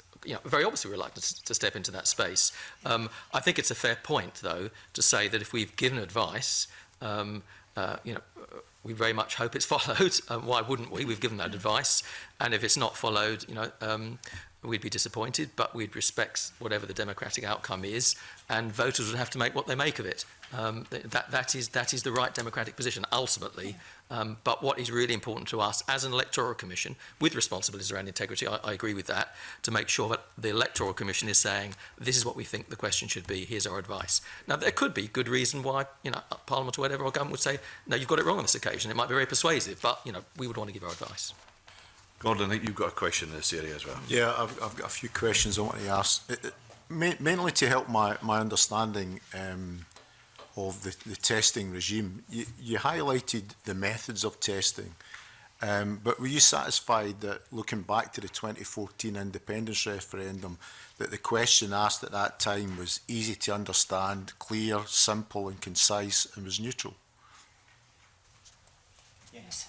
very obviously reluctant to step into that space. I think it's a fair point, though, to say that if we've given advice, we very much hope it's followed. Why wouldn't we? We've given that advice, and if it's not followed, we'd be disappointed, but we'd respect whatever the democratic outcome is, and voters would have to make what they make of it. That is the right democratic position, ultimately. But what is really important to us as an Electoral Commission, with responsibilities around integrity, I agree with that, to make sure that the Electoral Commission is saying, this is what we think the question should be, here's our advice. Now, there could be good reason why, Parliament or whatever, or government would say, no, you've got it wrong on this occasion. It might be very persuasive, but, we would want to give our advice. Gordon, I think you've got a question in this area as well. Yeah, I've got a few questions I want to ask. Mainly to help my understanding of the testing regime. You highlighted the methods of testing, but were you satisfied that, looking back to the 2014 independence referendum, that the question asked at that time was easy to understand, clear, simple and concise, and was neutral? Yes.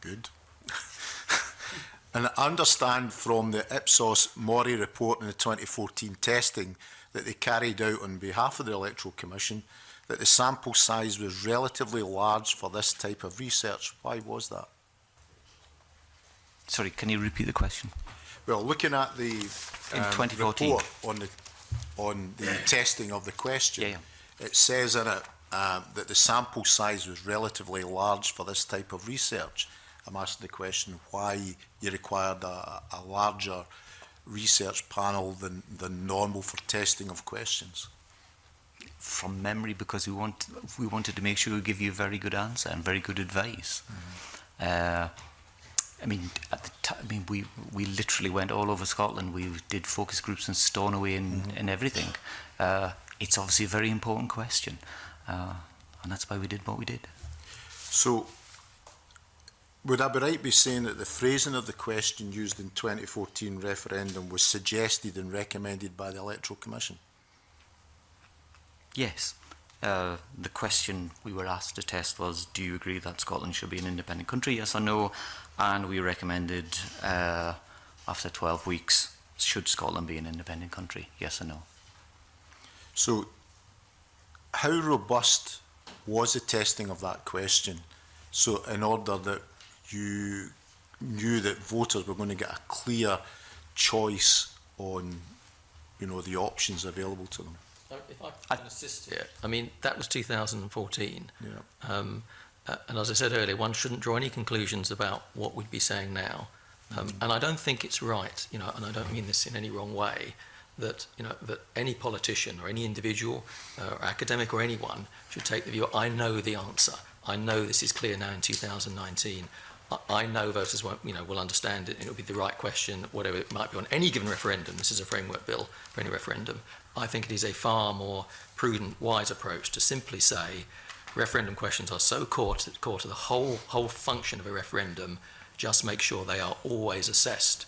Good. And I understand from the Ipsos Mori report in the 2014 testing that they carried out on behalf of the Electoral Commission that the sample size was relatively large for this type of research. Why was that? Sorry, can you repeat the question? Well, looking at the in 2014 report on the testing of the question, it says in it that the sample size was relatively large for this type of research. I'm asking the question why you required a larger research panel than normal for testing of questions. From memory, because we wanted to make sure we give you a very good answer and very good advice. Mm-hmm. I mean, at the time, we literally went all over Scotland. We did focus groups in Stornoway and everything. It's obviously a very important question, and that's why we did what we did. So, would I be right by saying that the phrasing of the question used in 2014 referendum was suggested and recommended by the Electoral Commission? Yes. The question we were asked to test was, do you agree that Scotland should be an independent country, yes or no? And we recommended, after 12 weeks, should Scotland be an independent country, yes or no? So, how robust was the testing of that question? So, in order that you knew that voters were going to get a clear choice on, the options available to them? If I can assist here, I mean, that was 2014. Yeah. And as I said earlier, one shouldn't draw any conclusions about what we'd be saying now. And I don't think it's right, you know, and I don't mean this in any wrong way, that, you know, that any politician or any individual or academic or anyone should take the view, I know the answer. I know this is clear now in 2019. I know voters won't, you know, will understand it. It'll be the right question, whatever it might be on any given referendum. This is a framework bill for any referendum. I think it is a far more prudent, wise approach to simply say referendum questions are so core to the whole function of a referendum. Just make sure they are always assessed.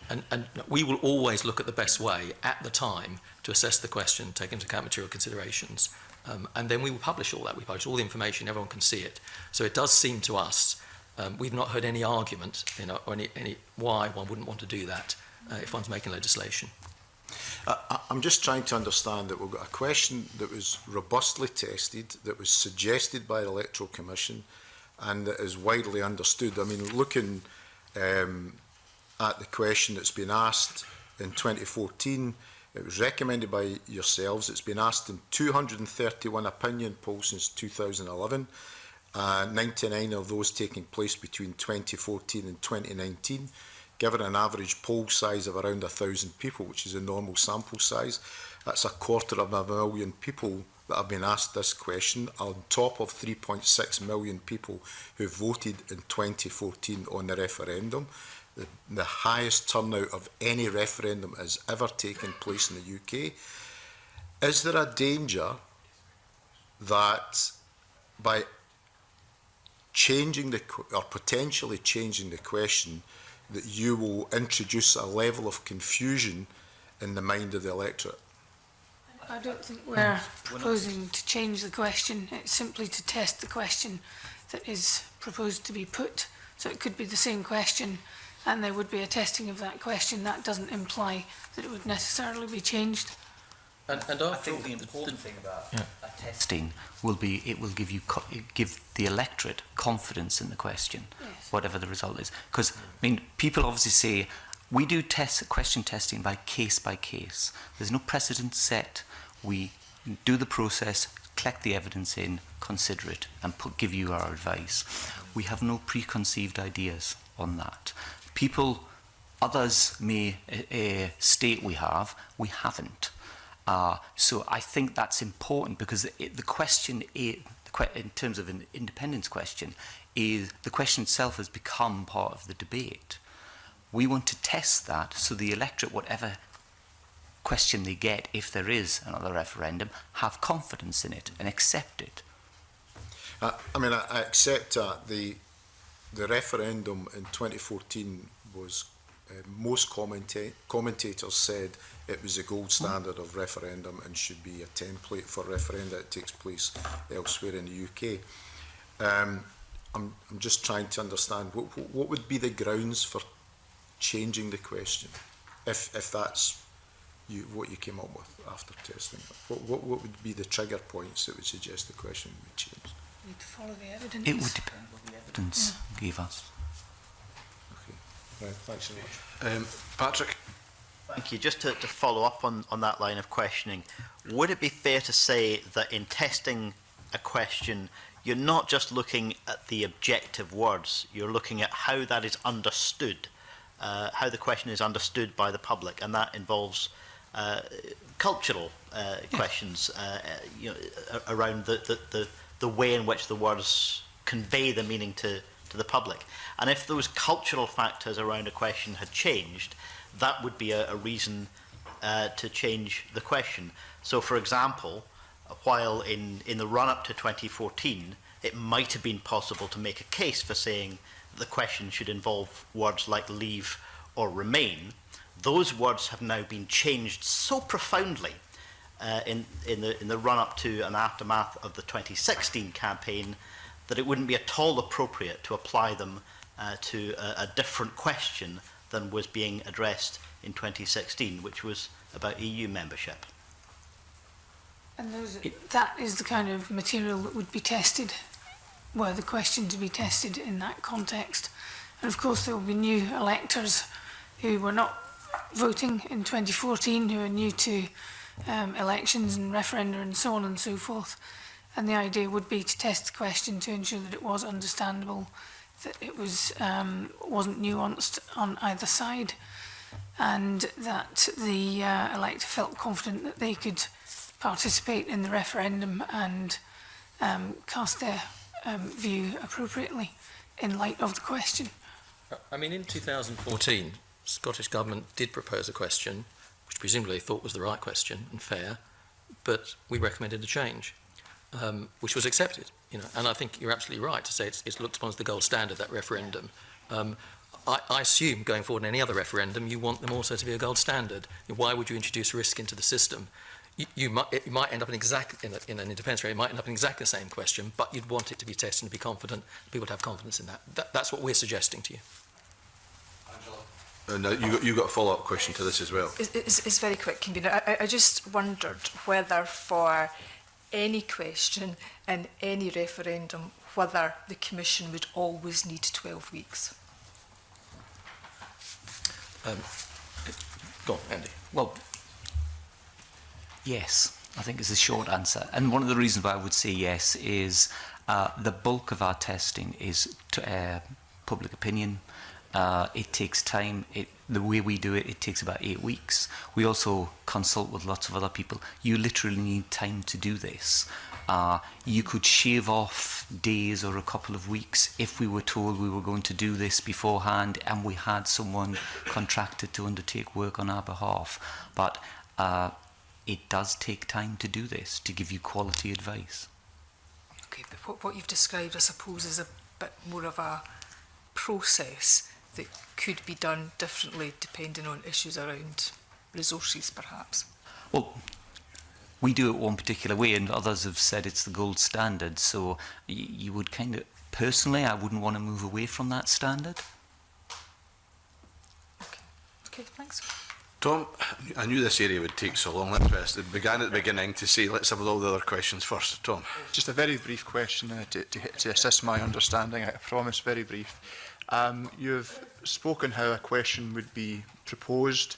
And we will always look at the best way at the time to assess the question, take into account material considerations. And then we will publish all that. We publish all the information, everyone can see it. So it does seem to us, we've not heard any argument, you know, or any why one wouldn't want to do that if one's making legislation. I'm just trying to understand that we've got a question that was robustly tested, that was suggested by the Electoral Commission, and that is widely understood. I mean, looking at the question that's been asked in 2014, it was recommended by yourselves. It's been asked in 231 opinion polls since 2011, 99 of those taking place between 2014 and 2019, given an average poll size of around 1,000 people, which is a normal sample size. That's 250,000 people that have been asked this question, on top of 3.6 million people who voted in 2014 on the referendum. The highest turnout of any referendum has ever taken place in the UK. Is there a danger that by changing or potentially changing the question, that you will introduce a level of confusion in the mind of the electorate? I don't think we're proposing to change the question. It's simply to test the question that is proposed to be put. So it could be the same question and there would be a testing of that question. That doesn't imply that it would necessarily be changed. And I think the important thing about testing will be it will give the electorate confidence in the question, whatever the result is. Because I mean, people obviously say we do question testing by case. There's no precedent set. We do the process, collect the evidence in, consider it, and give you our advice. We have no preconceived ideas on that. Others may state we haven't. So I think that's important because the question, in terms of an independence question, is the question itself has become part of the debate. We want to test that so the electorate, whatever question they get, if there is another referendum, have confidence in it and accept it. I mean, I accept that the referendum in 2014 was, most commentators said it was the gold standard of referendum and should be a template for referenda that takes place elsewhere in the UK. I'm just trying to understand what would be the grounds for changing the question, if that's what you came up with after testing. What would be the trigger points that would suggest the question would be changed? We need to follow the evidence. It would depend what the evidence gave us. Okay, right, thanks so much. Patrick? Thank you. Just to follow up on that line of questioning, would it be fair to say that in testing a question, you're not just looking at the objective words, you're looking at how that is understood, how the question is understood by the public, and that involves cultural questions, you know, around the way in which the words convey the meaning to the public. And if those cultural factors around a question had changed, that would be a reason to change the question. So, for example, while in the run-up to 2014, it might have been possible to make a case for saying the question should involve words like leave or remain, those words have now been changed so profoundly in the run-up to and aftermath of the 2016 campaign that it wouldn't be at all appropriate to apply them to a different question than was being addressed in 2016, which was about EU membership. And that is the kind of material that would be tested, were the question to be tested in that context. And of course there will be new electors who were not voting in 2014, who are new to elections and referenda and so on and so forth. And the idea would be to test the question to ensure that it was understandable, that it was, wasn't nuanced on either side, and that the elector felt confident that they could participate in the referendum and cast their view appropriately in light of the question. I mean, in 2014, Scottish Government did propose a question, which presumably they thought was the right question and fair, but we recommended a change, which was accepted. You know, and I think you're absolutely right to say it's looked upon as the gold standard, that referendum. I assume going forward in any other referendum, you want them also to be a gold standard. Why would you introduce risk into the system? It might end up in an independence rate, it might end up in exactly the same question, but you'd want it to be tested and be confident, people to have confidence in that. That's what we're suggesting to you. And you got a follow-up question to this as well. It's very quick, convener. I just wondered whether for any question in any referendum, whether the Commission would always need 12 weeks. Go on, Andy. Well, yes, I think is the short answer. And one of the reasons why I would say yes is the bulk of our testing is public opinion. It takes time. The way we do it, it takes about 8 weeks. We also consult with lots of other people. You literally need time to do this. You could shave off days or a couple of weeks if we were told we were going to do this beforehand and we had someone contracted to undertake work on our behalf. But it does take time to do this, to give you quality advice. Okay, but what you've described, I suppose, is a bit more of a process that could be done differently depending on issues around resources, perhaps. Well, we do it one particular way, and others have said it's the gold standard, so you would kind of, personally, I wouldn't want to move away from that standard. Okay, thanks. Tom, I knew this area would take so long. That's why I began at the beginning to say, let's have all the other questions first. Tom. Just a very brief question to assist my understanding, I promise, very brief. You've spoken how a question would be proposed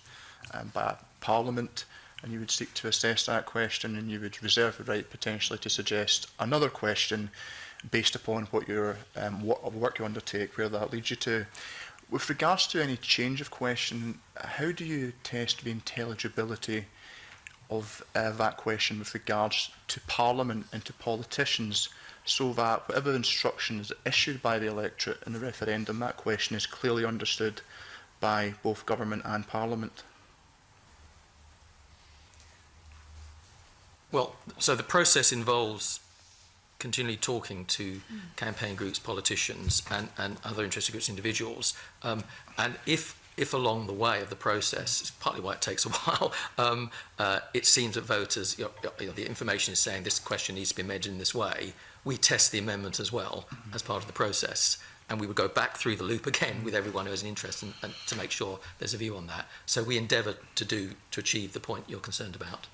by Parliament, and you would seek to assess that question, and you would reserve the right potentially to suggest another question based upon what your what work you undertake, where that leads you to. With regards to any change of question, how do you test the intelligibility of that question with regards to Parliament and to politicians, so that whatever instruction is issued by the electorate in the referendum, that question is clearly understood by both government and Parliament? Well, so the process involves continually talking to campaign groups, politicians, and other interested groups, individuals. And if along the way of the process, it's partly why it takes a while, it seems that voters, the information is saying this question needs to be amended in this way, we test the amendment as well as part of the process. And we would go back through the loop again with everyone who has an interest and to make sure there's a view on that. So we endeavour to achieve the point you're concerned about.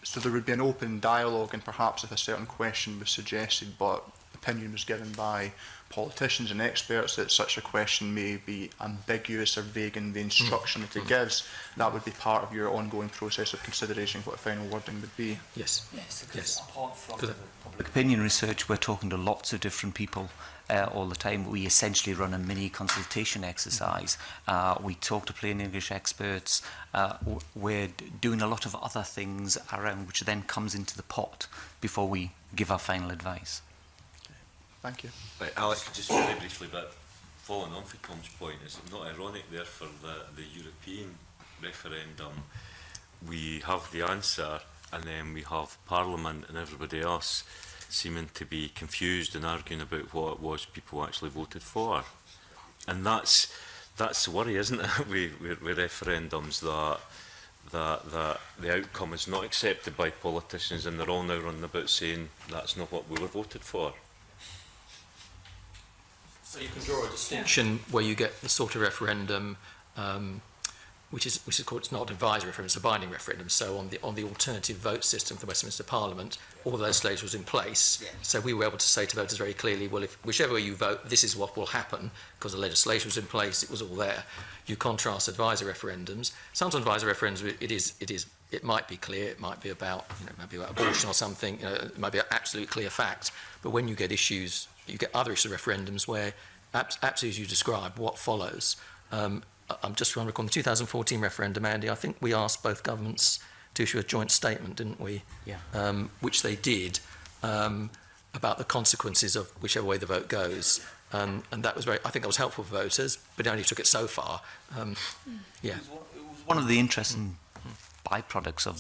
So there would be an open dialogue, and perhaps if a certain question was suggested but opinion was given by politicians and experts that such a question may be ambiguous or vague in the instruction that it gives, that would be part of your ongoing process of consideration what the final wording would be. Yes. Yes. Apart from the public opinion research, we're talking to lots of different people all the time. We essentially run a mini consultation exercise. We talk to plain English experts. We're doing a lot of other things around, which then comes into the pot before we give our final advice. Thank you. Right, Alex. Just very briefly, but following on from Tom's point, is it not ironic there for the European referendum, we have the answer and then we have Parliament and everybody else seeming to be confused and arguing about what it was people actually voted for. And that's the worry, isn't it, with referendums, that the outcome is not accepted by politicians and they're all now running about saying that's not what we were voted for. So you can draw a distinction where you get the sort of referendum which is called, it's not an advisory referendum, it's a binding referendum. So on the alternative vote system for the Westminster Parliament, all the legislation was in place. Yeah. So we were able to say to voters very clearly, well, if whichever way you vote, this is what will happen, because the legislation was in place, it was all there. You contrast advisory referendums. Sometimes advisory referendums, it is it might be clear, it might be about, maybe about abortion or something, it might be an absolute clear fact. But when you get issues, you get other issues of referendums where, absolutely as you describe, what follows. I'm just trying to recall the 2014 referendum, Andy, I think we asked both governments to issue a joint statement, didn't we? Yeah. Which they did, about the consequences of whichever way the vote goes. And that was I think that was helpful for voters, but it only took it so far. Yeah. It was one of the interesting byproducts of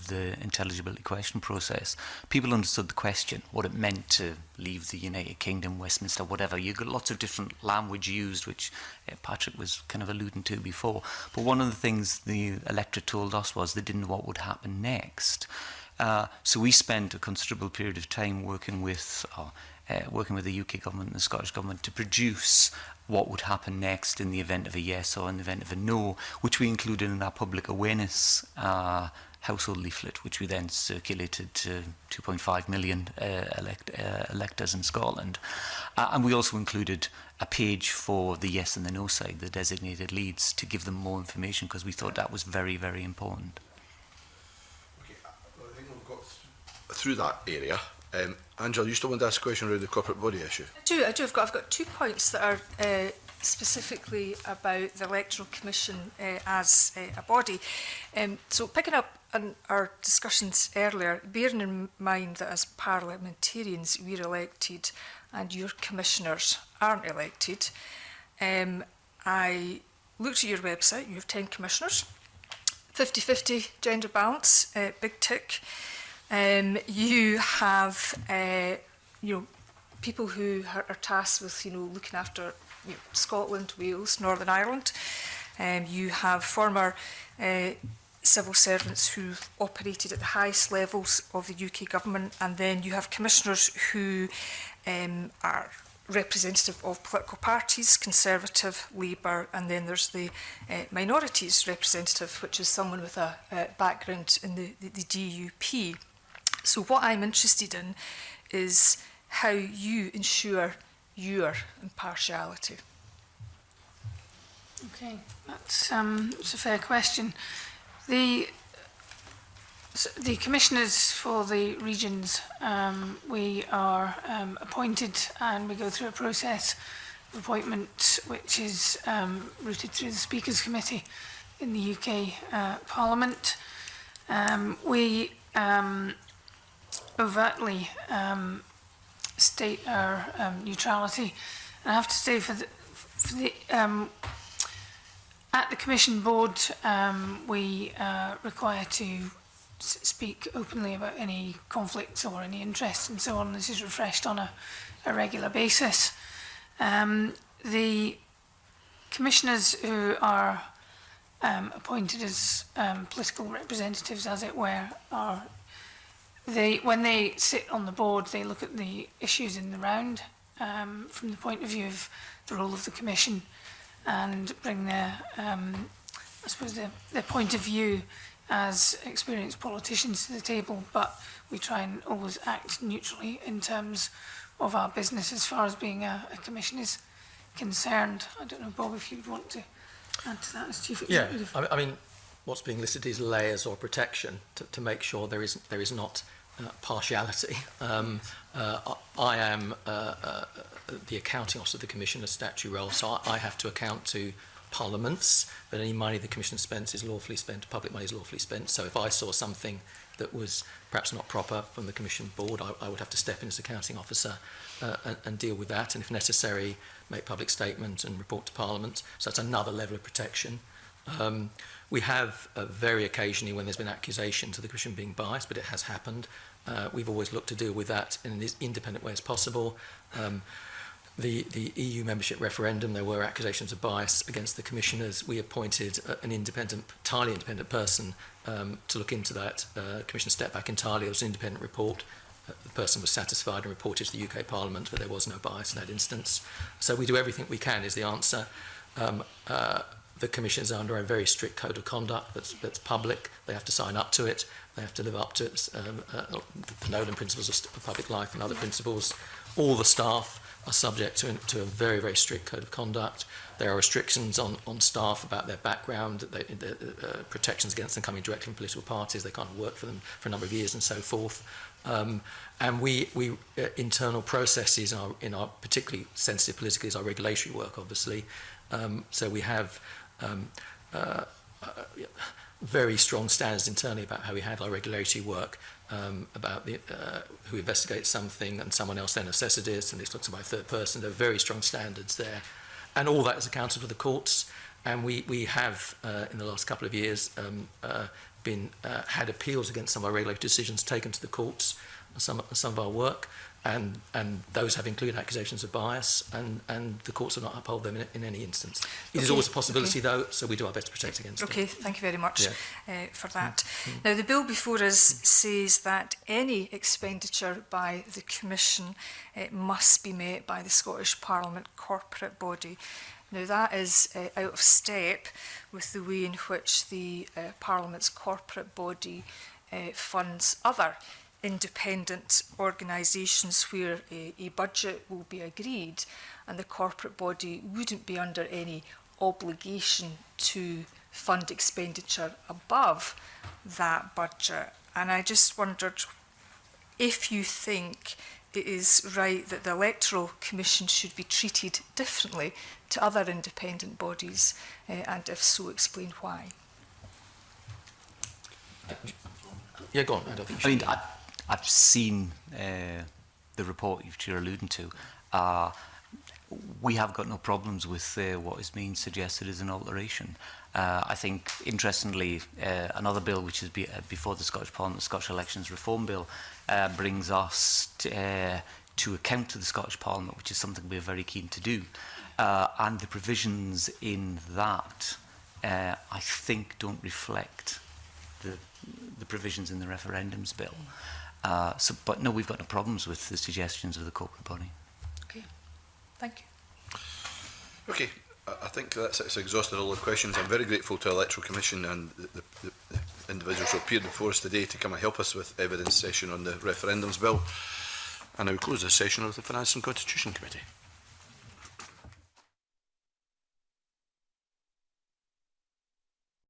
the intelligibility question process. People understood the question, what it meant to leave the United Kingdom, Westminster, whatever. You got lots of different language used, which Patrick was kind of alluding to before. But one of the things the electorate told us was they didn't know what would happen next. So we spent a considerable period of time working with the UK government and the Scottish government to produce what would happen next in the event of a yes or in the event of a no, which we included in our public awareness household leaflet, which we then circulated to 2.5 million electors in Scotland. And we also included a page for the yes and the no side, the designated leads, to give them more information, because we thought that was very, very important. Okay, I think we've got through that area. Angela, you still want to ask a question around the corporate body issue? I do. I've got 2 points that are specifically about the Electoral Commission as a body. So picking up on our discussions earlier, bearing in mind that as parliamentarians we're elected and your commissioners aren't elected, I looked at your website, you have 10 commissioners, 50-50 gender balance, big tick. You have, people who are tasked with, looking after Scotland, Wales, Northern Ireland. You have former civil servants who've operated at the highest levels of the UK government, and then you have commissioners who are representative of political parties, Conservative, Labour, and then there's the minorities representative, which is someone with a background in the DUP. So what I'm interested in is how you ensure your impartiality. Okay, that's a fair question. The commissioners for the regions, we are appointed, and we go through a process of appointment which is routed through the Speakers Committee in the UK Parliament. We overtly state our neutrality. And I have to say, at the Commission Board, we require to speak openly about any conflicts or any interests and so on. This is refreshed on a regular basis. The commissioners who are appointed as political representatives, as it were, when they sit on the board, they look at the issues in the round from the point of view of the role of the Commission, and bring their, I suppose, their point of view as experienced politicians to the table. But we try and always act neutrally in terms of our business as far as being a Commission is concerned. I don't know, Bob, if you'd want to add to that as Chief Executive. Yeah, I mean, what's being listed is layers or protection to make sure there is not partiality. I am the accounting officer of the Commission, a statutory role, so I have to account to parliaments that any money the Commission spends is lawfully spent, public money is lawfully spent. So if I saw something that was perhaps not proper from the Commission board, I would have to step in as accounting officer and deal with that, and if necessary, make public statement and report to Parliament. So that's another level of protection. We have very occasionally, when there's been accusations of the Commission being biased, but it has happened, we've always looked to deal with that in an independent way as possible. The EU membership referendum, there were accusations of bias against the commissioners. We appointed an entirely independent person to look into that. The Commission stepped back entirely. It was an independent report. The person was satisfied and reported to the UK Parliament, but there was no bias in that instance. So we do everything we can is the answer. The Commission is under a very strict code of conduct that's public. They have to sign up to it. They have to live up to it. The Nolan principles of public life and other principles. All the staff are subject to a very, very strict code of conduct. There are restrictions on staff about their background, protections against them coming directly from political parties. They can't work for them for a number of years and so forth. And we internal processes in our particularly sensitive politically is our regulatory work, obviously. So we have very strong standards internally about how we handle our regulatory work, about who investigates something and someone else then assesses it, and it's looked at by a third person. There are very strong standards there. And all that is accounted to the courts. And we have, in the last couple of years, had appeals against some of our regulatory decisions taken to the courts, some of our work, and those have included accusations of bias, and the courts will not uphold them in any instance. It is always a possibility, though, so we do our best to protect against it. Okay, thank you very much for that. Now, the bill before us says that any expenditure by the Commission must be met by the Scottish Parliament corporate body. Now, that is out of step with the way in which the Parliament's corporate body funds other independent organisations where a budget will be agreed, and the corporate body wouldn't be under any obligation to fund expenditure above that budget. And I just wondered if you think it is right that the Electoral Commission should be treated differently to other independent bodies, and if so, explain why. Yeah, go on. I mean, I've seen the report you're alluding to. We have got no problems with what is being suggested as an alteration. I think, interestingly, another bill which is before the Scottish Parliament, the Scottish Elections Reform Bill, brings us to account to the Scottish Parliament, which is something we're very keen to do. And the provisions in that, I think, don't reflect the provisions in the referendums bill. But no, we've got no problems with the suggestions of the corporate body. Okay, thank you. Okay, I think that's exhausted all the questions. I'm very grateful to the Electoral Commission and the individuals who appeared before us today to come and help us with evidence session on the referendums bill. And I will close this session of the Finance and Constitution Committee.